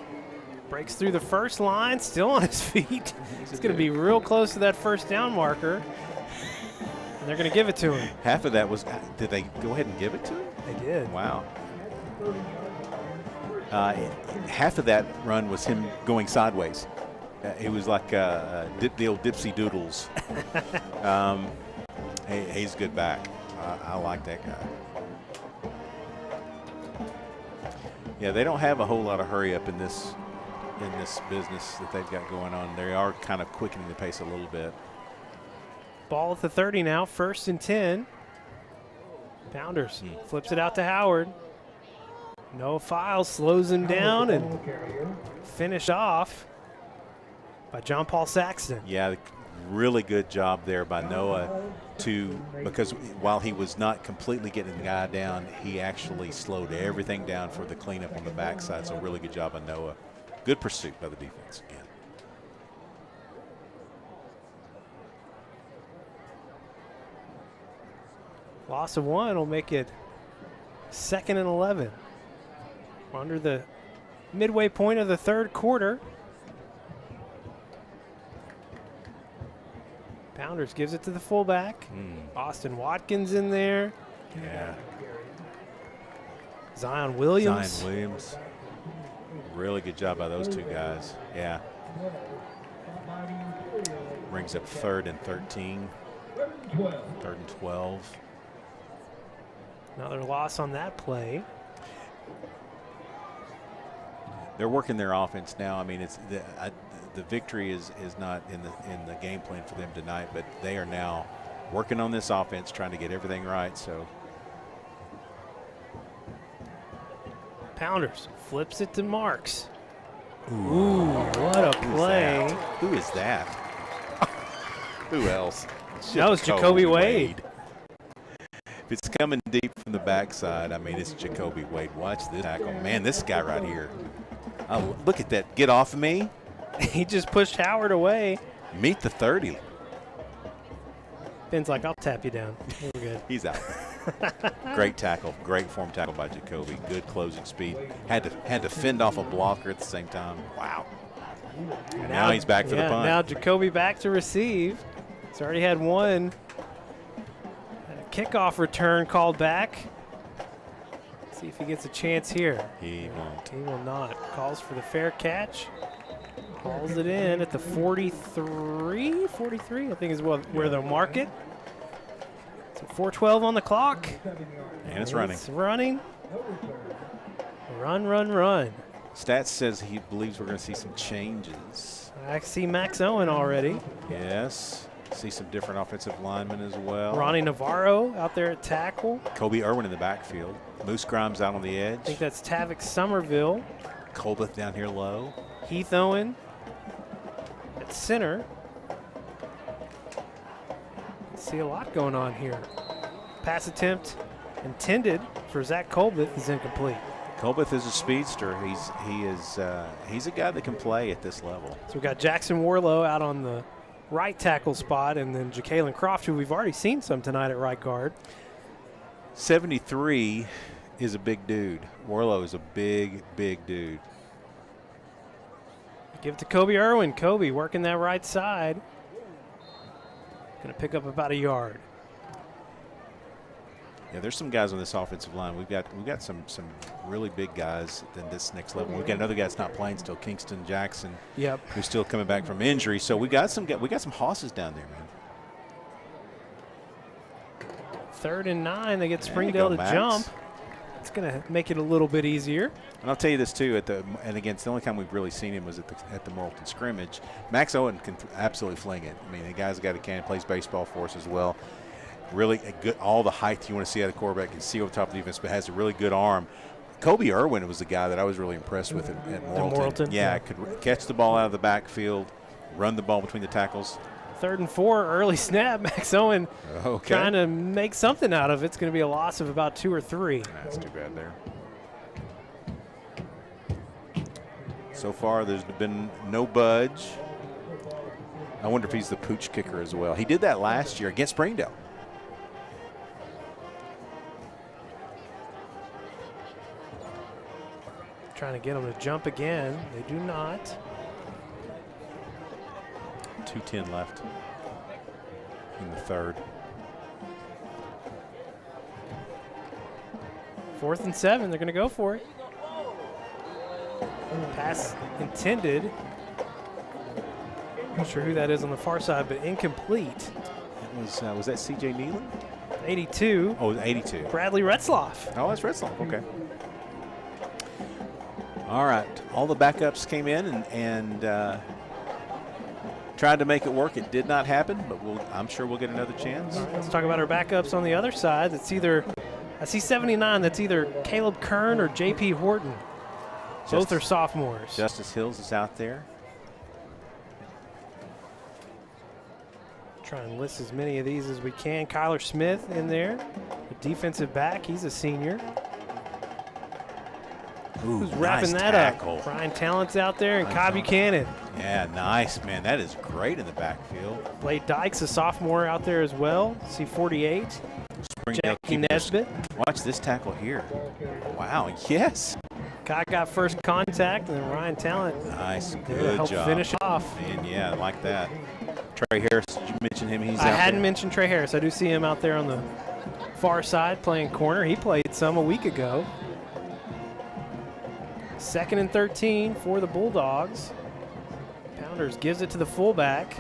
Breaks through the first line, still on his feet. He's going to be real close to that first down marker. And they're going to give it to him. Half of that was, did they go ahead and give it to him? They did. Wow. Half of that run was him going sideways. It was like the old Dipsy Doodles. He's good back. I like that guy. Yeah, they don't have a whole lot of hurry up in this business that they've got going on. They are kind of quickening the pace a little bit. Ball at the 30 now, 1st and 10. Pounders flips it out to Howard. Noah Files slows him down and finish off by John Paul Saxton. Yeah, really good job there by Noah because while he was not completely getting the guy down, he actually slowed everything down for the cleanup on the backside. So really good job by Noah. Good pursuit by the defense again. Loss of 1 will make it 2nd and 11. We're under the midway point of the 3rd quarter. Pounders gives it to the fullback. Austin Watkins in there. Yeah. Zion Williams. Zion Williams. Really good job by those 2 guys. Yeah. Brings up 3rd and 13. 3rd and 12. Another loss on that play. They're working their offense now. I mean, it's the victory is not in the game plan for them tonight, but they are now working on this offense, trying to get everything right. So Pounders flips it to Marks. Ooh, what a play. Who is that? Who else? That was Jacoby Wade. If it's coming deep from the backside, I mean, it's Jacoby Wade. Watch this tackle. Man, this guy right here. Oh, look at that. Get off of me. He just pushed Howard away. Meet the 30. Ben's like, I'll tap you down. We're good. He's out. Great tackle. Great form tackle by Jacoby. Good closing speed. Had to fend off a blocker at the same time. Wow. Now he's back for the punt. Now Jacoby back to receive. He's already had 1. Kickoff return called back. See if he gets a chance here. He won't. He will not. Calls for the fair catch. Hauls it in at the 43, I think is where they'll mark it. So 4:12 on the clock. And it's running. It's running. Run. Stats says he believes we're going to see some changes. I see Max Owen already. Yes. See some different offensive linemen as well. Ronnie Navarro out there at tackle. Kobe Irwin in the backfield. Moose Grimes out on the edge. I think that's Tavik Somerville. Colbeth down here low. Heath Owen at center. See a lot going on here. Pass attempt intended for Zach Colbeth is incomplete. Colbeth is a speedster. He's a guy that can play at this level. So we've got Jackson Warlow out on the right tackle spot, and then Ja'Kalen Croft, who we've already seen some tonight at right guard. 73 is a big dude. Warlow is a big dude. Give it to Kobe Irwin. Kobe working that right side. Going to pick up about a yard. Yeah, there's some guys on this offensive line. We've got some really big guys in this next level. We've got another guy that's not playing still, Kingston Jackson. Yep. Who's still coming back from injury. So we got some hosses down there, man. 3rd and 9. They get Springdale to jump. It's going to make it a little bit easier. And I'll tell you this too. And again, it's the only time we've really seen him was at the Morrilton scrimmage. Max Owen can absolutely fling it. I mean, the guy's got a can, plays baseball for us as well. Really a good, all the height you want to see out of the quarterback, can see over top of the defense, but has a really good arm. Kobe Irwin was the guy that I was really impressed with at Morrilton. Yeah, could catch the ball out of the backfield, run the ball between the tackles. 3rd and 4, early snap. Max Owen trying to make something out of it. It's going to be a loss of about 2 or 3. That's too bad there. So far, there's been no budge. I wonder if he's the pooch kicker as well. He did that last year against Springdale. Trying to get them to jump again. They do not. 2:10 left in the 3rd. 4th and 7. They're going to go for it. Pass intended. Not sure who that is on the far side, but incomplete. Was that C.J. Nealon? 82. Oh, 82. Bradley Retzloff. Oh, that's Retzloff. Okay. All right. All the backups came in and tried to make it work. It did not happen, but I'm sure we'll get another chance. Right, let's talk about our backups on the other side. It's either, I see 79, that's either Caleb Kern or J.P. Horton. Both are sophomores. Justice Hills is out there. Try and list as many of these as we can. Kyler Smith in there, the defensive back. He's a senior. Ooh, who's wrapping nice that tackle. up? Brian Tallent's out there and Kai Buchanan. Yeah, nice, man. That is great in the backfield. Blade Dykes, a sophomore, out there as well. C48. Springdale Jackie Nesbitt. Watch this tackle here. Wow, yes. Kai got first contact, and then Ryan Talent. Nice, good helped job. finish off. And yeah, I like that. Trey Harris, did you mention him? He's I out hadn't there. mentioned Trey Harris. I do see him out there on the far side playing corner. He played some a week ago. 2nd and 13 for the Bulldogs. Pounders gives it to the fullback.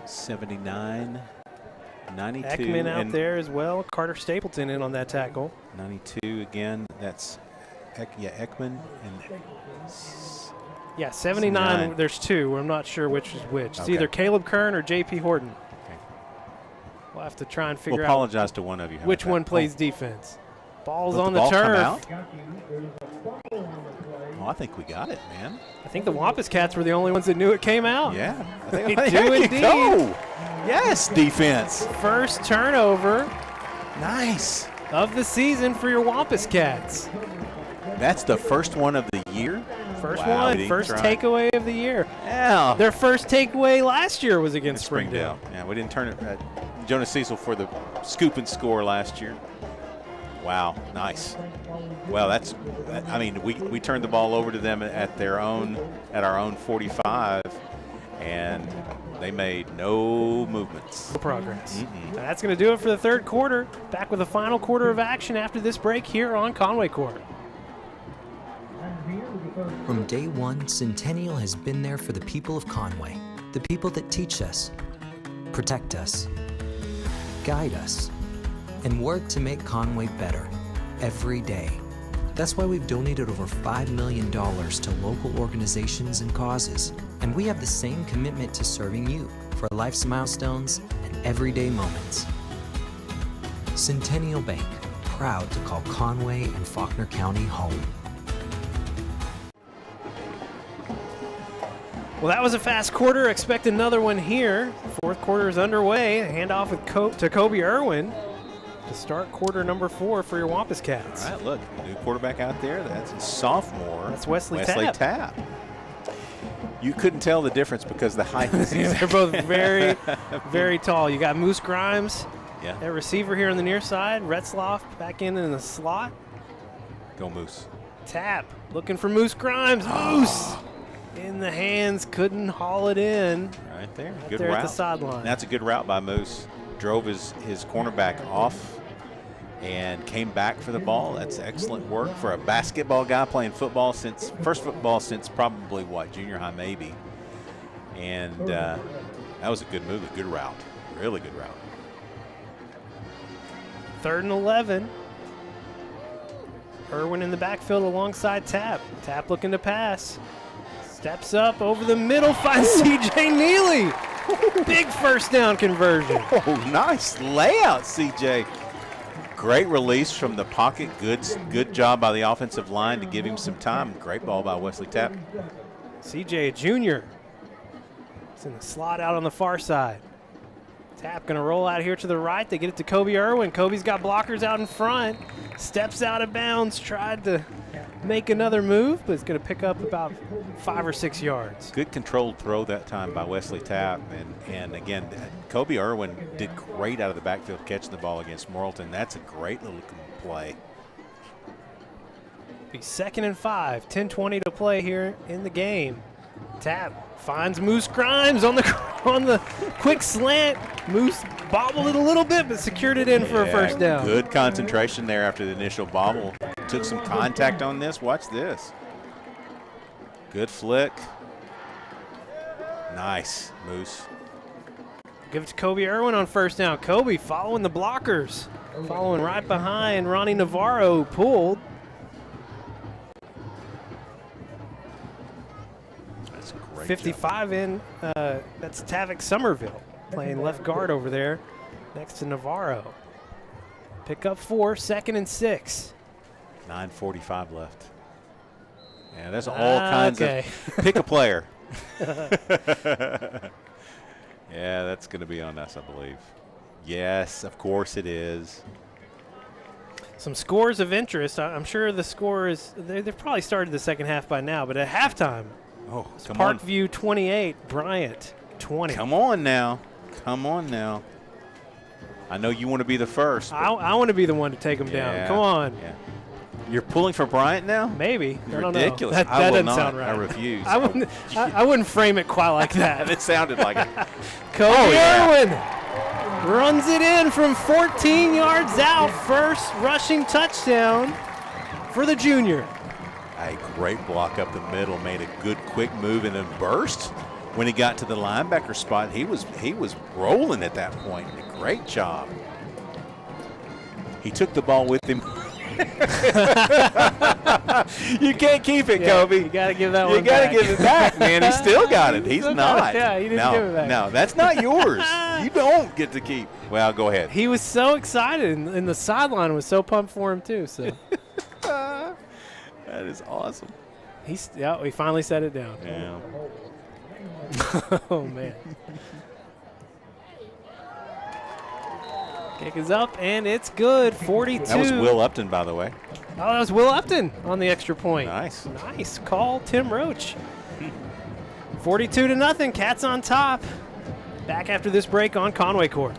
79, 92. Ekman out there as well. Carter Stapleton in on that tackle. 92 again. That's Ekman and Yeah, 79. There's two. I'm not sure which is which. It's Okay. either Caleb Kern or J.P. Horton. We'll have to try and figure We'll out apologize to one of you. How which about one that? plays defense. Ball's Let on the the ball come turf. out? Oh, I think we got it, man. I think the Wampus Cats were the only ones that knew it came out. Yeah. They There do you indeed. go. Yes, defense. First turnover. Nice. Of the season for your Wampus Cats. That's the first one of the year? First Wow, we one, didn't first try. takeaway of the year. Yeah. Their first takeaway last year was against Springdale. Yeah, we didn't turn it. Jonas Cecil for the scoop and score last year. Wow, nice. Well, I mean, we turned the ball over to them at our own 45, and they made no movements. No progress. Mm-mm. That's going to do it for the third quarter. Back with the final quarter of action after this break here on Conway Corp. From day one, Centennial has been there for the people of Conway, the people that teach us, protect us, guide us, and work to make Conway better every day. That's why we've donated over $5 million to local organizations and causes. And we have the same commitment to serving you for life's milestones and everyday moments. Centennial Bank, proud to call Conway and Faulkner County home. Well, that was a fast quarter. Expect another one here. Fourth quarter is underway. A handoff to Kobe Irwin to start quarter number 4 for your Wampus Cats. All right, look, new quarterback out there. That's a sophomore. That's Wesley Tapp. You couldn't tell the difference because of the height. They're both very, very tall. You got Moose Grimes, yeah, that receiver here on the near side. Retzloff back in the slot. Go Moose. Tapp looking for Moose Grimes. Moose in the hands, couldn't haul it in. Right there, right good there route. At the sideline. That's a good route by Moose. Drove his cornerback off and came back for the ball. That's excellent work for a basketball guy playing football first football since probably what, junior high maybe. And that was a good move, a good route, really good route. 3rd and 11. Irwin in the backfield alongside Tapp. Tapp looking to pass. Steps up over the middle, finds C.J. Neely. Big first down conversion. Oh, nice layout, CJ. Great release from the pocket. Good job by the offensive line to give him some time. Great ball by Wesley Tapp. CJ, a junior. It's in the slot out on the far side. Tapp going to roll out here to the right. They get it to Kobe Irwin. Kobe's got blockers out in front. Steps out of bounds. Tried to make another move, but it's going to pick up about 5 or 6 yards. Good controlled throw that time by Wesley Tapp. And again, Kobe Irwin did great out of the backfield catching the ball against Morrilton. That's a great little play. Be 2nd and 5, 10:20 to play here in the game. Tapp finds Moose Grimes on the quick slant. Moose bobbled it a little bit, but secured it in for a first down. Good concentration there after the initial bobble. Took some contact on this. Watch this. Good flick. Nice, Moose. Give it to Kobe Irwin on first down. Kobe following the blockers. Following right behind Ronnie Navarro, pulled. That's a great 55 job. in, that's Tavik Somerville playing left guard over there next to Navarro. Pick up 4, 2nd and 6. 9:45 left. Yeah, there's all kinds of pick a player. Yeah, that's going to be on us, I believe. Yes, of course it is. Some scores of interest. I'm sure the score is, they've probably started the second half by now, but at halftime, come on. Parkview 28, Bryant 20. Come on now. Come on now. I know you want to be the first. I want to be the one to take them down. Come on. Yeah. You're pulling for Bryant now? Maybe. I don't Ridiculous. know. That I will doesn't not. sound right. I refuse. I wouldn't frame it quite like that. It sounded like it. Kobe Irwin runs it in from 14 yards out. First rushing touchdown for the junior. A great block up the middle. Made a good quick move and then burst. When he got to the linebacker spot, he was rolling at that point. A great job. He took the ball with him. You can't keep it, Kobe. You got to give that one back. You got to give it back, man. He still got it. He's not. Yeah, he didn't give it back. No, that's not yours. You don't get to keep. Well, go ahead. He was so excited, and the sideline was so pumped for him, too. So that is awesome. He finally set it down. Yeah. Oh, man. Kick is up, and it's good. 42. That was Will Upton, by the way. Oh, that was Will Upton on the extra point. Nice. Nice call, Tim Roach. 42-0. Cats on top. Back after this break on Conway Corp.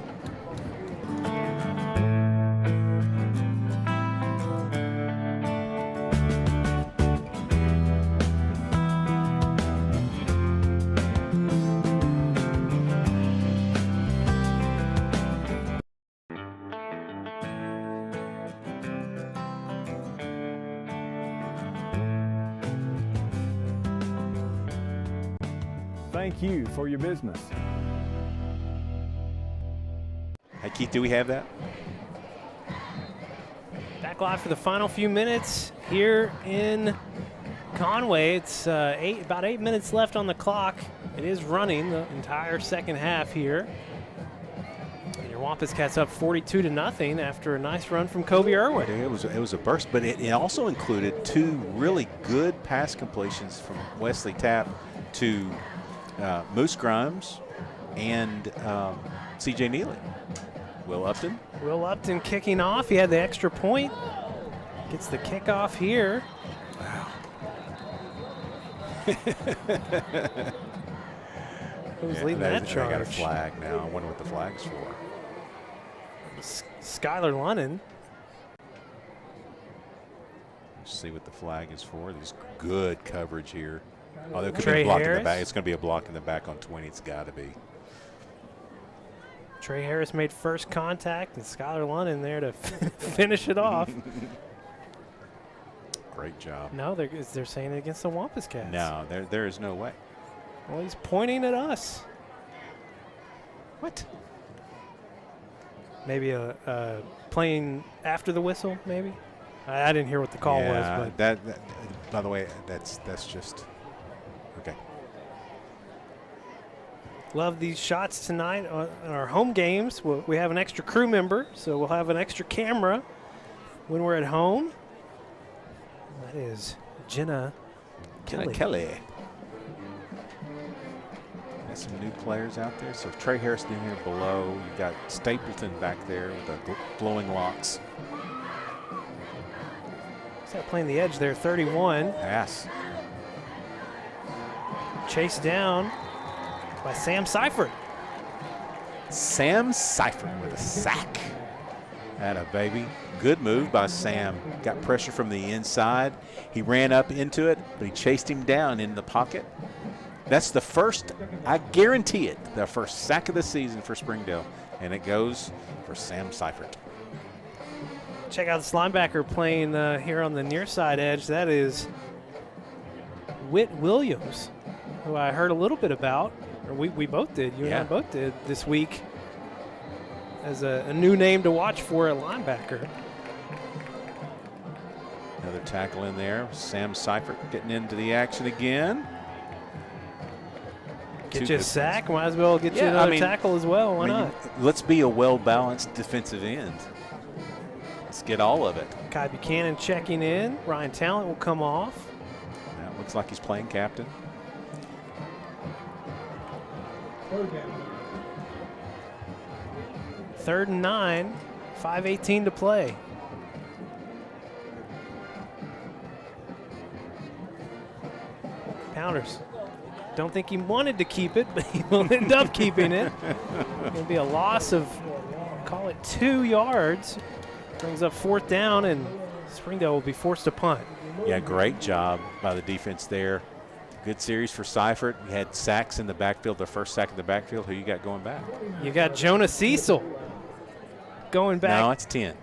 Thank you for your business. Hey, Keith, do we have that? Back live for the final few minutes here in Conway. It's about 8 minutes left on the clock. It is running the entire second half here. And your Wampus Cats up 42-0 after a nice run from Kobe Irwin. It was a burst, but it also included 2 really good pass completions from Wesley Tapp to Moose Grimes and C.J. Neely. Will Upton kicking off. He had the extra point. Gets the kickoff here. Wow. Who's leading that charge? I got a flag now. I wonder what the flag's for. Skylar Lunnan. Let's see what the flag is for. There's good coverage here. Oh, there could Trey be a block Harris. in the back. It's going to be a block in the back on 20. It's got to be. Trey Harris made first contact, and Skylar Lunnan there to finish it off. Great job. No, they're saying it against the Wampus Cats. No, there is no way. Well, he's pointing at us. What? Maybe a playing after the whistle, maybe? I didn't hear what the call was. But that by the way, that's just okay. Love these shots tonight on our home games. We have an extra crew member, so we'll have an extra camera when we're at home. That is Jenna Kelly. Got some new players out there. So Trey Harris in here below. You got Stapleton back there with the glowing locks. He's not playing the edge there, 31. Pass. Chased down by Sam Seifert. Sam Seifert with a sack. Atta baby. Good move by Sam. Got pressure from the inside. He ran up into it, but he chased him down in the pocket. That's the first, I guarantee it, the first sack of the season for Springdale. And it goes for Sam Seifert. Check out this linebacker playing here on the near side edge. That is Whit Williams, who I heard a little bit about. Or we both did. You and I both did this week as a new name to watch for at linebacker. Another tackle in there. Sam Seifert getting into the action again. Get you a sack. Might as well get you another tackle as well. Why not? Let's be a well-balanced defensive end. Let's get all of it. Kai Buchanan checking in. Ryan Talent will come off. That looks like he's playing captain. Third and 9, 5:18 to play. Pounders. Don't think he wanted to keep it, but he will end up keeping it. It'll be a loss of, call it 2 yards. Brings up 4th down, and Springdale will be forced to punt. Yeah, great job by the defense there. Good series for Seifert. He had sacks in the backfield, the first sack in the backfield. Who you got going back? You got Jonah Cecil going back. No, it's 10.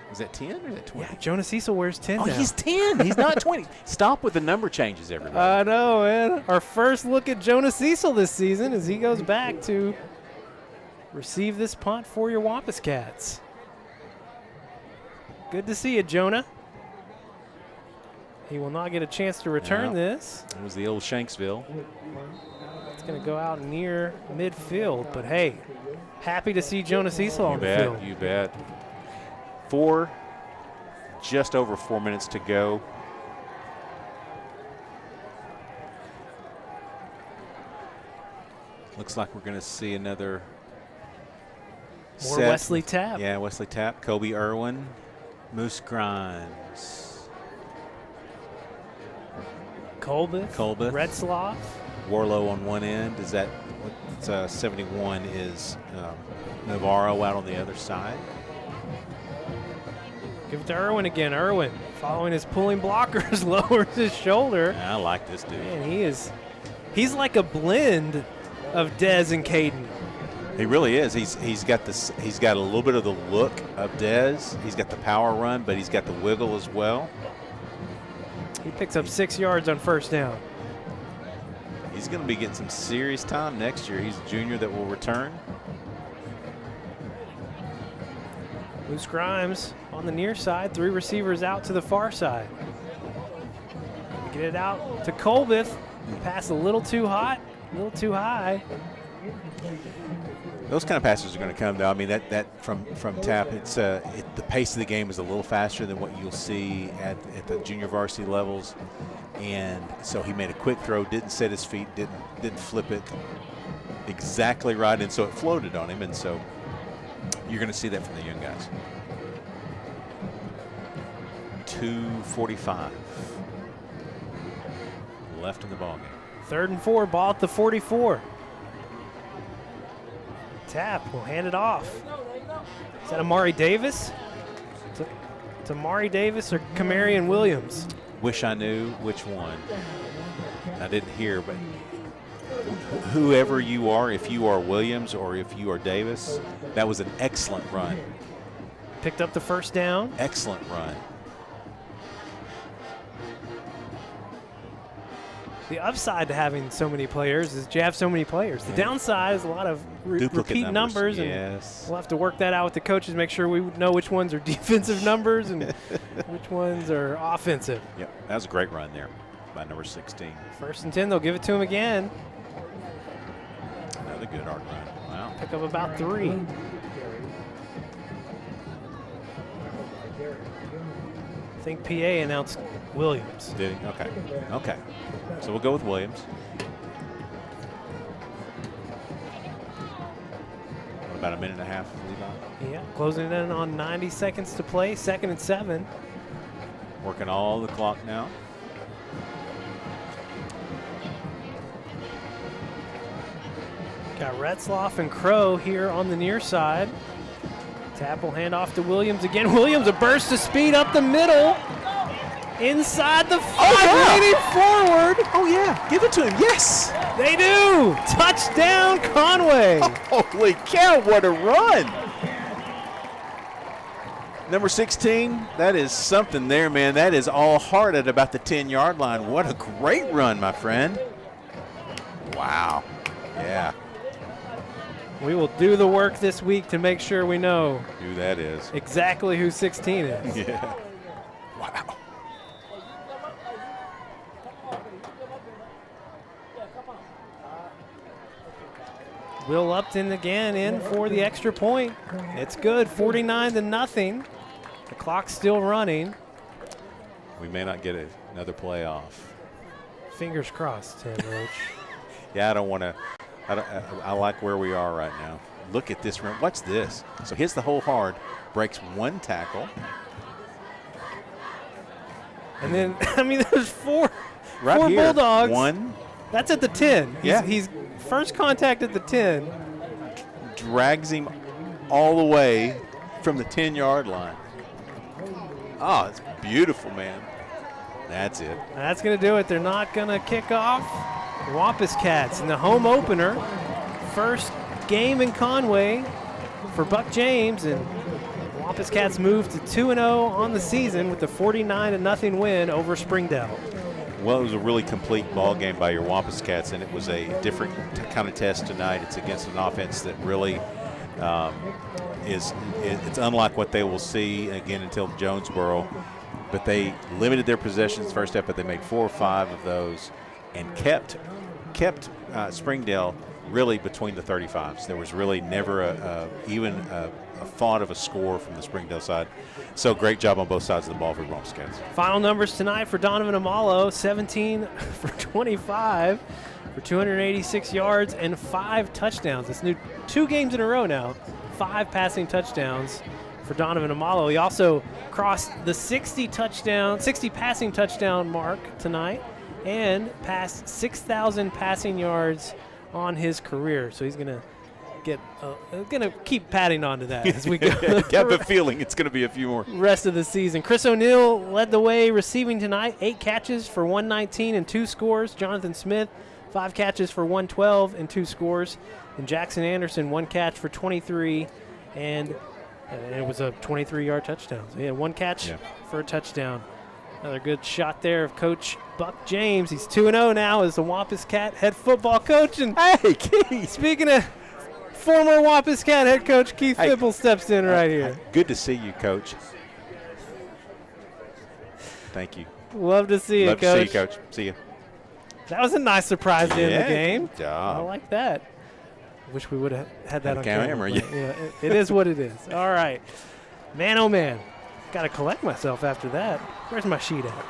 Is that 10 or is that 20? Yeah, Jonah Cecil wears 10 Oh, now. he's 10. He's not 20. Stop with the number changes, everybody. I know, man. Our first look at Jonah Cecil this season as he goes back to receive this punt for your Wampus Cats. Good to see you, Jonah. He will not get a chance to return this. It was the old Shanksville. It's going to go out near midfield, but hey, happy to see Jonah Cecil on the field. You bet. Just over 4 minutes to go. Looks like we're going to see another More Wesley Tapp. Yeah, Wesley Tapp, Kobe Irwin, Moose Grimes. Colbeth. Retzloff. Warlow on one end. Is that what 71 is Navarro out on the other side? Give it to Irwin again. Irwin, following his pulling blockers, lowers his shoulder. I like this dude. Man, he's like a blend of Dez and Caden. He really is. He's got this. He's got a little bit of the look of Dez. He's got the power run, but he's got the wiggle as well. He picks up 6 yards on first down. He's going to be getting some serious time next year. He's a junior that will return. Moose Grimes on the near side, 3 receivers out to the far side. Get it out to Colbith. Pass a little too hot, a little too high. Those kind of passes are going to come, though. I mean, that from Tap, the pace of the game is a little faster than what you'll see at the junior varsity levels, and so he made a quick throw, didn't set his feet, didn't flip it exactly right, and so it floated on him, and so you're going to see that from the young guys. 2:45 left in the ballgame. 3rd and 4, ball at the 44. Tap will hand it off. Is that Amari Davis? It's Amari Davis or Kamarion Williams? Wish I knew which one. I didn't hear, but whoever you are, if you are Williams or if you are Davis, that was an excellent run. Picked up the first down. Excellent run. The upside to having so many players is you have so many players. The downside is a lot of repeat numbers, and we'll have to work that out with the coaches, make sure we know which ones are defensive numbers and which ones are offensive. Yep, that was a great run there by number 16. 1st and 10, they'll give it to him again. Another good arc run. Wow. Pick up about 3. I think PA announced Williams. Did he? Okay. Okay. So we'll go with Williams. About a minute and a half, Levi. Yeah, closing it in on 90 seconds to play, 2nd and 7. Working all the clock now. Got Retzloff and Crow here on the near side. Tap will hand off to Williams again. Williams, a burst of speed up the middle. Inside the 5, leaning forward. Oh, yeah. Give it to him. Yes. They do. Touchdown, Conway. Holy cow, what a run. Number 16, that is something there, man. That is all hard at about the 10-yard line. What a great run, my friend. Wow. Yeah. We will do the work this week to make sure we know who that is. Exactly who 16 is. Yeah. Wow. Will Upton again in for the extra point. It's good, 49-0. The clock's still running. We may not get another play off. Fingers crossed, Tim Roach. Yeah, I don't want to. I like where we are right now. Look at this run. What's this? So hits the hole hard, breaks 1 tackle. And then, I mean, there's 4 right here. Bulldogs. 1. That's at the 10. Yeah. He's first contact at the 10. Drags him all the way from the 10-yard line. Oh, it's beautiful, man. That's it. That's going to do it. They're not going to kick off. The Wampus Cats in the home opener. First game in Conway for Buck James, and the Wampus Cats moved to 2-0 on the season with a 49-0 win over Springdale. Well, it was a really complete ball game by your Wampus Cats, and it was a different kind of test tonight. It's against an offense that really it's unlike what they will see again until Jonesboro. But they limited their possessions first half, but they made 4 or 5 of those and kept Springdale really between the 35s. There was really never even a thought of a score from the Springdale side. So great job on both sides of the ball for Wampus Cats. Final numbers tonight for Donovan Amalo, 17 for 25 for 286 yards and 5 touchdowns. It's new 2 games in a row now, 5 passing touchdowns for Donovan Amalo. He also crossed the 60 passing touchdown mark tonight and passed 6,000 passing yards on his career. So he's going to keep padding on to that as we go. I have a feeling it's going to be a few more. Rest of the season. Chris O'Neill led the way receiving tonight, 8 catches for 119 and 2 scores. Jonathan Smith, 5 catches for 112 and 2 scores. And Jackson Anderson, 1 catch for 23 and it was a 23-yard touchdown. So he had 1 catch for a touchdown. Another good shot there of Coach Buck James. He's 2-0 now as the Wampus Cat head football coach. And hey, Keith. Speaking of former Wampus Cat head coach, Keith Fipple steps in right here. Good to see you, Coach. Thank you. Love to see Love you, Coach. to see you, Coach. See you. That was a nice surprise to end the game. Good job. I like that. Wish we would have had that on camera. Yeah. But, it is what it is. All right. Man, oh, man. Got to collect myself after that. Where's my sheet at?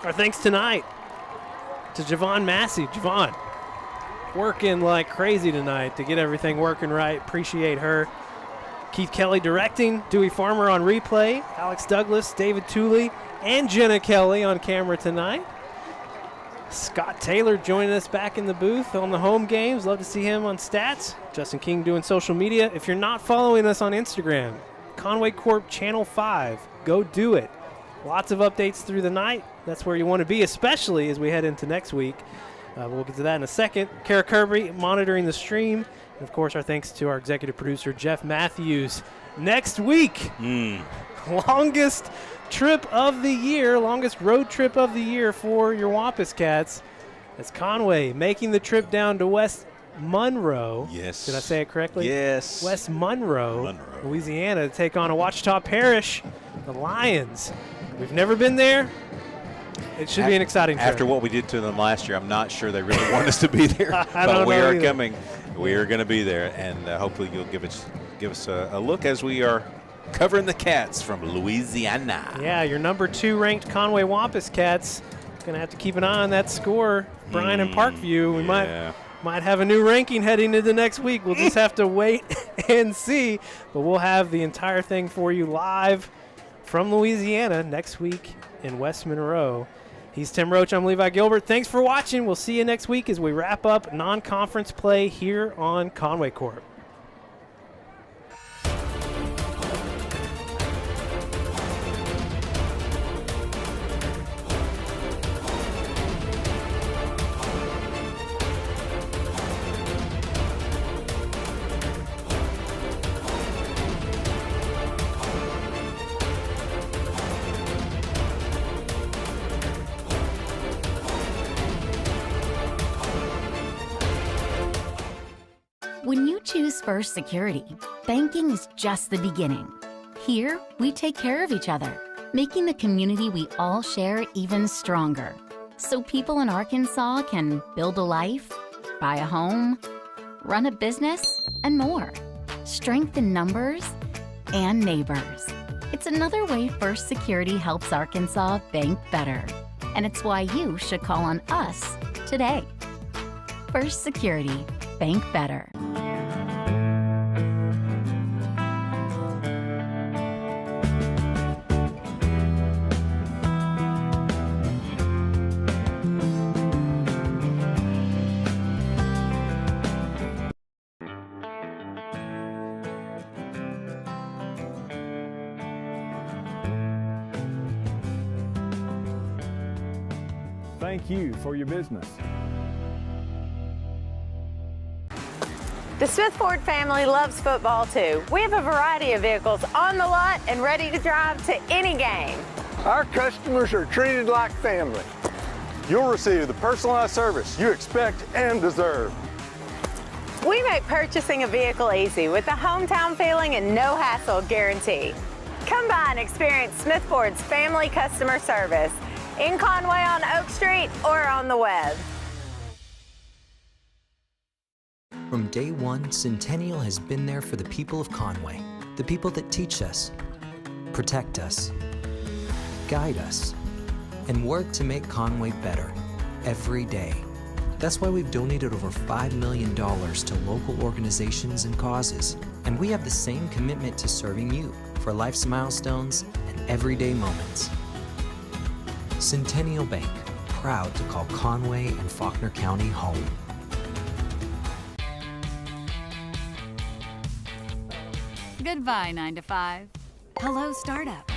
Our thanks tonight to Javon Massey. Javon, working like crazy tonight to get everything working right. Appreciate her. Keith Kelly directing, Dewey Farmer on replay, Alex Douglas, David Tooley, and Jenna Kelly on camera tonight. Scott Taylor joining us back in the booth on the home games. Love to see him on stats. Justin King doing social media. If you're not following us on Instagram, Conway Corp Channel 5, go do it. Lots of updates through the night. That's where you want to be, especially as we head into next week. We'll get to that in a second. Kara Kirby monitoring the stream. And, of course, our thanks to our executive producer, Jeff Matthews. Next week, longest trip of the year, longest road trip of the year for your Wampus Cats. It's Conway making the trip down to West Monroe. Yes. Did I say it correctly? Yes. West Monroe, Louisiana, to take on a Ouachita Parish, the Lions. We've never been there. It should be an exciting trip. After what we did to them last year, I'm not sure they really want us to be there. But we are coming. We are going to be there, and hopefully you'll give us a look as we are covering the Cats from Louisiana. Yeah, your number 2 ranked Conway Wampus Cats. Going to have to keep an eye on that score. Brian and Parkview, we might have a new ranking heading into next week. We'll just have to wait and see. But we'll have the entire thing for you live from Louisiana next week in West Monroe. He's Tim Roach. I'm Levi Gilbert. Thanks for watching. We'll see you next week as we wrap up non-conference play here on Conway Corp. When you choose First Security, banking is just the beginning. Here, we take care of each other, making the community we all share even stronger. So people in Arkansas can build a life, buy a home, run a business, and more. Strength in numbers and neighbors. It's another way First Security helps Arkansas bank better. And it's why you should call on us today. First Security, bank better. Thank you for your business. The Smith Ford family loves football too. We have a variety of vehicles on the lot and ready to drive to any game. Our customers are treated like family. You'll receive the personalized service you expect and deserve. We make purchasing a vehicle easy with a hometown feeling and no hassle guarantee. Come by and experience Smith Ford's family customer service in Conway on Oak Street or on the web. From day one, Centennial has been there for the people of Conway, the people that teach us, protect us, guide us, and work to make Conway better every day. That's why we've donated over $5 million to local organizations and causes, and we have the same commitment to serving you for life's milestones and everyday moments. Centennial Bank, proud to call Conway and Faulkner County home. Goodbye, 9 to 5. Hello, startup.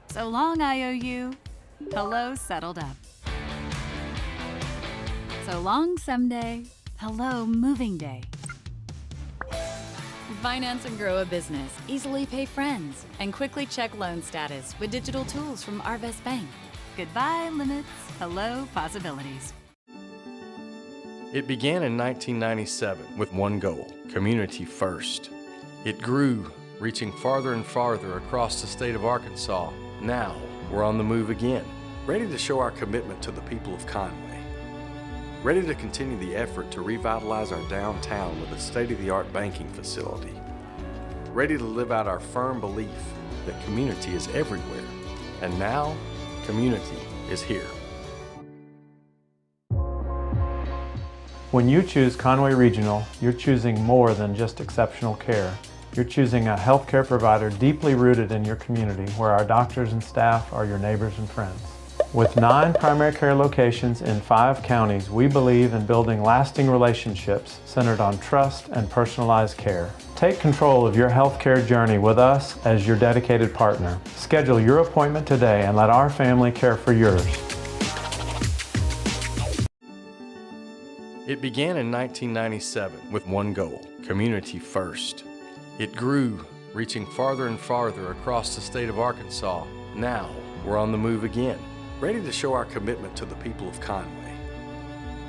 So long, IOU. Hello, settled up. So long, someday. Hello, moving day. Finance and grow a business. Easily pay friends. And quickly check loan status with digital tools from Arvest Bank. Goodbye, limits. Hello, possibilities. It began in 1997 with one goal: community first. It grew, reaching farther and farther across the state of Arkansas. Now, we're on the move again, ready to show our commitment to the people of Conway. Ready to continue the effort to revitalize our downtown with a state-of-the-art banking facility. Ready to live out our firm belief that community is everywhere, and now, community is here. When you choose Conway Regional, you're choosing more than just exceptional care. You're choosing a healthcare provider deeply rooted in your community, where our doctors and staff are your neighbors and friends. With 9 primary care locations in 5 counties, we believe in building lasting relationships centered on trust and personalized care. Take control of your healthcare journey with us as your dedicated partner. Schedule your appointment today and let our family care for yours. It began in 1997 with one goal: community first. It grew, reaching farther and farther across the state of Arkansas. Now, we're on the move again, ready to show our commitment to the people of Conway.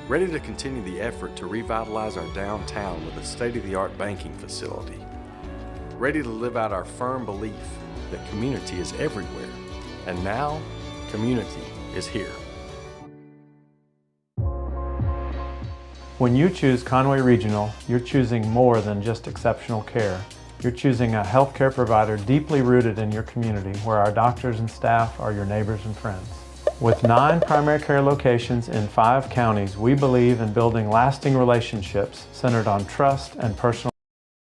Ready to continue the effort to revitalize our downtown with a state-of-the-art banking facility. Ready to live out our firm belief that community is everywhere, and now, community is here. When you choose Conway Regional, you're choosing more than just exceptional care. You're choosing a healthcare provider deeply rooted in your community, where our doctors and staff are your neighbors and friends. With 9 primary care locations in 5 counties, we believe in building lasting relationships centered on trust and personal